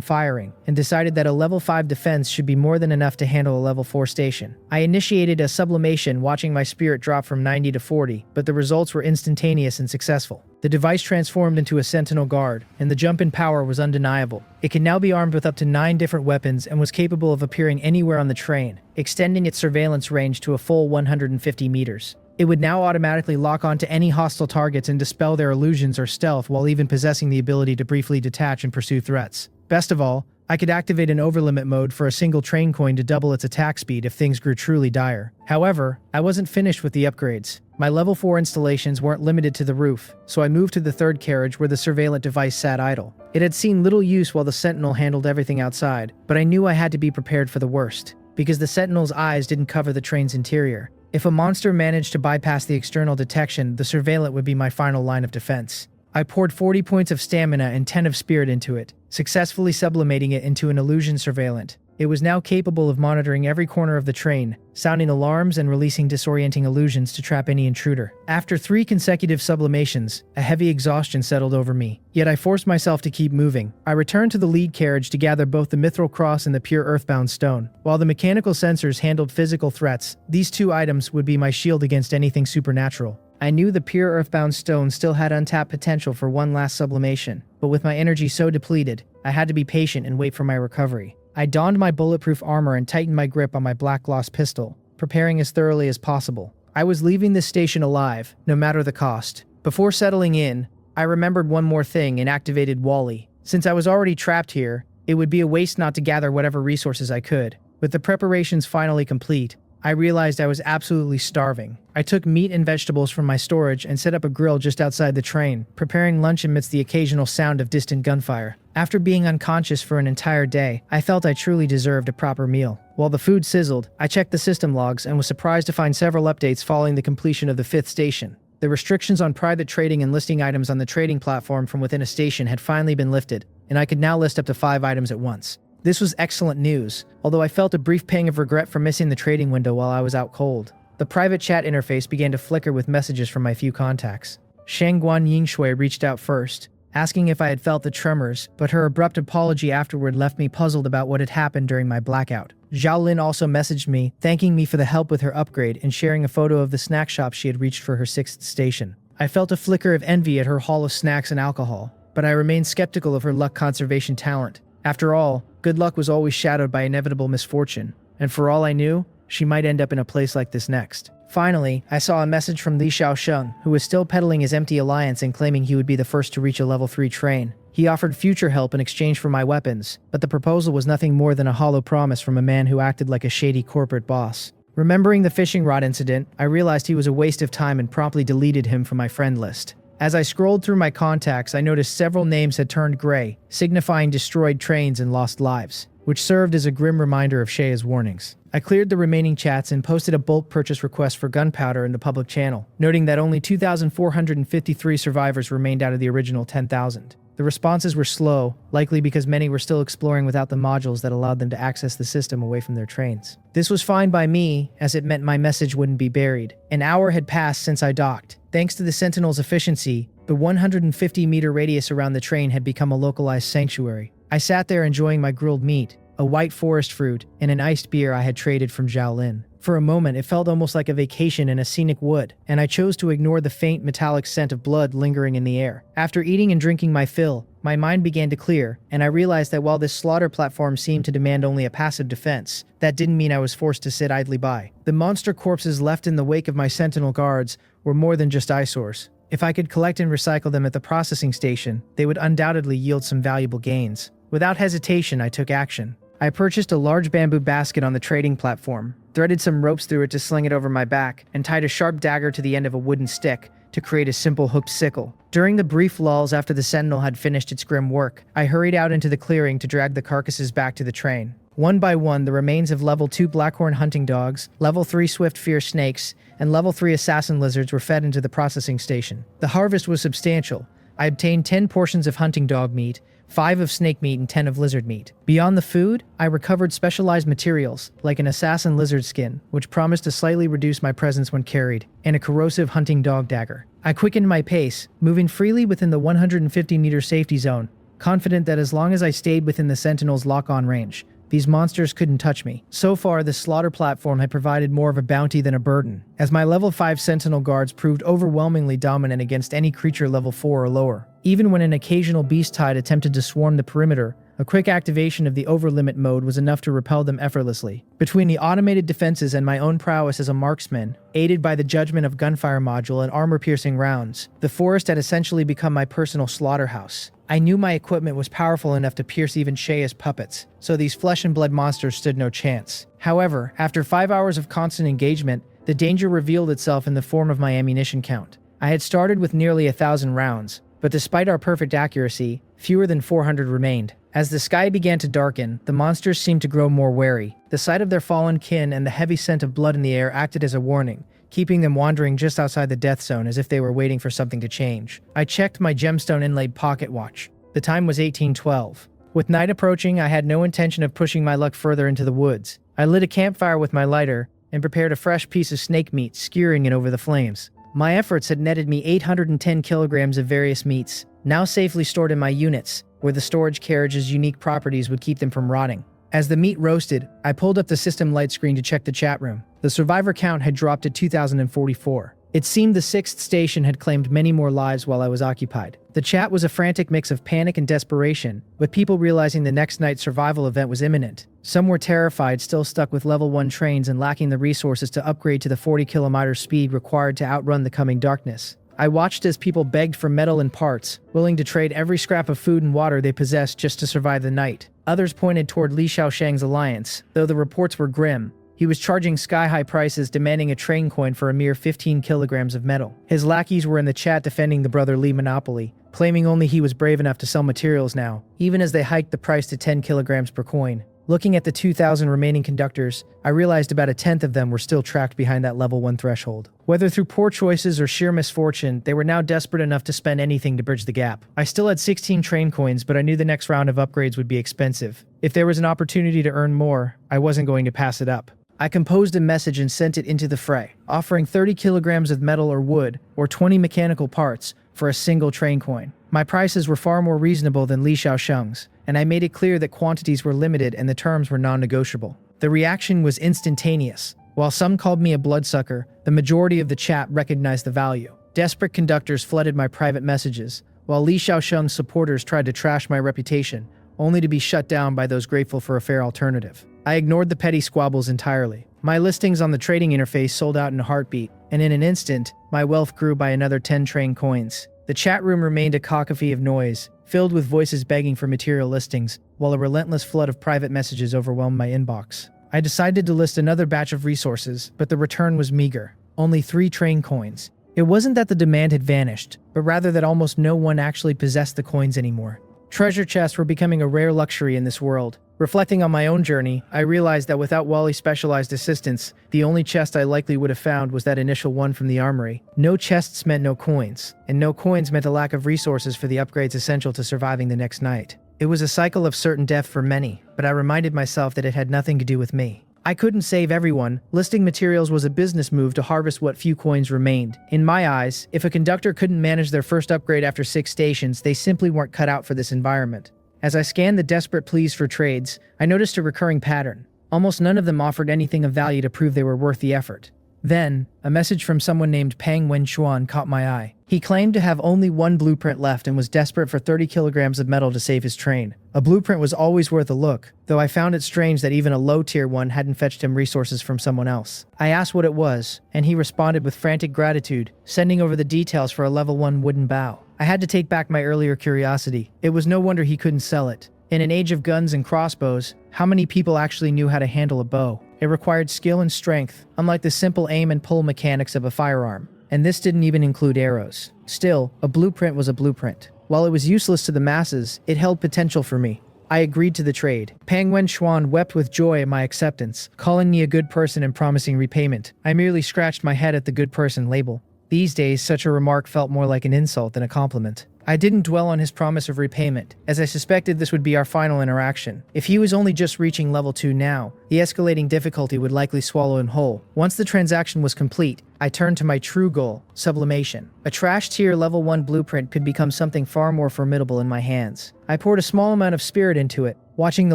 firing, and decided that a level 5 defense should be more than enough to handle a level 4 station. I initiated a sublimation, watching my spirit drop from 90 to 40, but the results were instantaneous and successful. The device transformed into a sentinel guard, and the jump in power was undeniable. It can now be armed with up to 9 different weapons and was capable of appearing anywhere on the train, extending its surveillance range to a full 150 meters. It would now automatically lock onto any hostile targets and dispel their illusions or stealth, while even possessing the ability to briefly detach and pursue threats. Best of all, I could activate an overlimit mode for a single train coin to double its attack speed if things grew truly dire. However, I wasn't finished with the upgrades. My level 4 installations weren't limited to the roof, so I moved to the third carriage where the surveillant device sat idle. It had seen little use while the sentinel handled everything outside, but I knew I had to be prepared for the worst, because the sentinel's eyes didn't cover the train's interior. If a monster managed to bypass the external detection, the surveillant would be my final line of defense. I poured 40 points of stamina and 10 of spirit into it, successfully sublimating it into an illusion surveillant. It was now capable of monitoring every corner of the train, sounding alarms and releasing disorienting illusions to trap any intruder. After 3 consecutive sublimations, a heavy exhaustion settled over me, yet I forced myself to keep moving. I returned to the lead carriage to gather both the mithril cross and the pure earthbound stone. While the mechanical sensors handled physical threats, these 2 items would be my shield against anything supernatural. I knew the pure earthbound stone still had untapped potential for one last sublimation, but with my energy so depleted, I had to be patient and wait for my recovery. I donned my bulletproof armor and tightened my grip on my black gloss pistol, preparing as thoroughly as possible. I was leaving this station alive, no matter the cost. Before settling in, I remembered one more thing and activated Wally. Since I was already trapped here, it would be a waste not to gather whatever resources I could. With the preparations finally complete, I realized I was absolutely starving. I took meat and vegetables from my storage and set up a grill just outside the train, preparing lunch amidst the occasional sound of distant gunfire. After being unconscious for an entire day, I felt I truly deserved a proper meal. While the food sizzled, I checked the system logs and was surprised to find several updates following the completion of the 5th station. The restrictions on private trading and listing items on the trading platform from within a station had finally been lifted, and I could now list up to 5 items at once. This was excellent news, although I felt a brief pang of regret for missing the trading window while I was out cold. The private chat interface began to flicker with messages from my few contacts. Shangguan Yingshui reached out first, asking if I had felt the tremors, but her abrupt apology afterward left me puzzled about what had happened during my blackout. Zhao Lin also messaged me, thanking me for the help with her upgrade and sharing a photo of the snack shop she had reached for her 6th station. I felt a flicker of envy at her haul of snacks and alcohol, but I remained skeptical of her luck conservation talent. After all, good luck was always shadowed by inevitable misfortune, and for all I knew, she might end up in a place like this next. Finally, I saw a message from Li Xiaosheng, who was still peddling his empty alliance and claiming he would be the first to reach a level 3 train. He offered future help in exchange for my weapons, but the proposal was nothing more than a hollow promise from a man who acted like a shady corporate boss. Remembering the fishing rod incident, I realized he was a waste of time and promptly deleted him from my friend list. As I scrolled through my contacts, I noticed several names had turned gray, signifying destroyed trains and lost lives, which served as a grim reminder of Shea's warnings. I cleared the remaining chats and posted a bulk purchase request for gunpowder in the public channel, noting that only 2,453 survivors remained out of the original 10,000. The responses were slow, likely because many were still exploring without the modules that allowed them to access the system away from their trains. This was fine by me, as it meant my message wouldn't be buried. An hour had passed since I docked. Thanks to the Sentinel's efficiency, the 150-meter radius around the train had become a localized sanctuary. I sat there enjoying my grilled meat, a white forest fruit, and an iced beer I had traded from Zhao Lin. For a moment, it felt almost like a vacation in a scenic wood, and I chose to ignore the faint metallic scent of blood lingering in the air. After eating and drinking my fill, my mind began to clear, and I realized that while this slaughter platform seemed to demand only a passive defense, that didn't mean I was forced to sit idly by. The monster corpses left in the wake of my sentinel guards were more than just eyesores. If I could collect and recycle them at the processing station, they would undoubtedly yield some valuable gains. Without hesitation, I took action. I purchased a large bamboo basket on the trading platform, threaded some ropes through it to sling it over my back, and tied a sharp dagger to the end of a wooden stick to create a simple hooked sickle. During the brief lulls after the sentinel had finished its grim work, I hurried out into the clearing to drag the carcasses back to the train. One by one, the remains of level 2 blackhorn hunting dogs, level 3 swift fierce snakes, and level 3 assassin lizards were fed into the processing station. The harvest was substantial. I obtained 10 portions of hunting dog meat, 5 of snake meat, and 10 of lizard meat. Beyond the food, I recovered specialized materials, like an assassin lizard skin, which promised to slightly reduce my presence when carried, and a corrosive hunting dog dagger. I quickened my pace, moving freely within the 150-meter safety zone, confident that as long as I stayed within the Sentinel's lock-on range, these monsters couldn't touch me. So far, the slaughter platform had provided more of a bounty than a burden, as my level 5 Sentinel guards proved overwhelmingly dominant against any creature level 4 or lower. Even when an occasional beast tide attempted to swarm the perimeter, a quick activation of the overlimit mode was enough to repel them effortlessly. Between the automated defenses and my own prowess as a marksman, aided by the judgment of gunfire module and armor-piercing rounds, the forest had essentially become my personal slaughterhouse. I knew my equipment was powerful enough to pierce even Shea's puppets, so these flesh and blood monsters stood no chance. However, after 5 hours of constant engagement, the danger revealed itself in the form of my ammunition count. I had started with nearly 1,000 rounds, but despite our perfect accuracy, fewer than 400 remained. As the sky began to darken, the monsters seemed to grow more wary. The sight of their fallen kin and the heavy scent of blood in the air acted as a warning, keeping them wandering just outside the death zone as if they were waiting for something to change. I checked my gemstone inlaid pocket watch. The time was 1812. With night approaching, I had no intention of pushing my luck further into the woods. I lit a campfire with my lighter and prepared a fresh piece of snake meat, skewering it over the flames. My efforts had netted me 810 kilograms of various meats, now safely stored in my units, where the storage carriage's unique properties would keep them from rotting. As the meat roasted, I pulled up the system light screen to check the chat room. The survivor count had dropped to 2,044. It seemed the 6th station had claimed many more lives while I was occupied. The chat was a frantic mix of panic and desperation, with people realizing the next night's survival event was imminent. Some were terrified, still stuck with level 1 trains and lacking the resources to upgrade to the 40km speed required to outrun the coming darkness. I watched as people begged for metal and parts, willing to trade every scrap of food and water they possessed just to survive the night. Others pointed toward Li Shaoshang's alliance, though the reports were grim. He was charging sky-high prices, demanding a train coin for a mere 15 kilograms of metal. His lackeys were in the chat defending the Brother Li monopoly, claiming only he was brave enough to sell materials now, even as they hiked the price to 10 kilograms per coin. Looking at the 2,000 remaining conductors, I realized about a tenth of them were still trapped behind that level 1 threshold. Whether through poor choices or sheer misfortune, they were now desperate enough to spend anything to bridge the gap. I still had 16 train coins, but I knew the next round of upgrades would be expensive. If there was an opportunity to earn more, I wasn't going to pass it up. I composed a message and sent it into the fray, offering 30 kilograms of metal or wood, or 20 mechanical parts, for a single train coin. My prices were far more reasonable than Li Shaosheng's, and I made it clear that quantities were limited and the terms were non-negotiable. The reaction was instantaneous. While some called me a bloodsucker, the majority of the chat recognized the value. Desperate conductors flooded my private messages, while Li Shaosheng's supporters tried to trash my reputation, only to be shut down by those grateful for a fair alternative. I ignored the petty squabbles entirely. My listings on the trading interface sold out in a heartbeat, and in an instant, my wealth grew by another 10 train coins. The chat room remained a cacophony of noise, filled with voices begging for material listings, while a relentless flood of private messages overwhelmed my inbox. I decided to list another batch of resources, but the return was meager. Only 3 train coins. It wasn't that the demand had vanished, but rather that almost no one actually possessed the coins anymore. Treasure chests were becoming a rare luxury in this world. Reflecting on my own journey, I realized that without Wally's specialized assistance, the only chest I likely would have found was that initial one from the armory. No chests meant no coins, and no coins meant a lack of resources for the upgrades essential to surviving the next night. It was a cycle of certain death for many, but I reminded myself that it had nothing to do with me. I couldn't save everyone. Listing materials was a business move to harvest what few coins remained. In my eyes, if a conductor couldn't manage their first upgrade after 6 stations, they simply weren't cut out for this environment. As I scanned the desperate pleas for trades, I noticed a recurring pattern. Almost none of them offered anything of value to prove they were worth the effort. Then, a message from someone named Pang Wenxuan caught my eye. He claimed to have only 1 blueprint left and was desperate for 30 kilograms of metal to save his train. A blueprint was always worth a look, though I found it strange that even a low-tier one hadn't fetched him resources from someone else. I asked what it was, and he responded with frantic gratitude, sending over the details for a level 1 wooden bow. I had to take back my earlier curiosity. It was no wonder he couldn't sell it. In an age of guns and crossbows, how many people actually knew how to handle a bow? It required skill and strength, unlike the simple aim and pull mechanics of a firearm. And this didn't even include arrows. Still, a blueprint was a blueprint. While it was useless to the masses, it held potential for me. I agreed to the trade. Pang Wen-xuan wept with joy at my acceptance, calling me a good person and promising repayment. I merely scratched my head at the good person label. These days, such a remark felt more like an insult than a compliment. I didn't dwell on his promise of repayment, as I suspected this would be our final interaction. If he was only just reaching level 2 now, the escalating difficulty would likely swallow him whole. Once the transaction was complete, I turned to my true goal, sublimation. A trash tier level 1 blueprint could become something far more formidable in my hands. I poured a small amount of spirit into it, watching the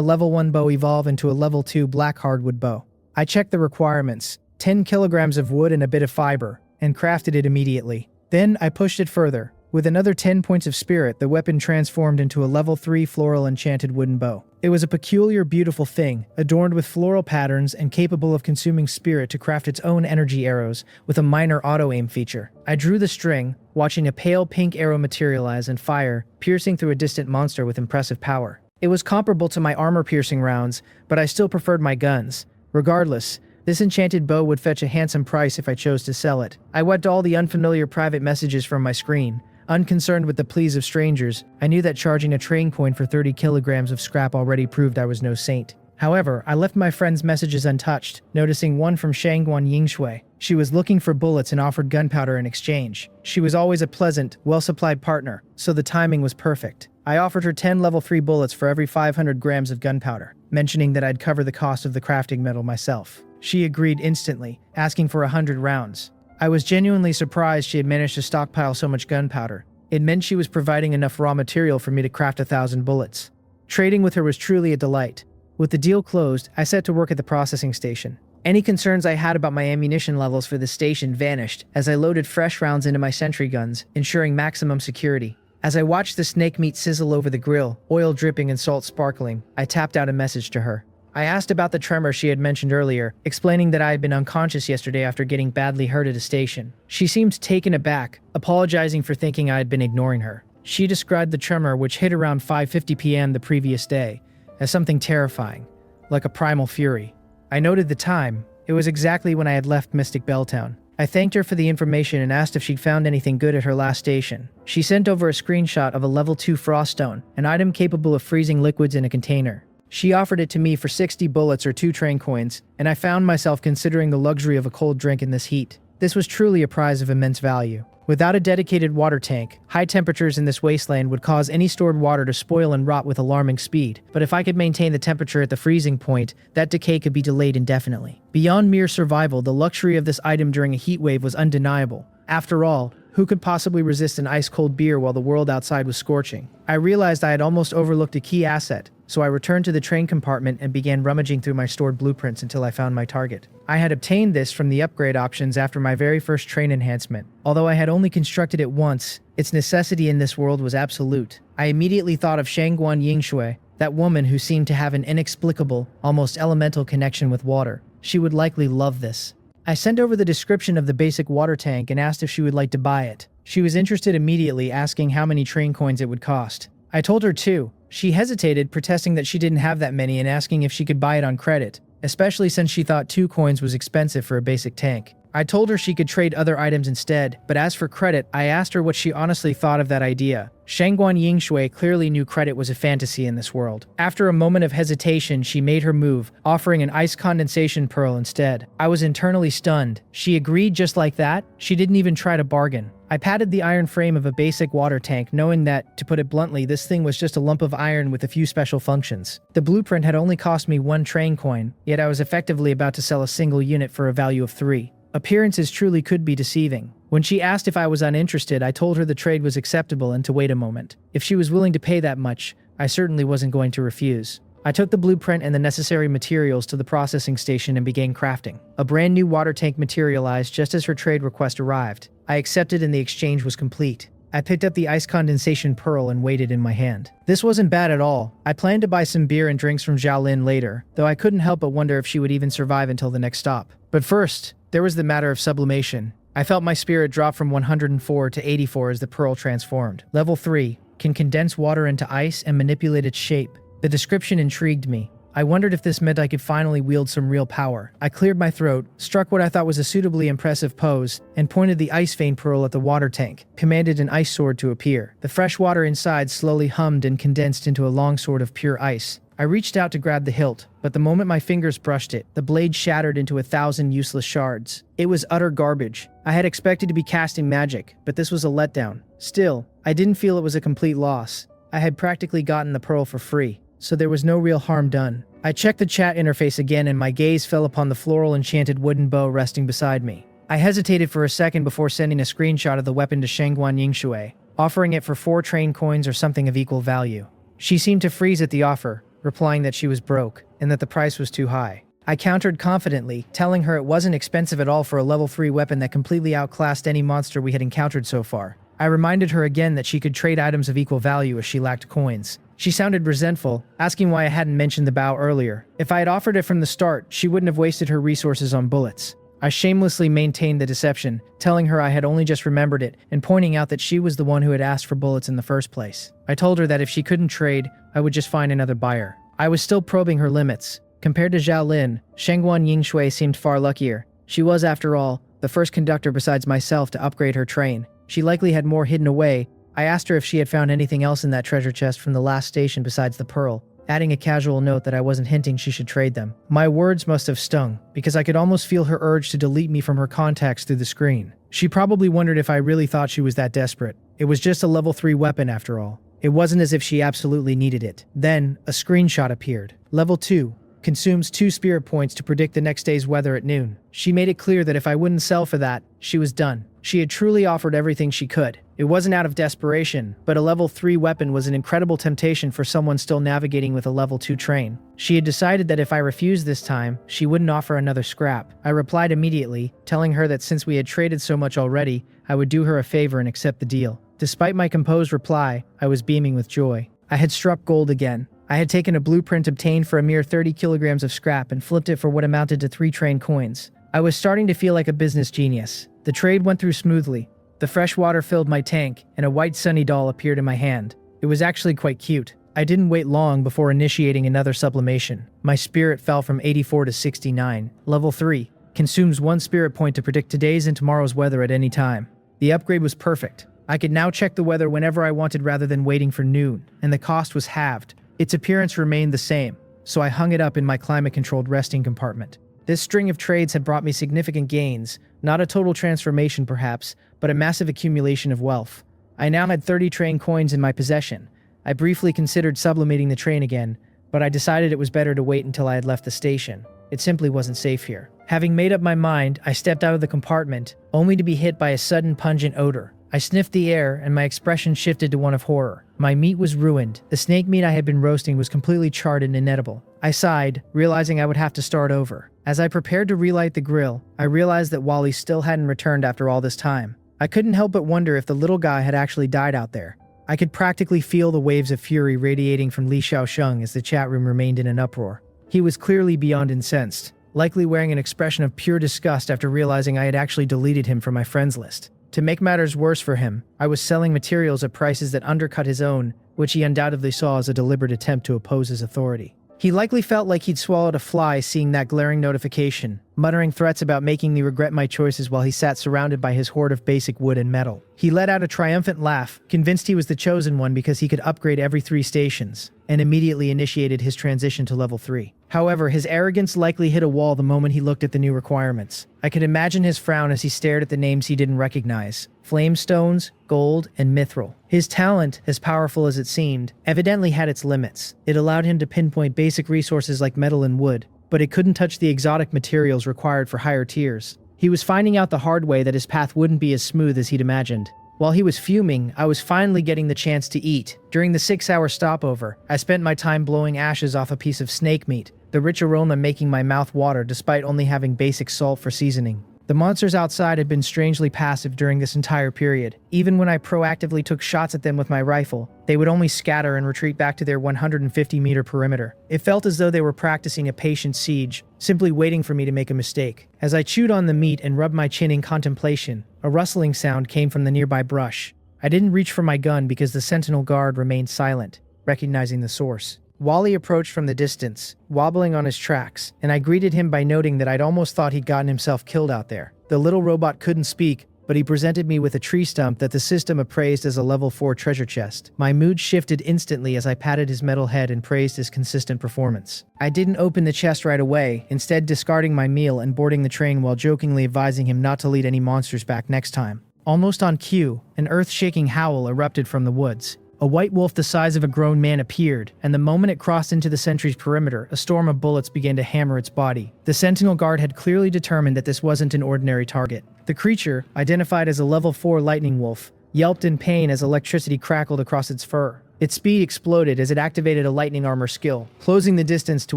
level 1 bow evolve into a level 2 black hardwood bow. I checked the requirements, 10 kilograms of wood and a bit of fiber, and crafted it immediately. Then I pushed it further. With another 10 points of spirit, the weapon transformed into a level 3 floral enchanted wooden bow. It was a peculiar, beautiful thing, adorned with floral patterns and capable of consuming spirit to craft its own energy arrows with a minor auto-aim feature. I drew the string, watching a pale pink arrow materialize and fire, piercing through a distant monster with impressive power. It was comparable to my armor-piercing rounds, but I still preferred my guns. Regardless, this enchanted bow would fetch a handsome price if I chose to sell it. I wiped all the unfamiliar private messages from my screen. Unconcerned with the pleas of strangers, I knew that charging a train coin for 30 kilograms of scrap already proved I was no saint. However, I left my friend's messages untouched, noticing one from Shangguan Yingshui. She was looking for bullets and offered gunpowder in exchange. She was always a pleasant, well-supplied partner, so the timing was perfect. I offered her 10 level 3 bullets for every 500 grams of gunpowder, mentioning that I'd cover the cost of the crafting metal myself. She agreed instantly, asking for 100 rounds. I was genuinely surprised she had managed to stockpile so much gunpowder. It meant she was providing enough raw material for me to craft 1,000 bullets. Trading with her was truly a delight. With the deal closed, I set to work at the processing station. Any concerns I had about my ammunition levels for the station vanished as I loaded fresh rounds into my sentry guns, ensuring maximum security. As I watched the snake meat sizzle over the grill, oil dripping and salt sparkling, I tapped out a message to her. I asked about the tremor she had mentioned earlier, explaining that I had been unconscious yesterday after getting badly hurt at a station. She seemed taken aback, apologizing for thinking I had been ignoring her. She described the tremor, which hit around 5:50 p.m. the previous day, as something terrifying, like a primal fury. I noted the time. It was exactly when I had left Mystic Belltown. I thanked her for the information and asked if she'd found anything good at her last station. She sent over a screenshot of a level 2 froststone, an item capable of freezing liquids in a container. She offered it to me for 60 bullets or 2 train coins, and I found myself considering the luxury of a cold drink in this heat. This was truly a prize of immense value. Without a dedicated water tank, high temperatures in this wasteland would cause any stored water to spoil and rot with alarming speed. But if I could maintain the temperature at the freezing point, that decay could be delayed indefinitely. Beyond mere survival, the luxury of this item during a heat wave was undeniable. After all, who could possibly resist an ice-cold beer while the world outside was scorching? I realized I had almost overlooked a key asset, so I returned to the train compartment and began rummaging through my stored blueprints until I found my target. I had obtained this from the upgrade options after my very first train enhancement. Although I had only constructed it once, its necessity in this world was absolute. I immediately thought of Shangguan Yingshui, that woman who seemed to have an inexplicable, almost elemental connection with water. She would likely love this. I sent over the description of the basic water tank and asked if she would like to buy it. She was interested immediately, asking how many train coins it would cost. I told her 2. She hesitated, protesting that she didn't have that many and asking if she could buy it on credit, especially since she thought 2 coins was expensive for a basic tank. I told her she could trade other items instead, but as for credit, I asked her what she honestly thought of that idea. Shangguan Yingshui clearly knew credit was a fantasy in this world. After a moment of hesitation, she made her move, offering an ice condensation pearl instead. I was internally stunned. She agreed just like that? She didn't even try to bargain. I patted the iron frame of a basic water tank, knowing that, to put it bluntly, this thing was just a lump of iron with a few special functions. The blueprint had only cost me 1 train coin, yet I was effectively about to sell a single unit for a value of 3. Appearances truly could be deceiving. When she asked if I was uninterested, I told her the trade was acceptable and to wait a moment. If she was willing to pay that much, I certainly wasn't going to refuse. I took the blueprint and the necessary materials to the processing station and began crafting. A brand new water tank materialized just as her trade request arrived. I accepted and the exchange was complete. I picked up the ice condensation pearl and weighed it in my hand. This wasn't bad at all. I planned to buy some beer and drinks from Xiaolin later, though I couldn't help but wonder if she would even survive until the next stop. But first, there was the matter of sublimation. I felt my spirit drop from 104 to 84 as the pearl transformed. Level 3 can condense water into ice and manipulate its shape. The description intrigued me. I wondered if this meant I could finally wield some real power. I cleared my throat, struck what I thought was a suitably impressive pose, and pointed the ice vein pearl at the water tank, commanded an ice sword to appear. The fresh water inside slowly hummed and condensed into a long sword of pure ice. I reached out to grab the hilt, but the moment my fingers brushed it, the blade shattered into 1,000 useless shards. It was utter garbage. I had expected to be casting magic, but this was a letdown. Still, I didn't feel it was a complete loss. I had practically gotten the pearl for free, so there was no real harm done. I checked the chat interface again and my gaze fell upon the floral enchanted wooden bow resting beside me. I hesitated for a second before sending a screenshot of the weapon to Shengguan Yingshui, offering it for 4 train coins or something of equal value. She seemed to freeze at the offer, replying that she was broke, and that the price was too high. I countered confidently, telling her it wasn't expensive at all for a level 3 weapon that completely outclassed any monster we had encountered so far. I reminded her again that she could trade items of equal value as she lacked coins. She sounded resentful, asking why I hadn't mentioned the bow earlier. If I had offered it from the start, she wouldn't have wasted her resources on bullets. I shamelessly maintained the deception, telling her I had only just remembered it and pointing out that she was the one who had asked for bullets in the first place. I told her that if she couldn't trade, I would just find another buyer. I was still probing her limits. Compared to Zhao Lin, Shengguan Yingshui seemed far luckier. She was, after all, the first conductor besides myself to upgrade her train. She likely had more hidden away. I asked her if she had found anything else in that treasure chest from the last station besides the pearl, adding a casual note that I wasn't hinting she should trade them. My words must have stung, because I could almost feel her urge to delete me from her contacts through the screen. She probably wondered if I really thought she was that desperate. It was just a level 3 weapon after all. It wasn't as if she absolutely needed it. Then, a screenshot appeared. Level 2. Consumes 2 spirit points to predict the next day's weather at noon. She made it clear that if I wouldn't sell for that, she was done. She had truly offered everything she could. It wasn't out of desperation, but a level 3 weapon was an incredible temptation for someone still navigating with a level 2 train. She had decided that if I refused this time, she wouldn't offer another scrap. I replied immediately, telling her that since we had traded so much already, I would do her a favor and accept the deal. Despite my composed reply, I was beaming with joy. I had struck gold again. I had taken a blueprint obtained for a mere 30 kilograms of scrap and flipped it for what amounted to 3 train coins. I was starting to feel like a business genius. The trade went through smoothly. The fresh water filled my tank, and a white sunny doll appeared in my hand. It was actually quite cute. I didn't wait long before initiating another sublimation. My spirit fell from 84 to 69. Level 3. Consumes 1 spirit point to predict today's and tomorrow's weather at any time. The upgrade was perfect. I could now check the weather whenever I wanted rather than waiting for noon, and the cost was halved. Its appearance remained the same, so I hung it up in my climate-controlled resting compartment. This string of trades had brought me significant gains, not a total transformation perhaps, but a massive accumulation of wealth. I now had 30 train coins in my possession. I briefly considered sublimating the train again, but I decided it was better to wait until I had left the station. It simply wasn't safe here. Having made up my mind, I stepped out of the compartment, only to be hit by a sudden pungent odor. I sniffed the air, and my expression shifted to one of horror. My meat was ruined. The snake meat I had been roasting was completely charred and inedible. I sighed, realizing I would have to start over. As I prepared to relight the grill, I realized that Wally still hadn't returned after all this time. I couldn't help but wonder if the little guy had actually died out there. I could practically feel the waves of fury radiating from Li Xiaosheng as the chat room remained in an uproar. He was clearly beyond incensed, likely wearing an expression of pure disgust after realizing I had actually deleted him from my friends list. To make matters worse for him, I was selling materials at prices that undercut his own, which he undoubtedly saw as a deliberate attempt to oppose his authority. He likely felt like he'd swallowed a fly seeing that glaring notification, muttering threats about making me regret my choices while he sat surrounded by his hoard of basic wood and metal. He let out a triumphant laugh, convinced he was the chosen one because he could upgrade every 3 stations, and immediately initiated his transition to level 3. However, his arrogance likely hit a wall the moment he looked at the new requirements. I could imagine his frown as he stared at the names he didn't recognize: Flamestones, Gold, and Mithril. His talent, as powerful as it seemed, evidently had its limits. It allowed him to pinpoint basic resources like metal and wood, but it couldn't touch the exotic materials required for higher tiers. He was finding out the hard way that his path wouldn't be as smooth as he'd imagined. While he was fuming, I was finally getting the chance to eat. During the 6-hour stopover, I spent my time blowing ashes off a piece of snake meat, the rich aroma making my mouth water despite only having basic salt for seasoning. The monsters outside had been strangely passive during this entire period. Even when I proactively took shots at them with my rifle, they would only scatter and retreat back to their 150-meter perimeter. It felt as though they were practicing a patient siege, simply waiting for me to make a mistake. As I chewed on the meat and rubbed my chin in contemplation, a rustling sound came from the nearby brush. I didn't reach for my gun because the sentinel guard remained silent, recognizing the source. Wally approached from the distance, wobbling on his tracks, and I greeted him by noting that I'd almost thought he'd gotten himself killed out there. The little robot couldn't speak, but he presented me with a tree stump that the system appraised as a level 4 treasure chest. My mood shifted instantly as I patted his metal head and praised his consistent performance. I didn't open the chest right away, instead discarding my meal and boarding the train while jokingly advising him not to lead any monsters back next time. Almost on cue, an earth-shaking howl erupted from the woods. A white wolf the size of a grown man appeared, and the moment it crossed into the sentry's perimeter, a storm of bullets began to hammer its body. The sentinel guard had clearly determined that this wasn't an ordinary target. The creature, identified as a level 4 lightning wolf, yelped in pain as electricity crackled across its fur. Its speed exploded as it activated a lightning armor skill, closing the distance to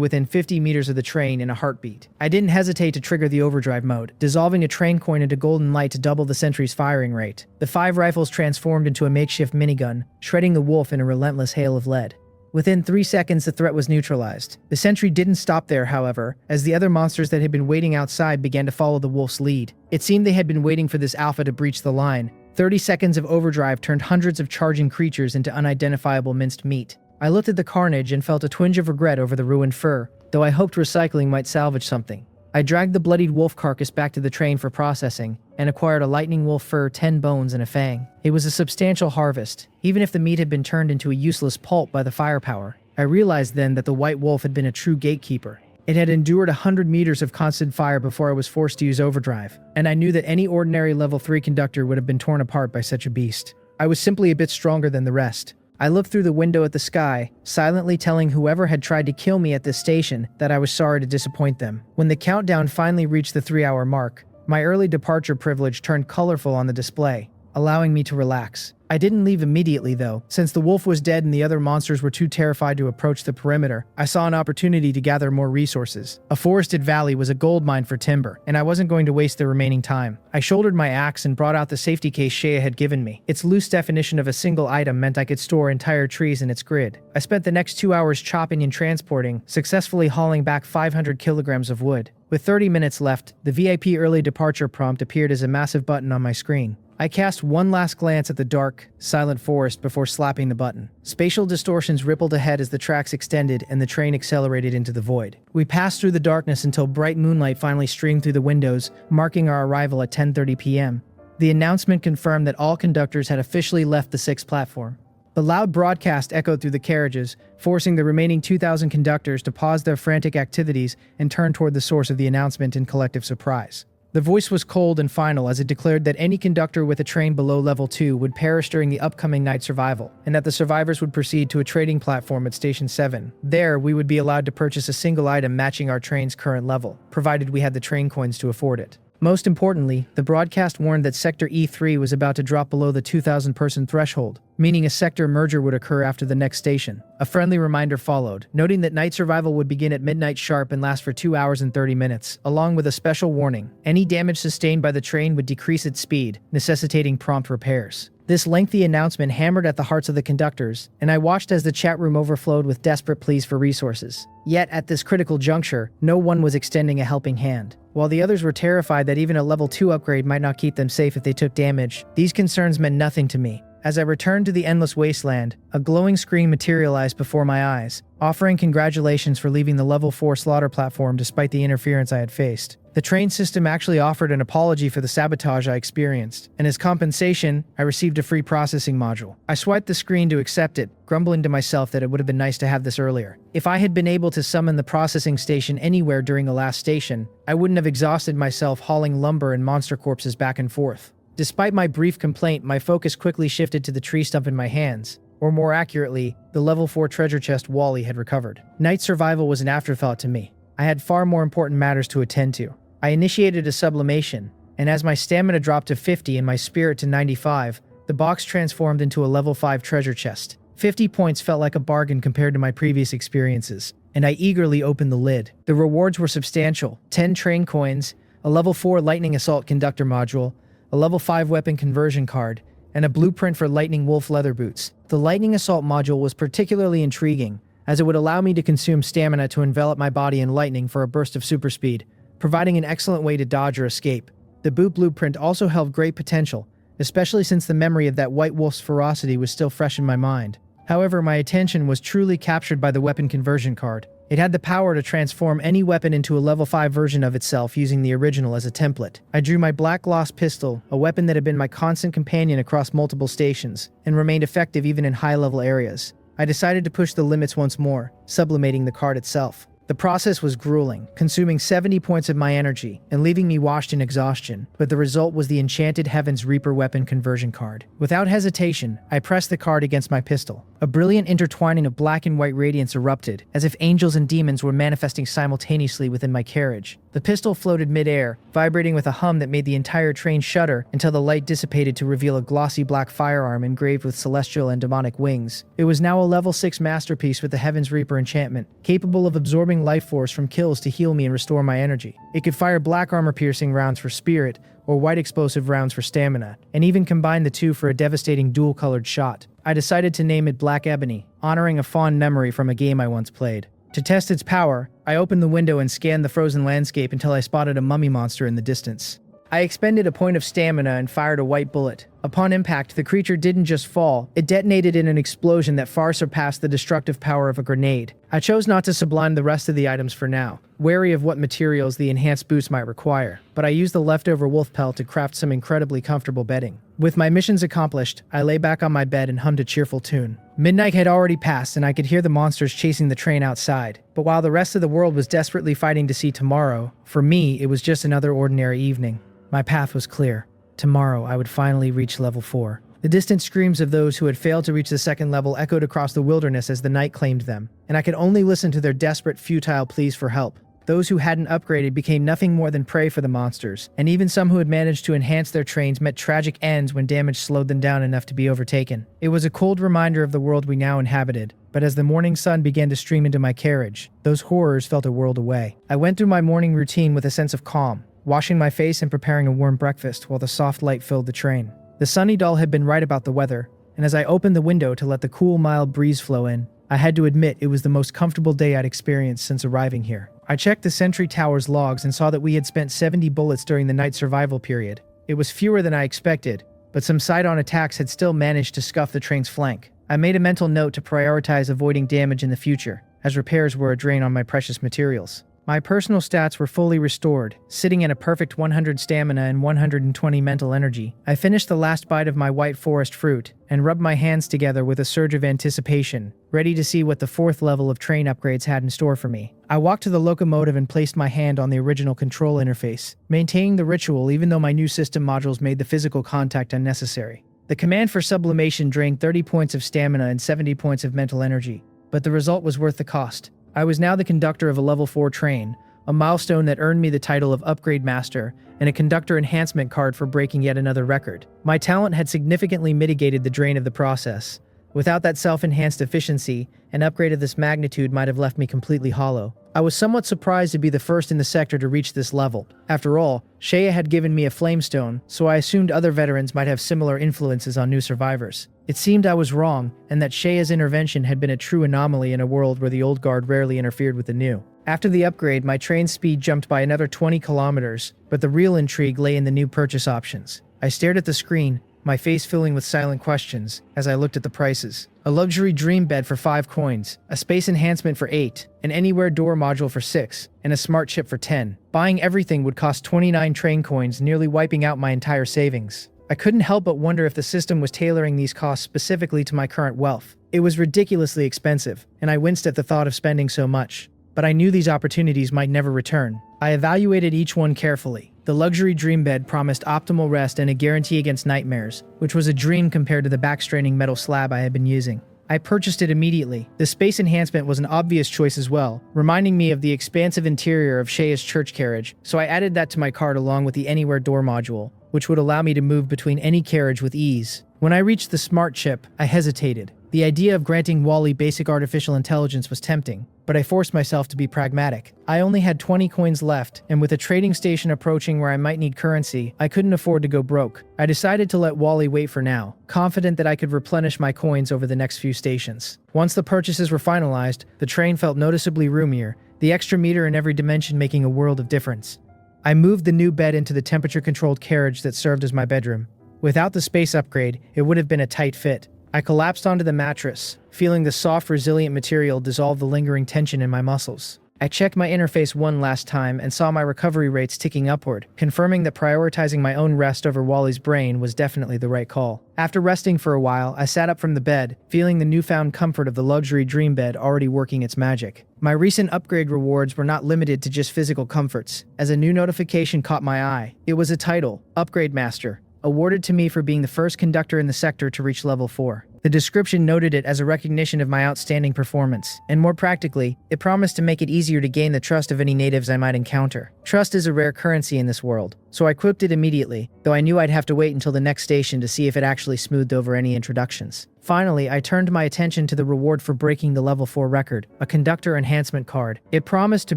within 50 meters of the train in a heartbeat. I didn't hesitate to trigger the overdrive mode, dissolving a train coin into golden light to double the sentry's firing rate. The 5 rifles transformed into a makeshift minigun, shredding the wolf in a relentless hail of lead. Within 3 seconds, the threat was neutralized. The sentry didn't stop there, however, as the other monsters that had been waiting outside began to follow the wolf's lead. It seemed they had been waiting for this alpha to breach the line. 30 seconds of overdrive turned hundreds of charging creatures into unidentifiable minced meat. I looked at the carnage and felt a twinge of regret over the ruined fur, though I hoped recycling might salvage something. I dragged the bloodied wolf carcass back to the train for processing, and acquired a lightning wolf fur, 10 bones, and a fang. It was a substantial harvest, even if the meat had been turned into a useless pulp by the firepower. I realized then that the white wolf had been a true gatekeeper. It had endured 100 meters of constant fire before I was forced to use overdrive, and I knew that any ordinary level 3 conductor would have been torn apart by such a beast. I was simply a bit stronger than the rest. I looked through the window at the sky, silently telling whoever had tried to kill me at this station that I was sorry to disappoint them. When the countdown finally reached the 3-hour mark, my early departure privilege turned colorful on the display, allowing me to relax. I didn't leave immediately though. Since the wolf was dead and the other monsters were too terrified to approach the perimeter, I saw an opportunity to gather more resources. A forested valley was a gold mine for timber, and I wasn't going to waste the remaining time. I shouldered my axe and brought out the safety case Shea had given me. Its loose definition of a single item meant I could store entire trees in its grid. I spent the next 2 hours chopping and transporting, successfully hauling back 500 kilograms of wood. With 30 minutes left, the VIP early departure prompt appeared as a massive button on my screen. I cast one last glance at the dark, silent forest before slapping the button. Spatial distortions rippled ahead as the tracks extended and the train accelerated into the void. We passed through the darkness until bright moonlight finally streamed through the windows, marking our arrival at 10:30 p.m. The announcement confirmed that all conductors had officially left the 6th platform. The loud broadcast echoed through the carriages, forcing the remaining 2,000 conductors to pause their frantic activities and turn toward the source of the announcement in collective surprise. The voice was cold and final as it declared that any conductor with a train below level 2 would perish during the upcoming night survival, and that the survivors would proceed to a trading platform at Station 7. There, we would be allowed to purchase a single item matching our train's current level, provided we had the train coins to afford it. Most importantly, the broadcast warned that Sector E3 was about to drop below the 2,000-person threshold, meaning a sector merger would occur after the next station. A friendly reminder followed, noting that night survival would begin at midnight sharp and last for 2 hours and 30 minutes, along with a special warning: any damage sustained by the train would decrease its speed, necessitating prompt repairs. This lengthy announcement hammered at the hearts of the conductors, and I watched as the chat room overflowed with desperate pleas for resources. Yet, at this critical juncture, no one was extending a helping hand. While the others were terrified that even a level 2 upgrade might not keep them safe if they took damage, these concerns meant nothing to me. As I returned to the endless wasteland, a glowing screen materialized before my eyes, offering congratulations for leaving the level 4 slaughter platform despite the interference I had faced. The train system actually offered an apology for the sabotage I experienced, and as compensation, I received a free processing module. I swiped the screen to accept it, grumbling to myself that it would have been nice to have this earlier. If I had been able to summon the processing station anywhere during the last station, I wouldn't have exhausted myself hauling lumber and monster corpses back and forth. Despite my brief complaint, my focus quickly shifted to the tree stump in my hands, or more accurately, the level 4 treasure chest Wally had recovered. Night survival was an afterthought to me. I had far more important matters to attend to. I initiated a sublimation, and as my stamina dropped to 50 and my spirit to 95, the box transformed into a level 5 treasure chest. 50 points felt like a bargain compared to my previous experiences, and I eagerly opened the lid. The rewards were substantial: 10 train coins, a level 4 lightning assault conductor module, a level 5 weapon conversion card, and a blueprint for lightning wolf leather boots. The lightning assault module was particularly intriguing, as it would allow me to consume stamina to envelop my body in lightning for a burst of super speed, providing an excellent way to dodge or escape. The boot blueprint also held great potential, especially since the memory of that white wolf's ferocity was still fresh in my mind. However, my attention was truly captured by the weapon conversion card. It had the power to transform any weapon into a level 5 version of itself using the original as a template. I drew my black gloss pistol, a weapon that had been my constant companion across multiple stations, and remained effective even in high-level areas. I decided to push the limits once more, sublimating the card itself. The process was grueling, consuming 70 points of my energy and leaving me washed in exhaustion, but the result was the enchanted Heaven's Reaper weapon conversion card. Without hesitation, I pressed the card against my pistol. A brilliant intertwining of black and white radiance erupted, as if angels and demons were manifesting simultaneously within my carriage. The pistol floated mid-air, vibrating with a hum that made the entire train shudder until the light dissipated to reveal a glossy black firearm engraved with celestial and demonic wings. It was now a level 6 masterpiece with the Heaven's Reaper enchantment, capable of absorbing life force from kills to heal me and restore my energy. It could fire black armor-piercing rounds for spirit, or white explosive rounds for stamina, and even combine the two for a devastating dual-colored shot. I decided to name it Black Ebony, honoring a fond memory from a game I once played. To test its power, I opened the window and scanned the frozen landscape until I spotted a mummy monster in the distance. I expended a point of stamina and fired a white bullet. Upon impact, the creature didn't just fall, it detonated in an explosion that far surpassed the destructive power of a grenade. I chose not to sublime the rest of the items for now, wary of what materials the enhanced boost might require, but I used the leftover wolf pelt to craft some incredibly comfortable bedding. With my missions accomplished, I lay back on my bed and hummed a cheerful tune. Midnight had already passed and I could hear the monsters chasing the train outside, but while the rest of the world was desperately fighting to see tomorrow, for me it was just another ordinary evening. My path was clear. Tomorrow I would finally reach level 4. The distant screams of those who had failed to reach the second level echoed across the wilderness as the night claimed them, and I could only listen to their desperate, futile pleas for help. Those who hadn't upgraded became nothing more than prey for the monsters, and even some who had managed to enhance their trains met tragic ends when damage slowed them down enough to be overtaken. It was a cold reminder of the world we now inhabited, but as the morning sun began to stream into my carriage, those horrors felt a world away. I went through my morning routine with a sense of calm, washing my face and preparing a warm breakfast while the soft light filled the train. The sunny doll had been right about the weather, and as I opened the window to let the cool, mild breeze flow in, I had to admit it was the most comfortable day I'd experienced since arriving here. I checked the sentry tower's logs and saw that we had spent 70 bullets during the night survival period. It was fewer than I expected, but some side-on attacks had still managed to scuff the train's flank. I made a mental note to prioritize avoiding damage in the future, as repairs were a drain on my precious materials. My personal stats were fully restored, sitting at a perfect 100 stamina and 120 mental energy. I finished the last bite of my white forest fruit and rubbed my hands together with a surge of anticipation, ready to see what the 4th level of train upgrades had in store for me. I walked to the locomotive and placed my hand on the original control interface, maintaining the ritual even though my new system modules made the physical contact unnecessary. The command for sublimation drained 30 points of stamina and 70 points of mental energy, but the result was worth the cost. I was now the conductor of a level 4 train, a milestone that earned me the title of Upgrade Master and a conductor enhancement card for breaking yet another record. My talent had significantly mitigated the drain of the process. Without that self-enhanced efficiency, an upgrade of this magnitude might have left me completely hollow. I was somewhat surprised to be the first in the sector to reach this level. After all, Shea had given me a flamestone, so I assumed other veterans might have similar influences on new survivors. It seemed I was wrong, and that Shea's intervention had been a true anomaly in a world where the old guard rarely interfered with the new. After the upgrade, my train speed jumped by another 20 kilometers, but the real intrigue lay in the new purchase options. I stared at the screen, my face filling with silent questions, as I looked at the prices. A luxury dream bed for 5 coins, a space enhancement for 8, an anywhere door module for 6, and a smart chip for 10. Buying everything would cost 29 train coins, nearly wiping out my entire savings. I couldn't help but wonder if the system was tailoring these costs specifically to my current wealth. It was ridiculously expensive, and I winced at the thought of spending so much. But I knew these opportunities might never return. I evaluated each one carefully. The luxury dream bed promised optimal rest and a guarantee against nightmares, which was a dream compared to the back-straining metal slab I had been using. I purchased it immediately. The space enhancement was an obvious choice as well, reminding me of the expansive interior of Shea's church carriage, so I added that to my cart along with the anywhere door module, which would allow me to move between any carriage with ease. When I reached the smart chip, I hesitated. The idea of granting Wally basic artificial intelligence was tempting, but I forced myself to be pragmatic. I only had 20 coins left, and with a trading station approaching where I might need currency, I couldn't afford to go broke. I decided to let Wally wait for now, confident that I could replenish my coins over the next few stations. Once the purchases were finalized, the train felt noticeably roomier, the extra meter in every dimension making a world of difference. I moved the new bed into the temperature-controlled carriage that served as my bedroom. Without the space upgrade, it would have been a tight fit, I collapsed onto the mattress, feeling the soft, resilient material dissolve the lingering tension in my muscles. I checked my interface one last time and saw my recovery rates ticking upward, confirming that prioritizing my own rest over Wally's brain was definitely the right call. After resting for a while, I sat up from the bed, feeling the newfound comfort of the luxury dream bed already working its magic. My recent upgrade rewards were not limited to just physical comforts, as a new notification caught my eye. It was a title, Upgrade Master, awarded to me for being the first conductor in the sector to reach level 4. The description noted it as a recognition of my outstanding performance, and more practically, it promised to make it easier to gain the trust of any natives I might encounter. Trust is a rare currency in this world, so I equipped it immediately, though I knew I'd have to wait until the next station to see if it actually smoothed over any introductions. Finally, I turned my attention to the reward for breaking the level 4 record, a conductor enhancement card. It promised to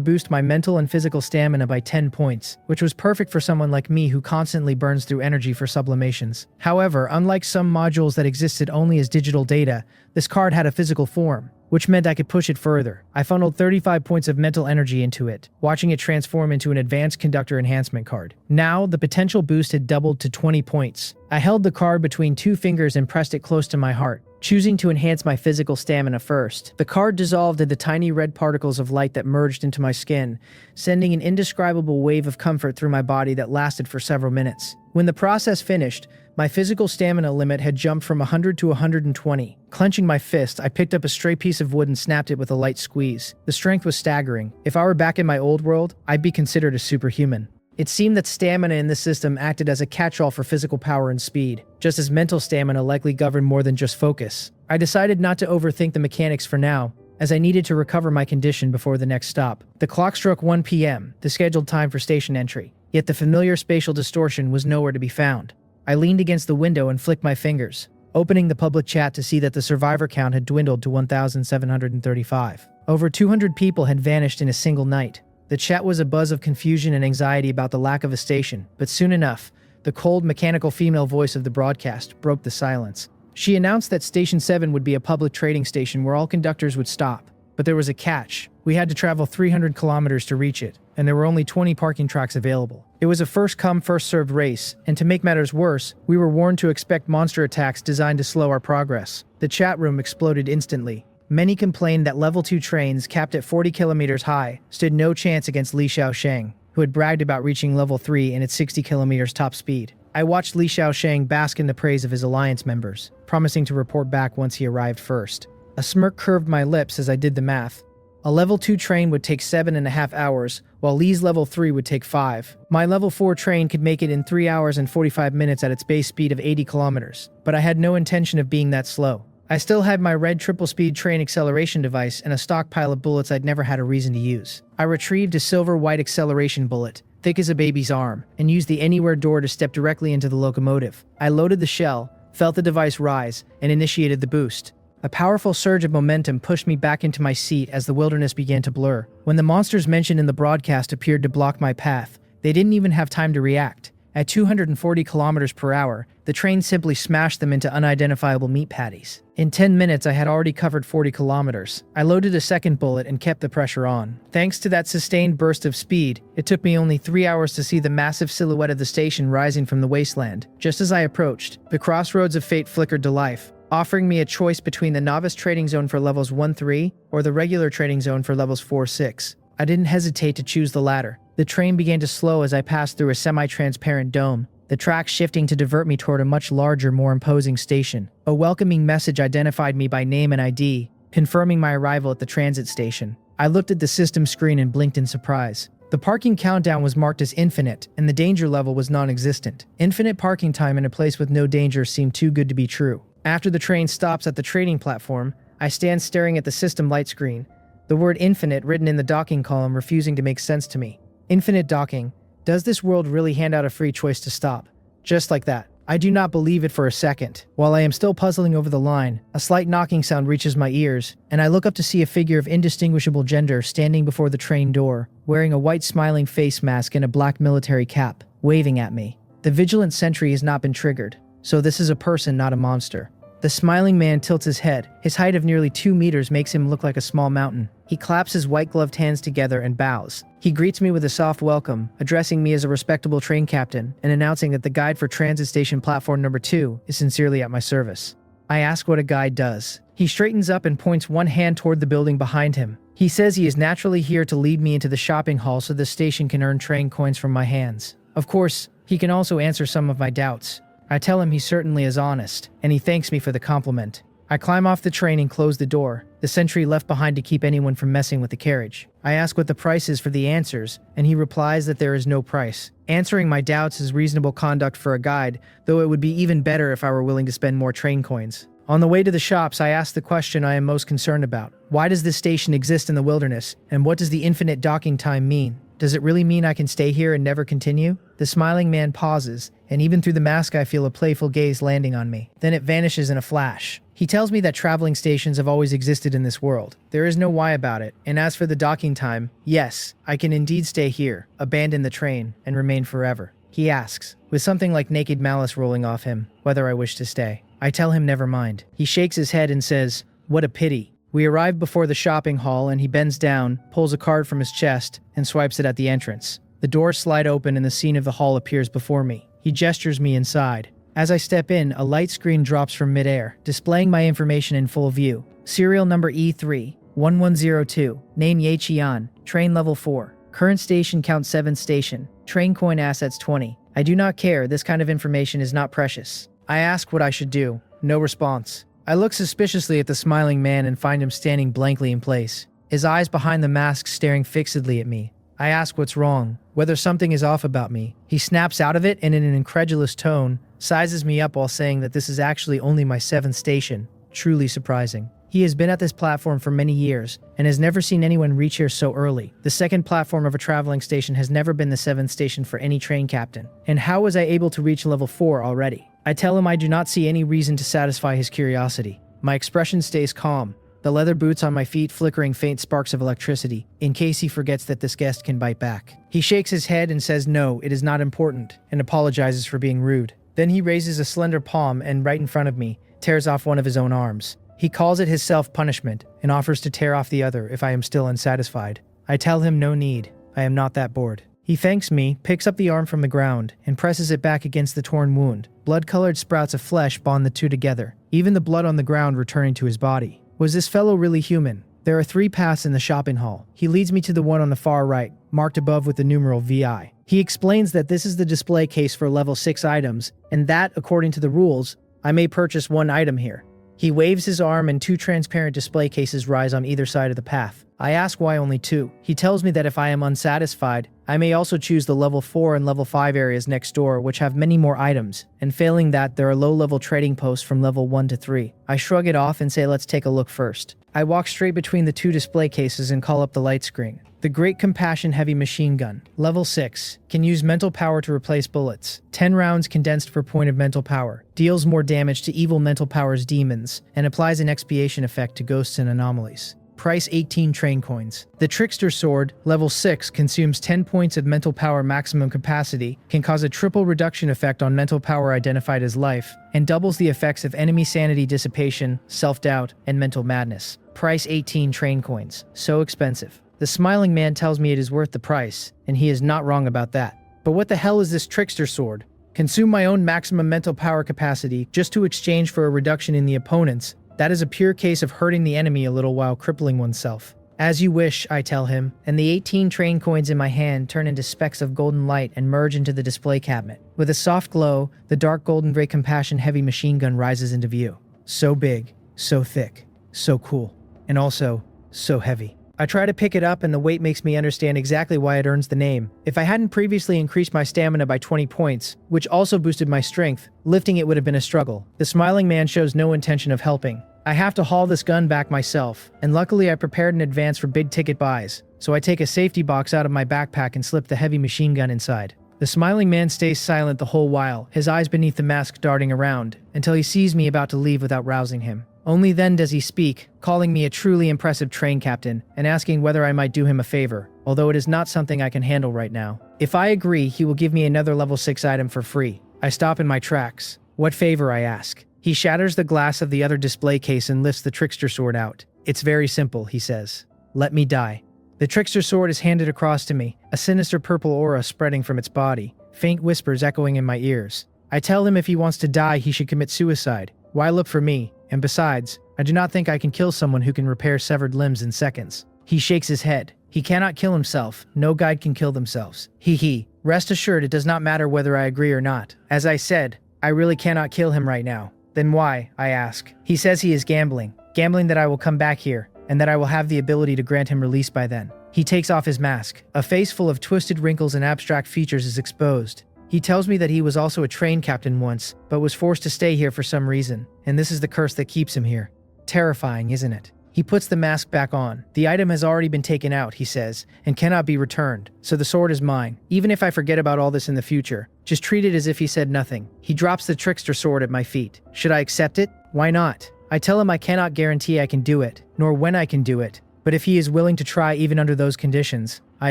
boost my mental and physical stamina by 10 points, which was perfect for someone like me who constantly burns through energy for sublimations. However, unlike some modules that existed only as digital data, this card had a physical form, which meant I could push it further. I funneled 35 points of mental energy into it, watching it transform into an advanced conductor enhancement card. Now, the potential boost had doubled to 20 points. I held the card between 2 fingers and pressed it close to my heart, choosing to enhance my physical stamina first. The card dissolved into tiny red particles of light that merged into my skin, sending an indescribable wave of comfort through my body that lasted for several minutes. When the process finished, my physical stamina limit had jumped from 100 to 120. Clenching my fist, I picked up a stray piece of wood and snapped it with a light squeeze. The strength was staggering. If I were back in my old world, I'd be considered a superhuman. It seemed that stamina in this system acted as a catch-all for physical power and speed, just as mental stamina likely governed more than just focus. I decided not to overthink the mechanics for now, as I needed to recover my condition before the next stop. The clock struck 1 p.m., the scheduled time for station entry, yet the familiar spatial distortion was nowhere to be found. I leaned against the window and flicked my fingers, opening the public chat to see that the survivor count had dwindled to 1,735. Over 200 people had vanished in a single night. The chat was a buzz of confusion and anxiety about the lack of a station, but soon enough, the cold, mechanical female voice of the broadcast broke the silence. She announced that Station 7 would be a public trading station where all conductors would stop. But there was a catch. We had to travel 300 kilometers to reach it, and there were only 20 parking tracks available. It was a first-come, first-served race, and to make matters worse, we were warned to expect monster attacks designed to slow our progress. The chat room exploded instantly. Many complained that level 2 trains, capped at 40 kilometers high, stood no chance against Li Xiaosheng, who had bragged about reaching level 3 in its 60 kilometers top speed. I watched Li Xiaosheng bask in the praise of his alliance members, promising to report back once he arrived first. A smirk curved my lips as I did the math. A level 2 train would take 7.5 hours, while Li's level 3 would take 5. My level 4 train could make it in 3 hours and 45 minutes at its base speed of 80 kilometers, but I had no intention of being that slow. I still had my red triple-speed train acceleration device and a stockpile of bullets I'd never had a reason to use. I retrieved a silver-white acceleration bullet, thick as a baby's arm, and used the anywhere door to step directly into the locomotive. I loaded the shell, felt the device rise, and initiated the boost. A powerful surge of momentum pushed me back into my seat as the wilderness began to blur. When the monsters mentioned in the broadcast appeared to block my path, they didn't even have time to react. At 240 kilometers per hour, the train simply smashed them into unidentifiable meat patties. In 10 minutes, I had already covered 40 kilometers. I loaded a second bullet and kept the pressure on. Thanks to that sustained burst of speed, it took me only 3 hours to see the massive silhouette of the station rising from the wasteland. Just as I approached, the crossroads of fate flickered to life, offering me a choice between the novice trading zone for levels 1-3 or the regular trading zone for levels 4-6. I didn't hesitate to choose the latter. The train began to slow as I passed through a semi-transparent dome, the tracks shifting to divert me toward a much larger, more imposing station. A welcoming message identified me by name and ID, confirming my arrival at the transit station. I looked at the system screen and blinked in surprise. The parking countdown was marked as infinite, and the danger level was non-existent. Infinite parking time in a place with no danger seemed too good to be true. After the train stops at the trading platform, I stand staring at the system light screen, the word infinite written in the docking column refusing to make sense to me. Infinite docking. Does this world really hand out a free choice to stop? Just like that. I do not believe it for a second. While I am still puzzling over the line, a slight knocking sound reaches my ears, and I look up to see a figure of indistinguishable gender standing before the train door, wearing a white smiling face mask and a black military cap, waving at me. The vigilant sentry has not been triggered, so this is a person, not a monster. The smiling man tilts his head. His height of nearly 2 meters makes him look like a small mountain. He claps his white-gloved hands together and bows. He greets me with a soft welcome, addressing me as a respectable train captain and announcing that the guide for transit station platform number 2 is sincerely at my service. I ask what a guide does. He straightens up and points one hand toward the building behind him. He says he is naturally here to lead me into the shopping hall so the station can earn train coins from my hands. Of course, he can also answer some of my doubts. I tell him he certainly is honest, and he thanks me for the compliment. I climb off the train and close the door, the sentry left behind to keep anyone from messing with the carriage. I ask what the price is for the answers, and he replies that there is no price. Answering my doubts is reasonable conduct for a guide, though it would be even better if I were willing to spend more train coins. On the way to the shops, I ask the question I am most concerned about. Why does this station exist in the wilderness, and what does the infinite docking time mean? Does it really mean I can stay here and never continue? The smiling man pauses, and even through the mask I feel a playful gaze landing on me. Then it vanishes in a flash. He tells me that traveling stations have always existed in this world. There is no why about it, and as for the docking time, yes, I can indeed stay here, abandon the train, and remain forever. He asks, with something like naked malice rolling off him, whether I wish to stay. I tell him never mind. He shakes his head and says, "What a pity." We arrive before the shopping hall and he bends down, pulls a card from his chest, and swipes it at the entrance. The doors slide open and the scene of the hall appears before me. He gestures me inside. As I step in, a light screen drops from midair, displaying my information in full view. Serial number E3-1102, name Ye Qian, train level 4. Current station count 7 station, train coin assets 20. I do not care, this kind of information is not precious. I ask what I should do. No response. I look suspiciously at the smiling man and find him standing blankly in place, his eyes behind the mask staring fixedly at me. I ask what's wrong, whether something is off about me. He snaps out of it and in an incredulous tone, sizes me up while saying that this is actually only my 7th station. Truly surprising. He has been at this platform for many years and has never seen anyone reach here so early. The 2nd platform of a traveling station has never been the 7th station for any train captain. And how was I able to reach level 4 already? I tell him I do not see any reason to satisfy his curiosity. My expression stays calm, the leather boots on my feet flickering faint sparks of electricity, in case he forgets that this guest can bite back. He shakes his head and says no, it is not important, and apologizes for being rude. Then he raises a slender palm and, right in front of me, tears off one of his own arms. He calls it his self-punishment and offers to tear off the other if I am still unsatisfied. I tell him no need, I am not that bored. He thanks me, picks up the arm from the ground, and presses it back against the torn wound. Blood-colored sprouts of flesh bond the two together, even the blood on the ground returning to his body. Was this fellow really human? There are 3 paths in the shopping hall. He leads me to the one on the far right, marked above with the numeral VI. He explains that this is the display case for level 6 items, and that, according to the rules, I may purchase 1 item here. He waves his arm and 2 transparent display cases rise on either side of the path. I ask why only 2. He tells me that if I am unsatisfied, I may also choose the level 4 and level 5 areas next door, which have many more items, and failing that, there are low-level trading posts from level 1 to 3. I shrug it off and say let's take a look first. I walk straight between the 2 display cases and call up the light screen. The Great Compassion Heavy Machine Gun, level 6, can use mental power to replace bullets. 10 rounds condensed per point of mental power, deals more damage to evil mental powers demons, and applies an expiation effect to ghosts and anomalies. Price 18 train coins. The Trickster Sword, level 6, consumes 10 points of mental power maximum capacity, can cause a triple reduction effect on mental power identified as life, and doubles the effects of enemy sanity dissipation, self-doubt, and mental madness. Price 18 train coins. So expensive. The smiling man tells me it is worth the price, and he is not wrong about that. But what the hell is this Trickster Sword? Consume my own maximum mental power capacity just to exchange for a reduction in the opponent's. That is a pure case of hurting the enemy a little while crippling oneself. As you wish, I tell him, and the 18 train coins in my hand turn into specks of golden light and merge into the display cabinet. With a soft glow, the dark golden Great Compassion heavy machine gun rises into view. So big, so thick, so cool, and also, so heavy. I try to pick it up and the weight makes me understand exactly why it earns the name. If I hadn't previously increased my stamina by 20 points, which also boosted my strength, lifting it would have been a struggle. The smiling man shows no intention of helping. I have to haul this gun back myself, and luckily I prepared in advance for big-ticket buys, so I take a safety box out of my backpack and slip the heavy machine gun inside. The smiling man stays silent the whole while, his eyes beneath the mask darting around, until he sees me about to leave without rousing him. Only then does he speak, calling me a truly impressive train captain, and asking whether I might do him a favor, although it is not something I can handle right now. If I agree, he will give me another level 6 item for free. I stop in my tracks. What favor, I ask. He shatters the glass of the other display case and lifts the Trickster Sword out. It's very simple, he says. Let me die. The Trickster Sword is handed across to me, a sinister purple aura spreading from its body, faint whispers echoing in my ears. I tell him if he wants to die, he should commit suicide. Why look for me? And besides, I do not think I can kill someone who can repair severed limbs in seconds. He shakes his head. He cannot kill himself. No guide can kill themselves. Hee. Rest assured it does not matter whether I agree or not. As I said, I really cannot kill him right now. Then why, I ask. He says he is gambling. Gambling that I will come back here, and that I will have the ability to grant him release by then. He takes off his mask. A face full of twisted wrinkles and abstract features is exposed. He tells me that he was also a train captain once, but was forced to stay here for some reason, and this is the curse that keeps him here. Terrifying, isn't it? He puts the mask back on. The item has already been taken out, he says, and cannot be returned, so the sword is mine. Even if I forget about all this in the future, just treat it as if he said nothing. He drops the trickster sword at my feet. Should I accept it? Why not? I tell him I cannot guarantee I can do it, nor when I can do it, but if he is willing to try even under those conditions, I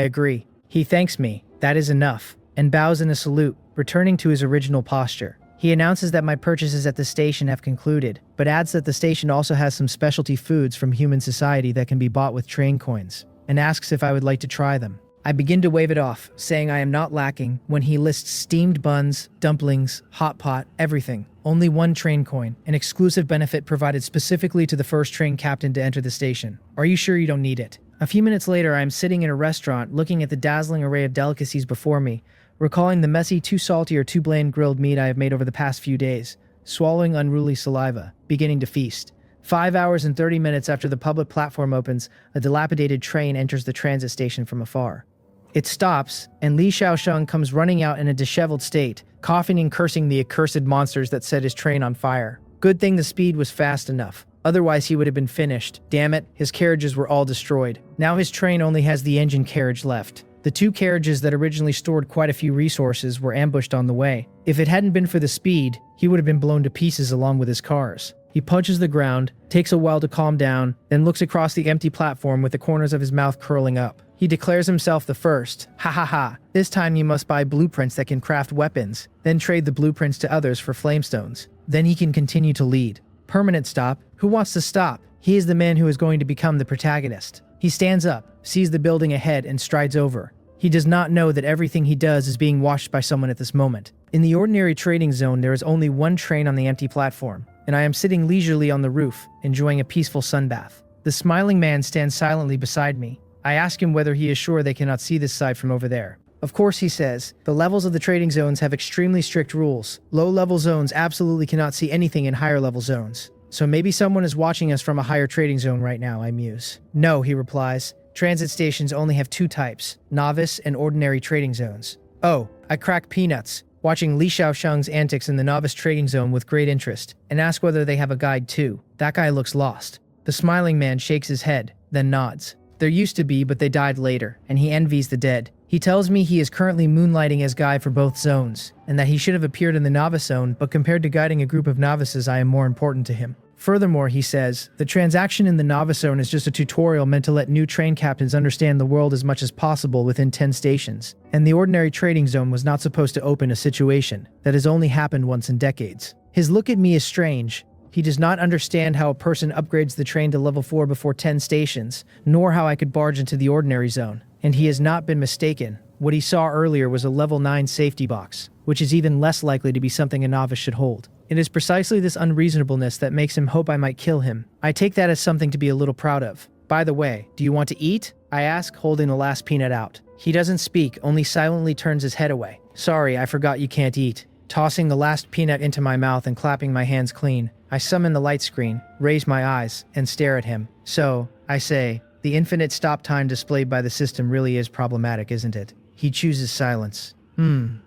agree. He thanks me, that is enough, and bows in a salute, returning to his original posture. He announces that my purchases at the station have concluded, but adds that the station also has some specialty foods from human society that can be bought with train coins, and asks if I would like to try them. I begin to wave it off, saying I am not lacking, when he lists steamed buns, dumplings, hot pot, everything. Only one train coin, an exclusive benefit provided specifically to the first train captain to enter the station. Are you sure you don't need it? A few minutes later, I am sitting in a restaurant looking at the dazzling array of delicacies before me, recalling the messy, too salty or too bland grilled meat I have made over the past few days, swallowing unruly saliva, beginning to feast. 5 hours and 30 minutes after the public platform opens, a dilapidated train enters the transit station from afar. It stops, and Li Shaosheng comes running out in a disheveled state, coughing and cursing the accursed monsters that set his train on fire. Good thing the speed was fast enough. Otherwise he would have been finished. Damn it, his carriages were all destroyed. Now his train only has the engine carriage left. The two carriages that originally stored quite a few resources were ambushed on the way. If it hadn't been for the speed, he would have been blown to pieces along with his cars. He punches the ground, takes a while to calm down, then looks across the empty platform with the corners of his mouth curling up. He declares himself the first. Ha ha ha. This time you must buy blueprints that can craft weapons, then trade the blueprints to others for flamestones. Then he can continue to lead. Permanent stop. Who wants to stop? He is the man who is going to become the protagonist. He stands up, sees the building ahead, and strides over. He does not know that everything he does is being watched by someone at this moment. In the ordinary trading zone, there is only one train on the empty platform, and I am sitting leisurely on the roof, enjoying a peaceful sunbath. The smiling man stands silently beside me. I ask him whether he is sure they cannot see this side from over there. Of course, he says. The levels of the trading zones have extremely strict rules. Low-level zones absolutely cannot see anything in higher-level zones. So maybe someone is watching us from a higher trading zone right now, I muse. No, he replies. Transit stations only have two types, novice and ordinary trading zones. Oh, I crack peanuts, watching Li Shaosheng's antics in the novice trading zone with great interest, and ask whether they have a guide too. That guy looks lost. The smiling man shakes his head, then nods. There used to be, but they died later, and he envies the dead. He tells me he is currently moonlighting as guide for both zones, and that he should have appeared in the novice zone, but compared to guiding a group of novices, I am more important to him. Furthermore, he says, the transaction in the novice zone is just a tutorial meant to let new train captains understand the world as much as possible within 10 stations, and the ordinary trading zone was not supposed to open a situation that has only happened once in decades. His look at me is strange. He does not understand how a person upgrades the train to level 4 before 10 stations, nor how I could barge into the ordinary zone. And he has not been mistaken. What he saw earlier was a level 9 safety box, which is even less likely to be something a novice should hold. It is precisely this unreasonableness that makes him hope I might kill him. I take that as something to be a little proud of. By the way, do you want to eat? I ask, holding the last peanut out. He doesn't speak, only silently turns his head away. Sorry, I forgot you can't eat. Tossing the last peanut into my mouth and clapping my hands clean, I summon the light screen, raise my eyes, and stare at him. So, I say, the infinite stop time displayed by the system really is problematic, isn't it? He chooses silence.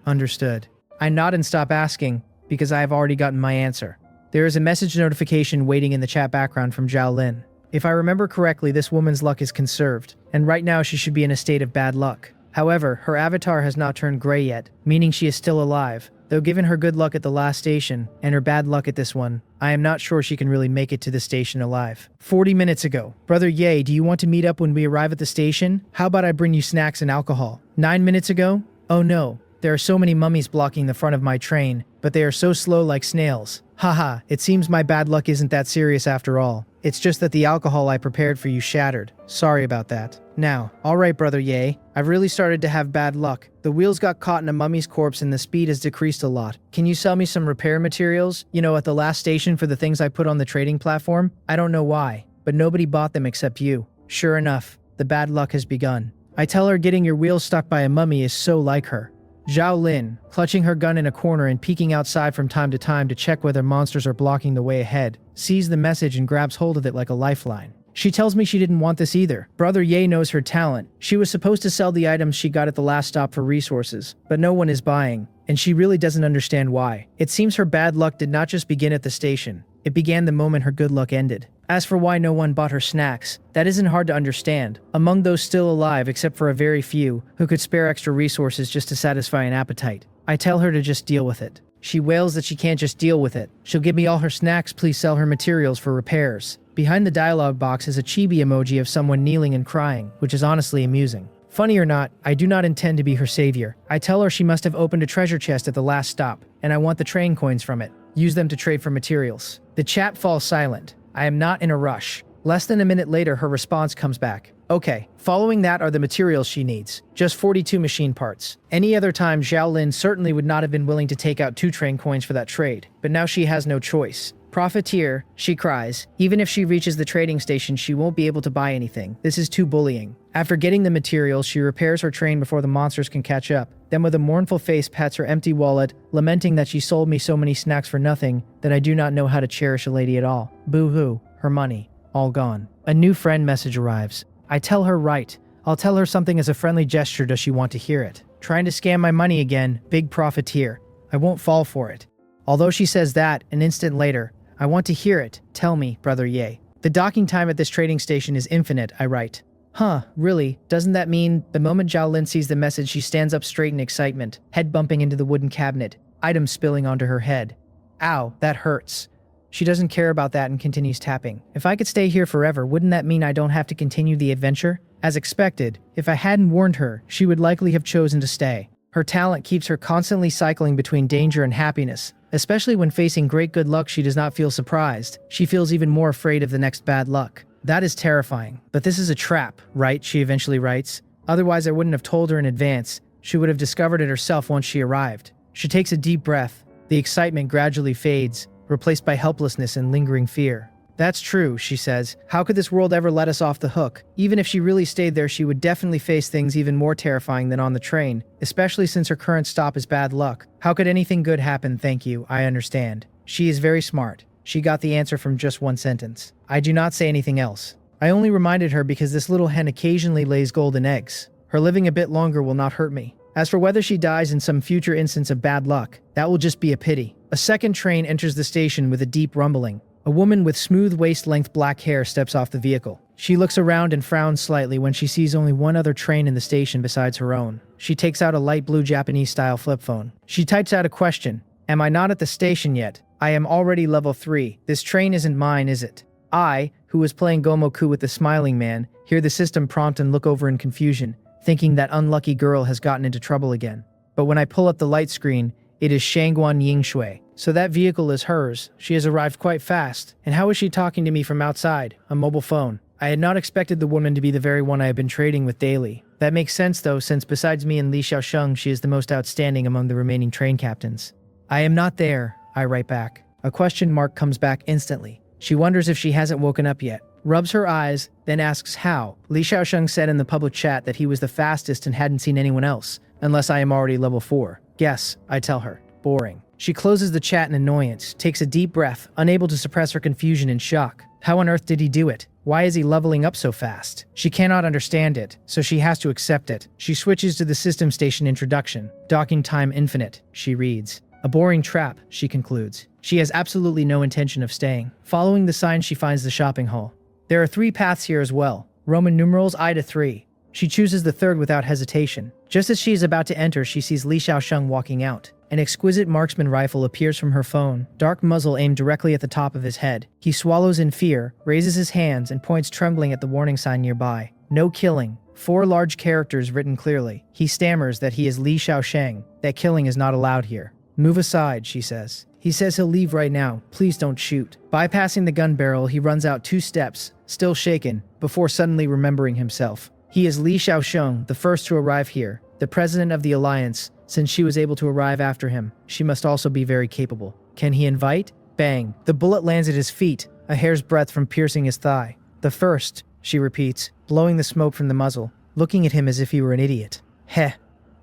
Understood. I nod and stop asking, because I have already gotten my answer. There is a message notification waiting in the chat background from Zhao Lin. If I remember correctly, this woman's luck is conserved, and right now she should be in a state of bad luck. However, her avatar has not turned gray yet, meaning she is still alive. Though given her good luck at the last station, and her bad luck at this one, I am not sure she can really make it to the station alive. 40 minutes ago. Brother Ye, do you want to meet up when we arrive at the station? How about I bring you snacks and alcohol? 9 minutes ago? Oh no. There are so many mummies blocking the front of my train, but they are so slow like snails. Haha, it seems my bad luck isn't that serious after all. It's just that the alcohol I prepared for you shattered. Sorry about that. Now, alright brother Ye, I've really started to have bad luck. The wheels got caught in a mummy's corpse and the speed has decreased a lot. Can you sell me some repair materials? You know, at the last station for the things I put on the trading platform? I don't know why, but nobody bought them except you. Sure enough, the bad luck has begun. I tell her getting your wheels stuck by a mummy is so like her. Zhao Lin, clutching her gun in a corner and peeking outside from time to check whether monsters are blocking the way ahead, sees the message and grabs hold of it like a lifeline. She tells me she didn't want this either. Brother Ye knows her talent. She was supposed to sell the items she got at the last stop for resources, but no one is buying, and she really doesn't understand why. It seems her bad luck did not just begin at the station. It began the moment her good luck ended. As for why no one bought her snacks, that isn't hard to understand. Among those still alive, except for a very few, who could spare extra resources just to satisfy an appetite. I tell her to just deal with it. She wails that she can't just deal with it. She'll give me all her snacks, please sell her materials for repairs. Behind the dialogue box is a chibi emoji of someone kneeling and crying, which is honestly amusing. Funny or not, I do not intend to be her savior. I tell her she must have opened a treasure chest at the last stop, and I want the train coins from it. Use them to trade for materials. The chat falls silent. I am not in a rush. Less than a minute later, her response comes back. Okay, following that are the materials she needs. Just 42 machine parts. Any other time, Zhao Lin certainly would not have been willing to take out 2 train coins for that trade, but now she has no choice. Profiteer, she cries. Even if she reaches the trading station, she won't be able to buy anything. This is too bullying. After getting the materials, she repairs her train before the monsters can catch up. Then with a mournful face pats her empty wallet, lamenting that she sold me so many snacks for nothing, that I do not know how to cherish a lady at all. Boo-hoo, her money, all gone. A new friend message arrives. I tell her right. I'll tell her something as a friendly gesture. Does she want to hear it? Trying to scam my money again, big profiteer. I won't fall for it. Although she says that, an instant later, I want to hear it. Tell me, brother Ye. The docking time at this trading station is infinite, I write. Huh, really? Doesn't that mean the moment Zhao Lin sees the message, she stands up straight in excitement, head bumping into the wooden cabinet, items spilling onto her head. Ow, that hurts. She doesn't care about that and continues tapping. If I could stay here forever, wouldn't that mean I don't have to continue the adventure? As expected, if I hadn't warned her, she would likely have chosen to stay. Her talent keeps her constantly cycling between danger and happiness. Especially when facing great good luck, she does not feel surprised. She feels even more afraid of the next bad luck. That is terrifying. But this is a trap, right? She eventually writes. Otherwise, I wouldn't have told her in advance. She would have discovered it herself once she arrived. She takes a deep breath. The excitement gradually fades, replaced by helplessness and lingering fear. That's true, she says. How could this world ever let us off the hook? Even if she really stayed there, she would definitely face things even more terrifying than on the train, especially since her current stop is bad luck. How could anything good happen? Thank you, I understand. She is very smart. She got the answer from just one sentence. I do not say anything else. I only reminded her because this little hen occasionally lays golden eggs. Her living a bit longer will not hurt me. As for whether she dies in some future instance of bad luck, that will just be a pity. A second train enters the station with a deep rumbling. A woman with smooth waist-length black hair steps off the vehicle. She looks around and frowns slightly when she sees only one other train in the station besides her own. She takes out a light blue Japanese-style flip phone. She types out a question. Am I not at the station yet? I am already level 3. This train isn't mine, is it? I, who was playing Gomoku with the smiling man, hear the system prompt and look over in confusion, thinking that unlucky girl has gotten into trouble again. But when I pull up the light screen, it is Shangguan Yingshui. So that vehicle is hers. She has arrived quite fast. And how is she talking to me from outside? A mobile phone. I had not expected the woman to be the very one I have been trading with daily. That makes sense though, since besides me and Li Xiaosheng, she is the most outstanding among the remaining train captains. I am not there, I write back. A question mark comes back instantly. She wonders if she hasn't woken up yet. Rubs her eyes, then asks how. Li Xiaosheng said in the public chat that he was the fastest and hadn't seen anyone else, unless I am already level 4. Guess, I tell her. Boring. She closes the chat in annoyance, takes a deep breath, unable to suppress her confusion and shock. How on earth did he do it? Why is he leveling up so fast? She cannot understand it, so she has to accept it. She switches to the system station introduction. Docking time infinite, she reads. A boring trap, she concludes. She has absolutely no intention of staying. Following the sign, she finds the shopping hall. There are 3 paths here as well. Roman numerals I to 3. She chooses the third without hesitation. Just as she is about to enter, she sees Li Xiaosheng walking out. An exquisite marksman rifle appears from her phone, dark muzzle aimed directly at the top of his head. He swallows in fear, raises his hands, and points trembling at the warning sign nearby. No killing. 4 large characters written clearly. He stammers that he is Li Xiaosheng, that killing is not allowed here. Move aside, she says. He says he'll leave right now. Please don't shoot. Bypassing the gun barrel, he runs out 2 steps, still shaken, before suddenly remembering himself. He is Li Xiaosheng, the first to arrive here, the president of the Alliance. Since she was able to arrive after him, she must also be very capable. Can he invite? Bang. The bullet lands at his feet, a hair's breadth from piercing his thigh. The first, she repeats, blowing the smoke from the muzzle, looking at him as if he were an idiot. Heh.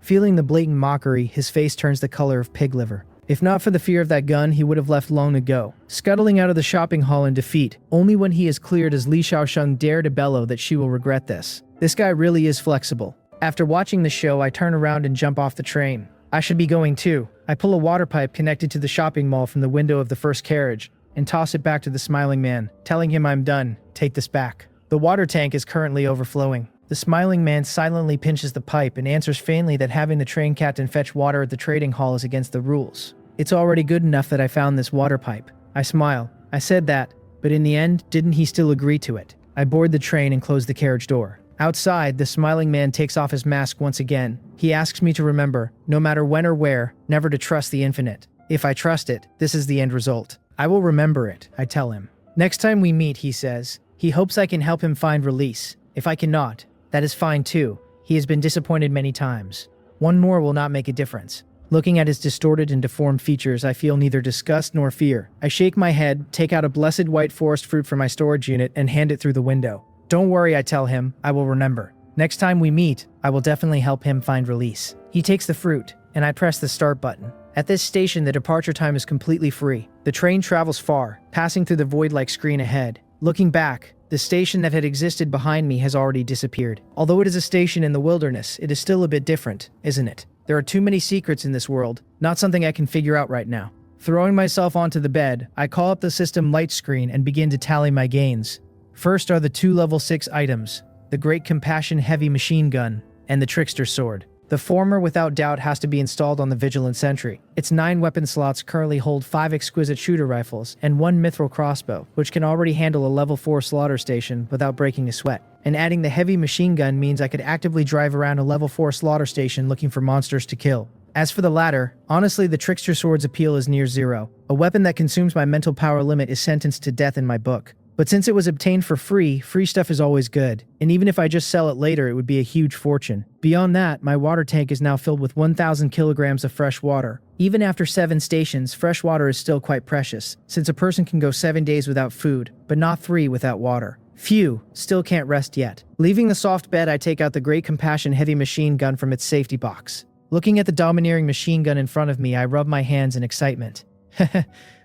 Feeling the blatant mockery, his face turns the color of pig liver. If not for the fear of that gun, he would have left long ago, scuttling out of the shopping hall in defeat. Only when he is clear does Li Xiaosheng dare to bellow that she will regret this. This guy really is flexible. After watching the show, I turn around and jump off the train. I should be going too. I pull a water pipe connected to the shopping mall from the window of the first carriage and toss it back to the smiling man, telling him I'm done. Take this back. The water tank is currently overflowing. The smiling man silently pinches the pipe and answers faintly that having the train captain fetch water at the trading hall is against the rules. It's already good enough that I found this water pipe. I smile. I said that, but in the end, didn't he still agree to it? I board the train and close the carriage door. Outside, the smiling man takes off his mask once again. He asks me to remember, no matter when or where, never to trust the infinite. If I trust it, this is the end result. I will remember it, I tell him. Next time we meet, he says. He hopes I can help him find release. If I cannot, that is fine too. He has been disappointed many times. One more will not make a difference. Looking at his distorted and deformed features, I feel neither disgust nor fear. I shake my head, take out a blessed white forest fruit from my storage unit, and hand it through the window. Don't worry, I tell him. I will remember. Next time we meet, I will definitely help him find release. He takes the fruit, and I press the start button. At this station, the departure time is completely free. The train travels far, passing through the void-like screen ahead. Looking back, the station that had existed behind me has already disappeared. Although it is a station in the wilderness, it is still a bit different, isn't it? There are too many secrets in this world, not something I can figure out right now. Throwing myself onto the bed, I call up the system light screen and begin to tally my gains. First are the 2 level 6 items, the Great Compassion Heavy Machine Gun, and the Trickster Sword. The former, without doubt, has to be installed on the Vigilant Sentry. Its 9 weapon slots currently hold 5 exquisite shooter rifles and 1 mithril crossbow, which can already handle a level 4 slaughter station without breaking a sweat. And adding the heavy machine gun means I could actively drive around a level 4 slaughter station looking for monsters to kill. As for the latter, honestly the Trickster Sword's appeal is near zero. A weapon that consumes my mental power limit is sentenced to death in my book. But since it was obtained for free stuff is always good, and even if I just sell it later it would be a huge fortune. Beyond that, my water tank is now filled with 1,000 kilograms of fresh water. Even after 7 stations, fresh water is still quite precious, since a person can go 7 days without food, but not 3 without water. Phew, still can't rest yet. Leaving the soft bed, I take out the Great Compassion Heavy Machine Gun from its safety box. Looking at the domineering machine gun in front of me, I rub my hands in excitement.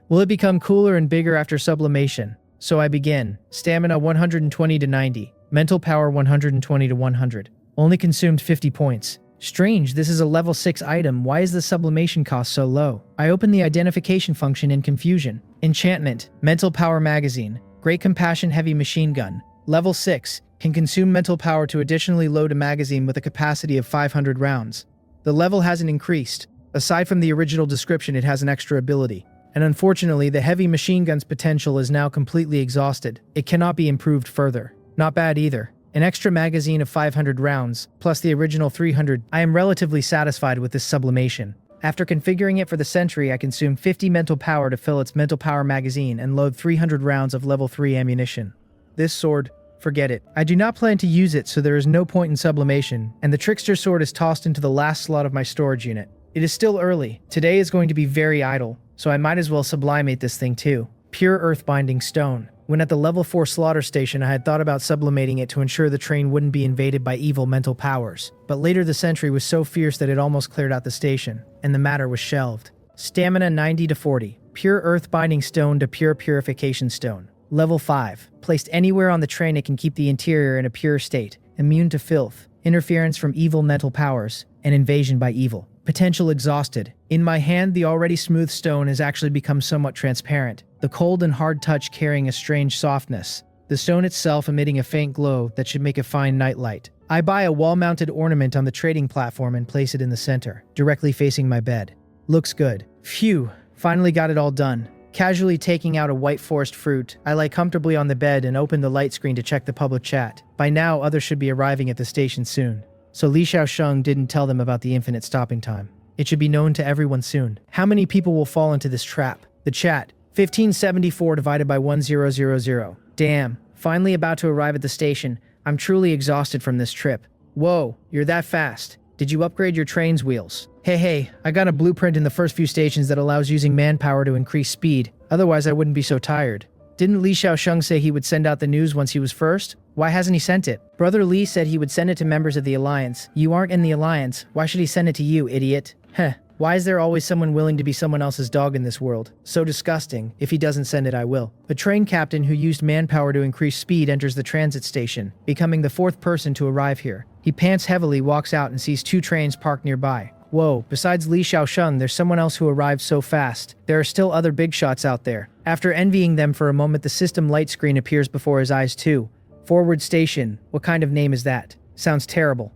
Will it become cooler and bigger after sublimation? So I begin. Stamina 120 to 90. Mental power 120 to 100. Only consumed 50 points. Strange, this is a level 6 item. Why is the sublimation cost so low? I open the identification function in confusion. Enchantment. Mental power magazine. Great Compassion Heavy Machine Gun. Level 6. Can consume mental power to additionally load a magazine with a capacity of 500 rounds. The level hasn't increased. Aside from the original description, it has an extra ability. And unfortunately, the heavy machine gun's potential is now completely exhausted. It cannot be improved further. Not bad either. An extra magazine of 500 rounds, plus the original 300. I am relatively satisfied with this sublimation. After configuring it for the Sentry, I consume 50 mental power to fill its mental power magazine and load 300 rounds of level 3 ammunition. This sword, forget it. I do not plan to use it, so there is no point in sublimation, and the Trickster Sword is tossed into the last slot of my storage unit. It is still early. Today is going to be very idle, so I might as well sublimate this thing too. Pure earth-binding stone. When at the level 4 slaughter station, I had thought about sublimating it to ensure the train wouldn't be invaded by evil mental powers. But later the Sentry was so fierce that it almost cleared out the station, and the matter was shelved. Stamina 90 to 40. Pure earth-binding stone to pure purification stone. Level 5. Placed anywhere on the train, it can keep the interior in a pure state, immune to filth, interference from evil mental powers, and invasion by evil. Potential exhausted. In my hand, the already smooth stone has actually become somewhat transparent, the cold and hard touch carrying a strange softness. The stone itself emitting a faint glow that should make a fine nightlight. I buy a wall-mounted ornament on the trading platform and place it in the center, directly facing my bed. Looks good. Phew, finally got it all done. Casually taking out a white forest fruit, I lie comfortably on the bed and open the light screen to check the public chat. By now, others should be arriving at the station soon. So Li Xiaosheng didn't tell them about the infinite stopping time. It should be known to everyone soon. How many people will fall into this trap? The chat. 1574 divided by 1000. Damn. Finally about to arrive at the station. I'm truly exhausted from this trip. Whoa, you're that fast. Did you upgrade your train's wheels? Hey, I got a blueprint in the first few stations that allows using manpower to increase speed. Otherwise, I wouldn't be so tired. Didn't Li Xiaosheng say he would send out the news once he was first? Why hasn't he sent it? Brother Li said he would send it to members of the Alliance. You aren't in the Alliance. Why should he send it to you, idiot? Heh. Why is there always someone willing to be someone else's dog in this world? So disgusting. If he doesn't send it, I will. A train captain who used manpower to increase speed enters the transit station, becoming the 4th person to arrive here. He pants heavily, walks out, and sees 2 trains parked nearby. Whoa, besides Li Xiaosheng, there's someone else who arrived so fast. There are still other big shots out there. After envying them for a moment, the system light screen appears before his eyes too. Forward station. What kind of name is that? Sounds terrible.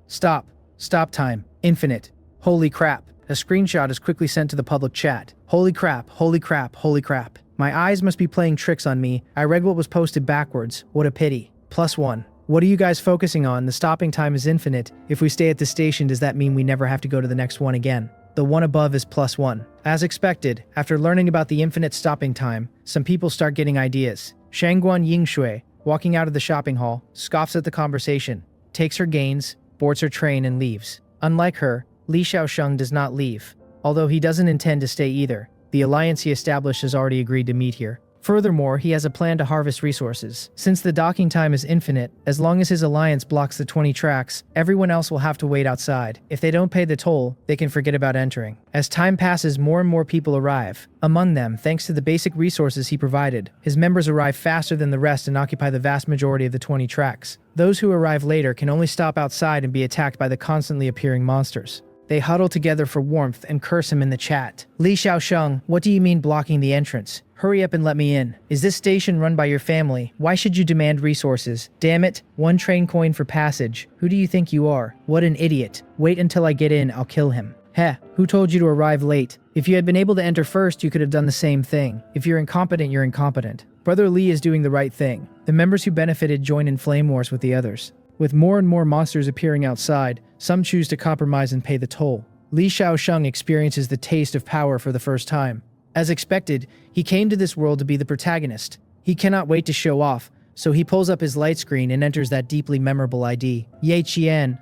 Stop. Stop time. Infinite. Holy crap. A screenshot is quickly sent to the public chat. Holy crap, holy crap, holy crap. My eyes must be playing tricks on me. I read what was posted backwards. What a pity. +1. What are you guys focusing on? The stopping time is infinite. If we stay at the station, does that mean we never have to go to the next one again? The one above is +1. As expected, after learning about the infinite stopping time, some people start getting ideas. Shangguan Yingshui, walking out of the shopping hall, scoffs at the conversation, takes her gains, boards her train, and leaves. Unlike her, Li Xiaosheng does not leave, although he doesn't intend to stay either. The alliance he established has already agreed to meet here. Furthermore, he has a plan to harvest resources. Since the docking time is infinite, as long as his alliance blocks the 20 tracks, everyone else will have to wait outside. If they don't pay the toll, they can forget about entering. As time passes, more and more people arrive. Among them, thanks to the basic resources he provided, his members arrive faster than the rest and occupy the vast majority of the 20 tracks. Those who arrive later can only stop outside and be attacked by the constantly appearing monsters. They huddle together for warmth and curse him in the chat. Li Xiaosheng, what do you mean blocking the entrance? Hurry up and let me in. Is this station run by your family? Why should you demand resources? Damn it, 1 train coin for passage. Who do you think you are? What an idiot. Wait until I get in, I'll kill him. Heh, who told you to arrive late? If you had been able to enter first, you could have done the same thing. If you're incompetent, you're incompetent. Brother Li is doing the right thing. The members who benefited join in flame wars with the others. With more and more monsters appearing outside, some choose to compromise and pay the toll. Li Xiaosheng experiences the taste of power for the first time. As expected, he came to this world to be the protagonist. He cannot wait to show off, so he pulls up his light screen and enters that deeply memorable ID. Ye Qian,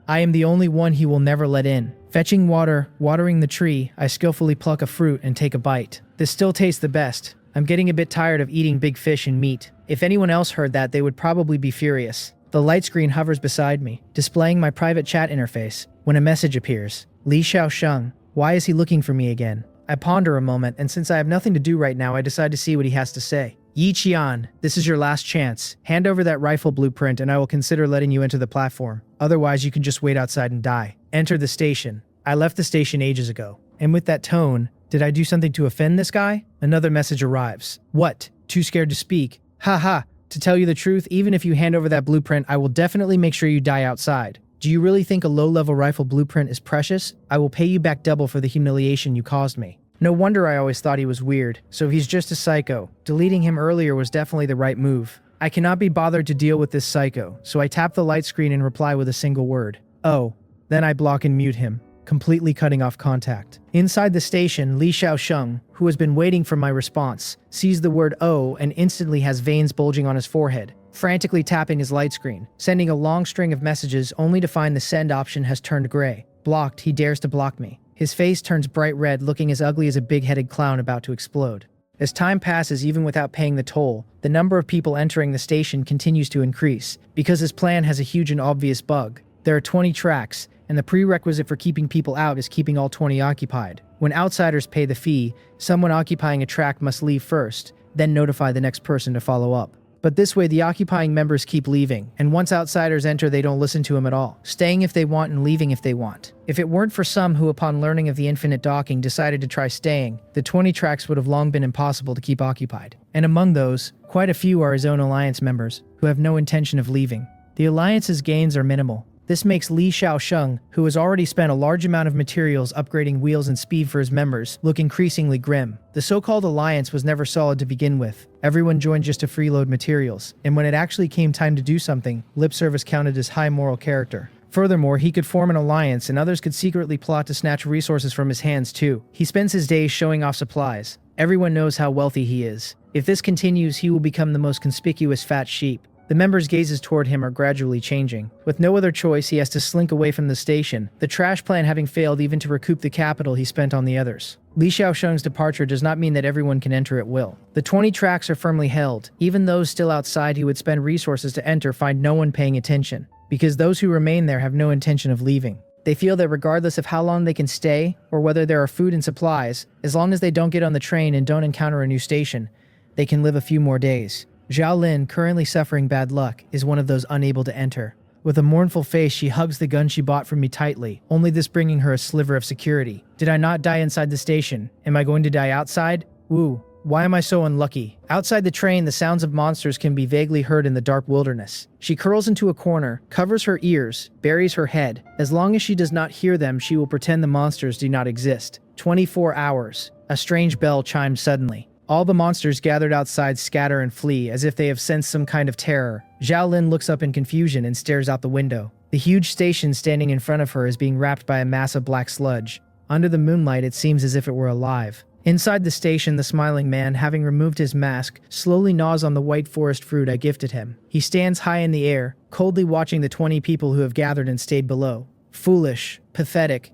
I am the only one he will never let in. Fetching water, watering the tree, I skillfully pluck a fruit and take a bite. This still tastes the best. I'm getting a bit tired of eating big fish and meat. If anyone else heard that, they would probably be furious. The light screen hovers beside me, displaying my private chat interface, when a message appears. Li Xiaosheng, why is he looking for me again? I ponder a moment, and since I have nothing to do right now, I decide to see what he has to say. Yi Qian, this is your last chance. Hand over that rifle blueprint and I will consider letting you enter the platform. Otherwise, you can just wait outside and die. Enter the station. I left the station ages ago. And with that tone, did I do something to offend this guy? Another message arrives. What? Too scared to speak? Haha. To tell you the truth, even if you hand over that blueprint, I will definitely make sure you die outside. Do you really think a low-level rifle blueprint is precious? I will pay you back double for the humiliation you caused me. No wonder I always thought he was weird. So he's just a psycho. Deleting him earlier was definitely the right move. I cannot be bothered to deal with this psycho, so I tap the light screen and reply with a single word. Oh. Then I block and mute him, completely cutting off contact. Inside the station, Li Xiaosheng, who has been waiting for my response, sees the word "oh" and instantly has veins bulging on his forehead, frantically tapping his light screen, sending a long string of messages only to find the send option has turned gray. Blocked, he dares to block me. His face turns bright red, looking as ugly as a big-headed clown about to explode. As time passes, even without paying the toll, the number of people entering the station continues to increase, because his plan has a huge and obvious bug. There are 20 tracks, and the prerequisite for keeping people out is keeping all 20 occupied. When outsiders pay the fee, someone occupying a track must leave first, then notify the next person to follow up. But this way, the occupying members keep leaving, and once outsiders enter, they don't listen to him at all, staying if they want and leaving if they want. If it weren't for some who, upon learning of the infinite docking, decided to try staying, the 20 tracks would have long been impossible to keep occupied. And among those, quite a few are his own alliance members, who have no intention of leaving. The alliance's gains are minimal. This makes Li Xiaosheng, who has already spent a large amount of materials upgrading wheels and speed for his members, look increasingly grim. The so-called alliance was never solid to begin with. Everyone joined just to freeload materials, and when it actually came time to do something, lip service counted as high moral character. Furthermore, he could form an alliance and others could secretly plot to snatch resources from his hands too. He spends his days showing off supplies. Everyone knows how wealthy he is. If this continues, he will become the most conspicuous fat sheep. The members' gazes toward him are gradually changing. With no other choice, he has to slink away from the station, the trash plan having failed even to recoup the capital he spent on the others. Li Xiaosheng's departure does not mean that everyone can enter at will. The 20 tracks are firmly held. Even those still outside who would spend resources to enter find no one paying attention, because those who remain there have no intention of leaving. They feel that regardless of how long they can stay, or whether there are food and supplies, as long as they don't get on the train and don't encounter a new station, they can live a few more days. Zhao Lin, currently suffering bad luck, is one of those unable to enter. With a mournful face, she hugs the gun she bought from me tightly, only this bringing her a sliver of security. Did I not die inside the station? Am I going to die outside? Woo. Why am I so unlucky? Outside the train, the sounds of monsters can be vaguely heard in the dark wilderness. She curls into a corner, covers her ears, buries her head. As long as she does not hear them, she will pretend the monsters do not exist. 24 hours. A strange bell chimed suddenly. All the monsters gathered outside scatter and flee as if they have sensed some kind of terror. Zhao Lin looks up in confusion and stares out the window. The huge station standing in front of her is being wrapped by a mass of black sludge. Under the moonlight, it seems as if it were alive. Inside the station, the smiling man, having removed his mask, slowly gnaws on the white forest fruit I gifted him. He stands high in the air, coldly watching the 20 people who have gathered and stayed below. Foolish, pathetic,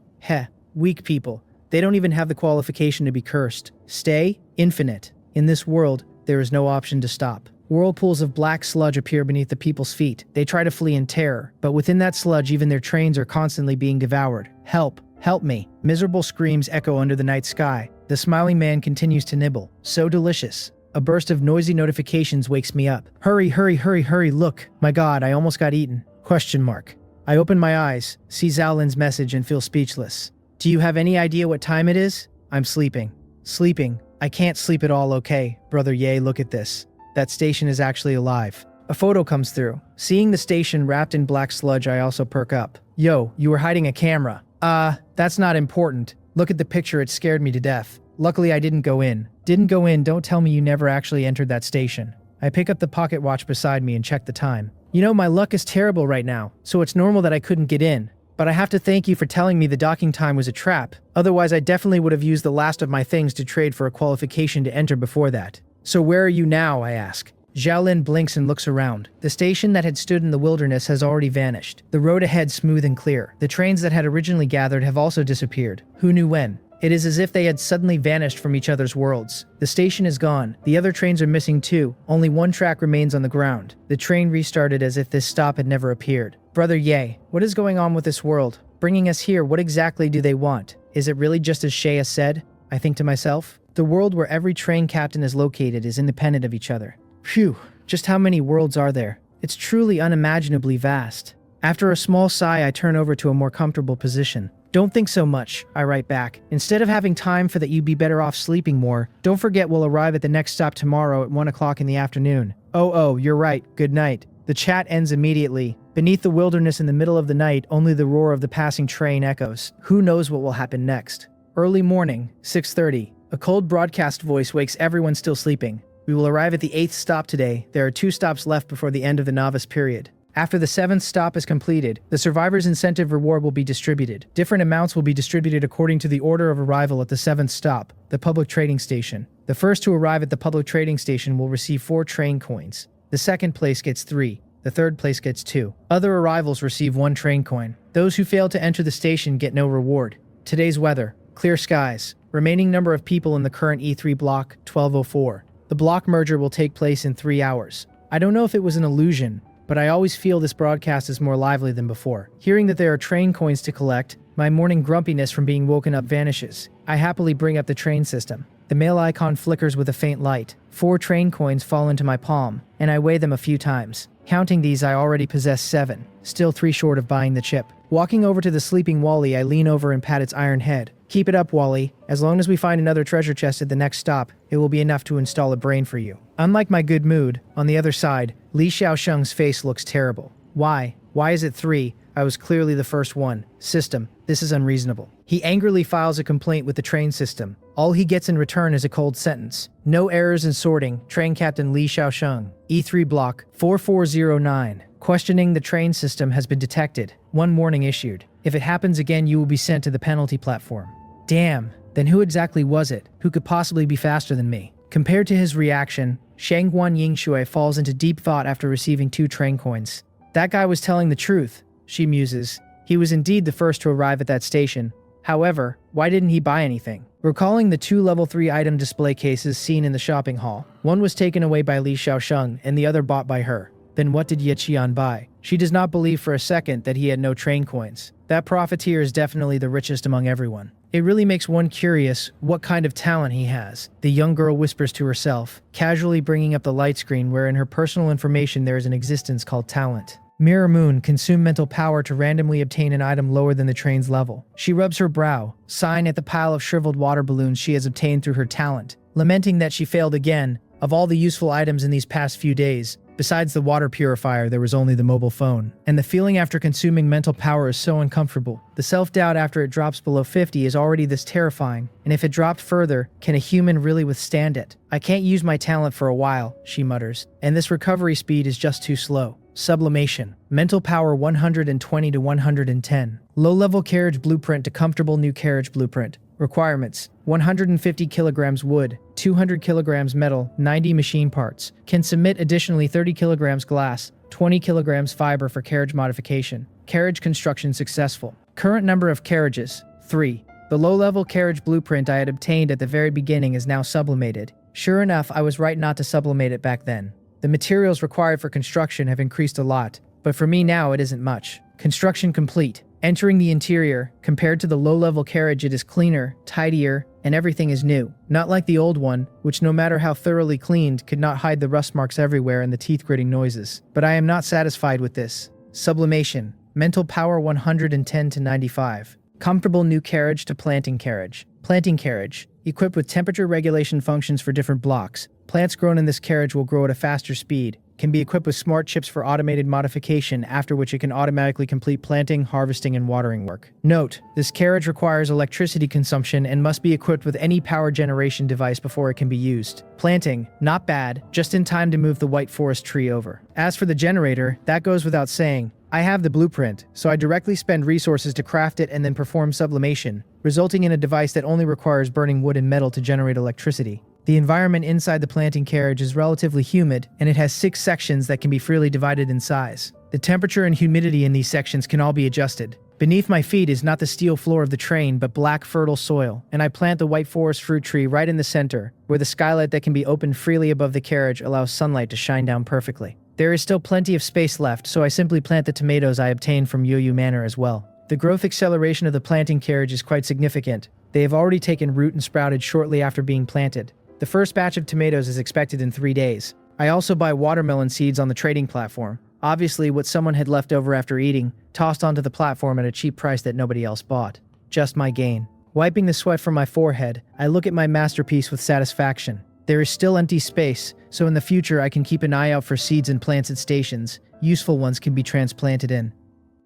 weak people. They don't even have the qualification to be cursed. Stay? Infinite. In this world, there is no option to stop. Whirlpools of black sludge appear beneath the people's feet. They try to flee in terror, but within that sludge, even their trains are constantly being devoured. Help! Help me! Miserable screams echo under the night sky. The smiling man continues to nibble. So delicious. A burst of noisy notifications wakes me up. Hurry, hurry, hurry, hurry, look! My god, I almost got eaten. ? I open my eyes, see Zhao Lin's message and feel speechless. Do you have any idea what time it is? I'm sleeping. Sleeping. I can't sleep at all, okay? Brother Ye, look at this. That station is actually alive. A photo comes through. Seeing the station wrapped in black sludge, I also perk up. Yo, you were hiding a camera. That's not important. Look at the picture, it scared me to death. Luckily, I didn't go in. Don't tell me you never actually entered that station. I pick up the pocket watch beside me and check the time. You know, my luck is terrible right now, so it's normal that I couldn't get in. But I have to thank you for telling me the docking time was a trap. Otherwise, I definitely would have used the last of my things to trade for a qualification to enter before that. So where are you now, I ask. Zhao Lin blinks and looks around. The station that had stood in the wilderness has already vanished. The road ahead smooth and clear. The trains that had originally gathered have also disappeared. Who knew when? It is as if they had suddenly vanished from each other's worlds. The station is gone. The other trains are missing too. Only one track remains on the ground. The train restarted as if this stop had never appeared. Brother Ye, what is going on with this world? Bringing us here, what exactly do they want? Is it really just as Shea said? I think to myself. The world where every train captain is located is independent of each other. Phew, just how many worlds are there? It's truly unimaginably vast. After a small sigh, I turn over to a more comfortable position. Don't think so much, I write back. Instead of having time for that, you'd be better off sleeping more. Don't forget we'll arrive at the next stop tomorrow at 1 o'clock in the afternoon. Oh, you're right. Good night. The chat ends immediately. Beneath the wilderness in the middle of the night, only the roar of the passing train echoes. Who knows what will happen next? Early morning, 6:30. A cold broadcast voice wakes everyone still sleeping. We will arrive at the 8th stop today. There are 2 stops left before the end of the novice period. After the 7th stop is completed, the survivor's incentive reward will be distributed. Different amounts will be distributed according to the order of arrival at the 7th stop, the public trading station. The first to arrive at the public trading station will receive 4 train coins. The second place gets 3. The third place gets 2. Other arrivals receive 1 train coin. Those who fail to enter the station get no reward. Today's weather: clear skies. Remaining number of people in the current E3 block, 1204. The block merger will take place in 3 hours. I don't know if it was an illusion, but I always feel this broadcast is more lively than before. Hearing that there are train coins to collect, my morning grumpiness from being woken up vanishes. I happily bring up the train system. The mail icon flickers with a faint light. 4 train coins fall into my palm, and I weigh them a few times. Counting these, I already possess 7, still 3 short of buying the chip. Walking over to the sleeping Wally, I lean over and pat its iron head. Keep it up, Wally. As long as we find another treasure chest at the next stop, it will be enough to install a brain for you. Unlike my good mood, on the other side, Li Xiaosheng's face looks terrible. Why? Why is it 3? I was clearly the first one. System, this is unreasonable. He angrily files a complaint with the train system. All he gets in return is a cold sentence. No errors in sorting. Train Captain Li Xiaosheng. E3 block 4409. Questioning the train system has been detected. One warning issued. If it happens again, you will be sent to the penalty platform. Damn, then who exactly was it? Who could possibly be faster than me? Compared to his reaction, Shangguan Yingshui falls into deep thought after receiving 2 train coins. That guy was telling the truth, she muses. He was indeed the first to arrive at that station. However, why didn't he buy anything? Recalling the 2 level 3 item display cases seen in the shopping hall, one was taken away by Li Xiaosheng and the other bought by her. Then what did Ye Qian buy? She does not believe for a second that he had no train coins. That profiteer is definitely the richest among everyone. It really makes one curious what kind of talent he has, the young girl whispers to herself, casually bringing up the light screen where in her personal information there is an existence called talent. Mirror Moon consume mental power to randomly obtain an item lower than the train's level. She rubs her brow, sighing at the pile of shriveled water balloons she has obtained through her talent, lamenting that she failed again. Of all the useful items in these past few days, besides the water purifier, there was only the mobile phone. And the feeling after consuming mental power is so uncomfortable. The self-doubt after it drops below 50 is already this terrifying, and if it dropped further, can a human really withstand it? I can't use my talent for a while, she mutters, and this recovery speed is just too slow. Sublimation. Mental power 120 to 110. Low-level carriage blueprint to comfortable new carriage blueprint. Requirements: 150 kilograms wood, 200 kilograms metal, 90 machine parts. Can submit additionally 30 kilograms glass, 20 kilograms fiber for carriage modification. Carriage construction successful. Current number of carriages: 3. The low-level carriage blueprint I had obtained at the very beginning is now sublimated. Sure enough, I was right not to sublimate it back then. The materials required for construction have increased a lot, but for me now it isn't much. Construction complete. Entering the interior, compared to the low-level carriage it is cleaner, tidier, and everything is new. Not like the old one, which no matter how thoroughly cleaned could not hide the rust marks everywhere and the teeth-gritting noises. But I am not satisfied with this. Sublimation. Mental power 110 to 95. Comfortable new carriage to planting carriage. Planting carriage. Equipped with temperature regulation functions for different blocks. Plants grown in this carriage will grow at a faster speed. Can be equipped with smart chips for automated modification, after which it can automatically complete planting, harvesting, and watering work. Note: this carriage requires electricity consumption and must be equipped with any power generation device before it can be used. Planting: not bad, just in time to move the white forest tree over. As for the generator, that goes without saying. I have the blueprint, so I directly spend resources to craft it and then perform sublimation, resulting in a device that only requires burning wood and metal to generate electricity. The environment inside the planting carriage is relatively humid, and it has 6 sections that can be freely divided in size. The temperature and humidity in these sections can all be adjusted. Beneath my feet is not the steel floor of the train, but black fertile soil, and I plant the white forest fruit tree right in the center, where the skylight that can be opened freely above the carriage allows sunlight to shine down perfectly. There is still plenty of space left, so I simply plant the tomatoes I obtained from Yoyu Manor as well. The growth acceleration of the planting carriage is quite significant. They have already taken root and sprouted shortly after being planted. The first batch of tomatoes is expected in 3 days. I also buy watermelon seeds on the trading platform. Obviously what someone had left over after eating, tossed onto the platform at a cheap price that nobody else bought. Just my gain. Wiping the sweat from my forehead, I look at my masterpiece with satisfaction. There is still empty space, so in the future I can keep an eye out for seeds and plants at stations. Useful ones can be transplanted in.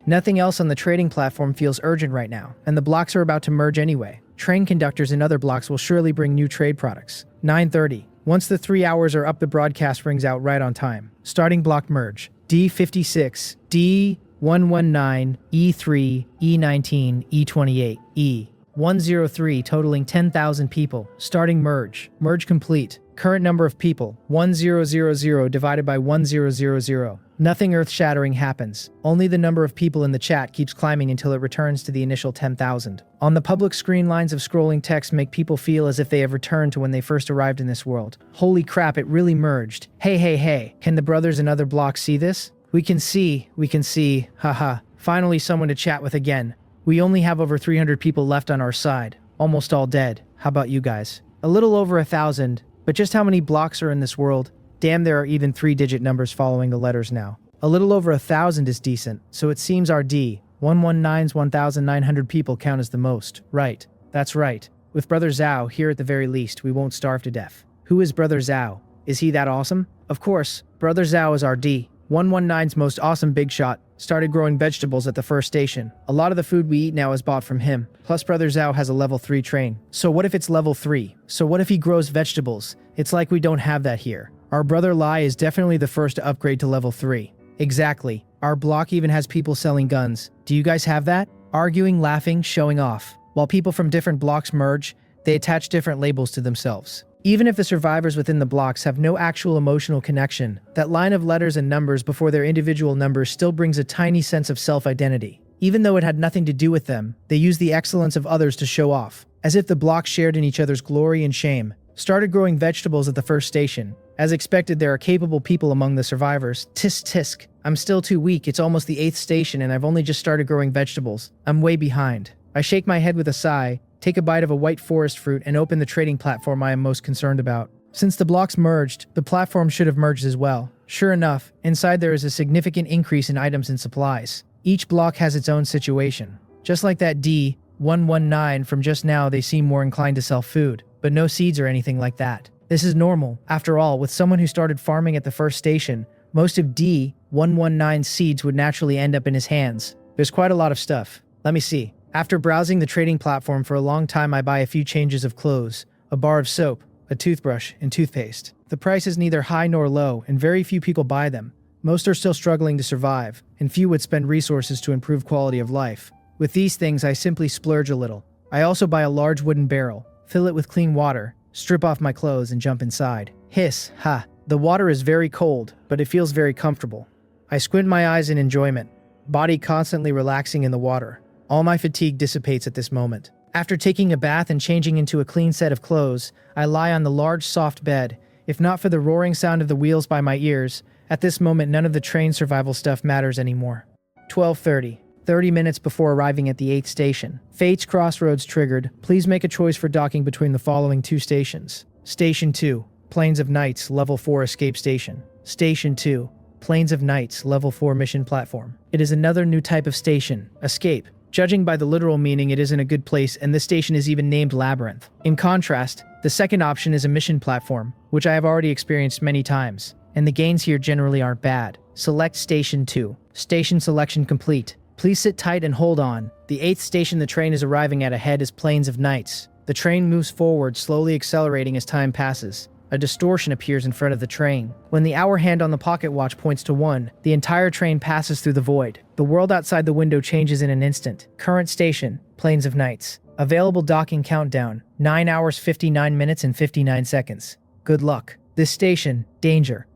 Nothing else on the trading platform feels urgent right now, and the blocks are about to merge anyway. Train conductors and other blocks will surely bring new trade products. 9:30. Once the 3 hours are up, the broadcast rings out right on time. Starting block merge. D56, D119, E3, E19, E28, E103 totaling 10,000 people. Starting merge. Merge complete. Current number of people, 1000 divided by 1000. Nothing earth-shattering happens. Only the number of people in the chat keeps climbing until it returns to the initial 10,000. On the public screen, lines of scrolling text make people feel as if they have returned to when they first arrived in this world. Holy crap, it really merged. Hey, can the brothers in other blocks see this? We can see, haha. Finally someone to chat with again. We only have over 300 people left on our side. Almost all dead. How about you guys? A little over 1,000. But just how many blocks are in this world? Damn, there are even 3-digit numbers following the letters now. A little over 1,000 is decent, so it seems our D119's 1,900 people count as the most. Right. That's right. With Brother Zhao here at the very least, we won't starve to death. Who is Brother Zhao? Is he that awesome? Of course, Brother Zhao is our D119's most awesome big shot. Started growing vegetables at the first station. A lot of the food we eat now is bought from him. Plus Brother Zhao has a level 3 train. So what if it's level 3? So what if he grows vegetables? It's like we don't have that here. Our brother Lai is definitely the first to upgrade to level 3. Exactly. Our block even has people selling guns. Do you guys have that? Arguing, laughing, showing off. While people from different blocks merge, they attach different labels to themselves. Even if the survivors within the blocks have no actual emotional connection, that line of letters and numbers before their individual numbers still brings a tiny sense of self-identity. Even though it had nothing to do with them, they use the excellence of others to show off, as if the blocks shared in each other's glory and shame. Started growing vegetables at the first station. As expected, there are capable people among the survivors. Tisk tisk. I'm still too weak, it's almost the 8th station and I've only just started growing vegetables. I'm way behind. I shake my head with a sigh, take a bite of a white forest fruit, and open the trading platform I am most concerned about. Since the blocks merged, the platform should have merged as well. Sure enough, inside there is a significant increase in items and supplies. Each block has its own situation. Just like that D119 from just now, they seem more inclined to sell food, but no seeds or anything like that. This is normal. After all, with someone who started farming at the first station, most of D119's seeds would naturally end up in his hands. There's quite a lot of stuff. Let me see. After browsing the trading platform for a long time, I buy a few changes of clothes, a bar of soap, a toothbrush, and toothpaste. The price is neither high nor low, and very few people buy them. Most are still struggling to survive, and few would spend resources to improve quality of life. With these things, I simply splurge a little. I also buy a large wooden barrel, fill it with clean water, strip off my clothes, and jump inside. Hiss, ha. The water is very cold, but it feels very comfortable. I squint my eyes in enjoyment, body constantly relaxing in the water. All my fatigue dissipates at this moment. After taking a bath and changing into a clean set of clothes, I lie on the large soft bed. If not for the roaring sound of the wheels by my ears, at this moment none of the train survival stuff matters anymore. 12:30. 30 minutes before arriving at the 8th station. Fate's crossroads triggered. Please make a choice for docking between the following 2 stations. Station 2. Plains of Nights, Level 4 Escape Station. Station 2. Plains of Nights, Level 4 Mission Platform. It is another new type of station. Escape. Judging by the literal meaning, it isn't a good place, and this station is even named Labyrinth. In contrast, the second option is a mission platform, which I have already experienced many times, and the gains here generally aren't bad. Select Station 2. Station selection complete. Please sit tight and hold on. The 8th station the train is arriving at ahead is Plains of Nights. The train moves forward, slowly accelerating as time passes. A distortion appears in front of the train. When the hour hand on the pocket watch points to 1, the entire train passes through the void. The world outside the window changes in an instant. Current station, Plains of Nights. Available docking countdown, 9 hours 59 minutes and 59 seconds. Good luck. This station, danger.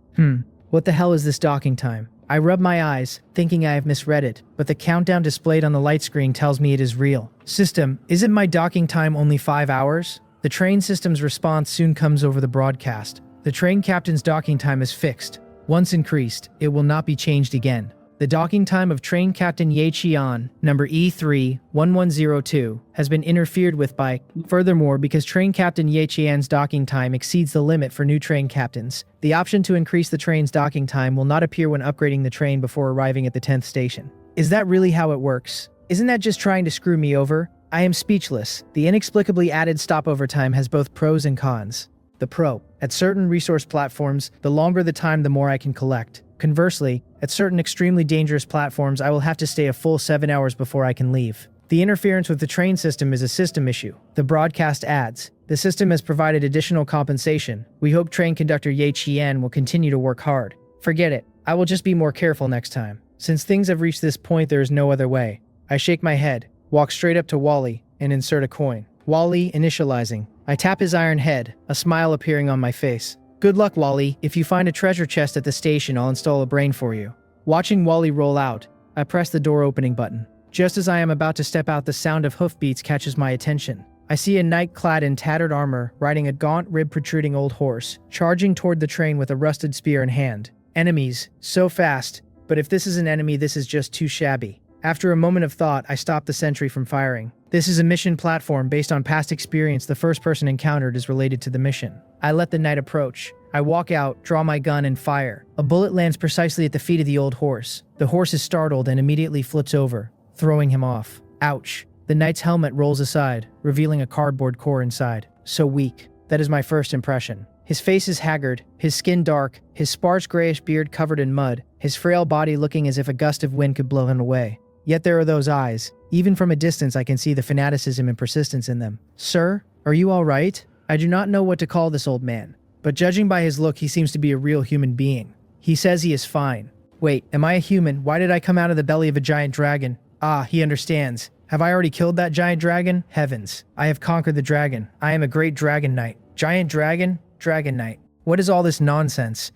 What the hell is this docking time? I rub my eyes, thinking I have misread it, but the countdown displayed on the light screen tells me it is real. System, isn't my docking time only 5 hours? The train system's response soon comes over the broadcast. The train captain's docking time is fixed. Once increased, it will not be changed again. The docking time of train captain Ye Qian, number E31102, has been interfered with by. Furthermore, because train captain Ye Qian's docking time exceeds the limit for new train captains, the option to increase the train's docking time will not appear when upgrading the train before arriving at the 10th station. Is that really how it works? Isn't that just trying to screw me over? I am speechless. The inexplicably added stopover time has both pros and cons. The pro. At certain resource platforms, the longer the time, the more I can collect. Conversely, at certain extremely dangerous platforms, I will have to stay a full 7 hours before I can leave. The interference with the train system is a system issue. The broadcast adds, the system has provided additional compensation. We hope train conductor Ye Qian will continue to work hard. Forget it. I will just be more careful next time. Since things have reached this point, there is no other way. I shake my head, walk straight up to Wally, and insert a coin. Wally initializing. I tap his iron head, a smile appearing on my face. Good luck, Wally. If you find a treasure chest at the station, I'll install a brain for you. Watching Wally roll out, I press the door opening button. Just as I am about to step out, the sound of hoofbeats catches my attention. I see a knight clad in tattered armor, riding a gaunt, rib-protruding old horse, charging toward the train with a rusted spear in hand. Enemies. So fast. But if this is an enemy, this is just too shabby. After a moment of thought, I stop the sentry from firing. This is a mission platform. Based on past experience, the first person encountered is related to the mission. I let the knight approach. I walk out, draw my gun, and fire. A bullet lands precisely at the feet of the old horse. The horse is startled and immediately flips over, throwing him off. Ouch. The knight's helmet rolls aside, revealing a cardboard core inside. So weak. That is my first impression. His face is haggard, his skin dark, his sparse grayish beard covered in mud, his frail body looking as if a gust of wind could blow him away. Yet there are those eyes. Even from a distance, I can see the fanaticism and persistence in them. Sir, are you all right? I do not know what to call this old man, but judging by his look, he seems to be a real human being. He says he is fine. Wait, am I a human? Why did I come out of the belly of a giant dragon? Ah, he understands. Have I already killed that giant dragon? Heavens. I have conquered the dragon. I am a great dragon knight. Giant dragon? Dragon knight. What is all this nonsense?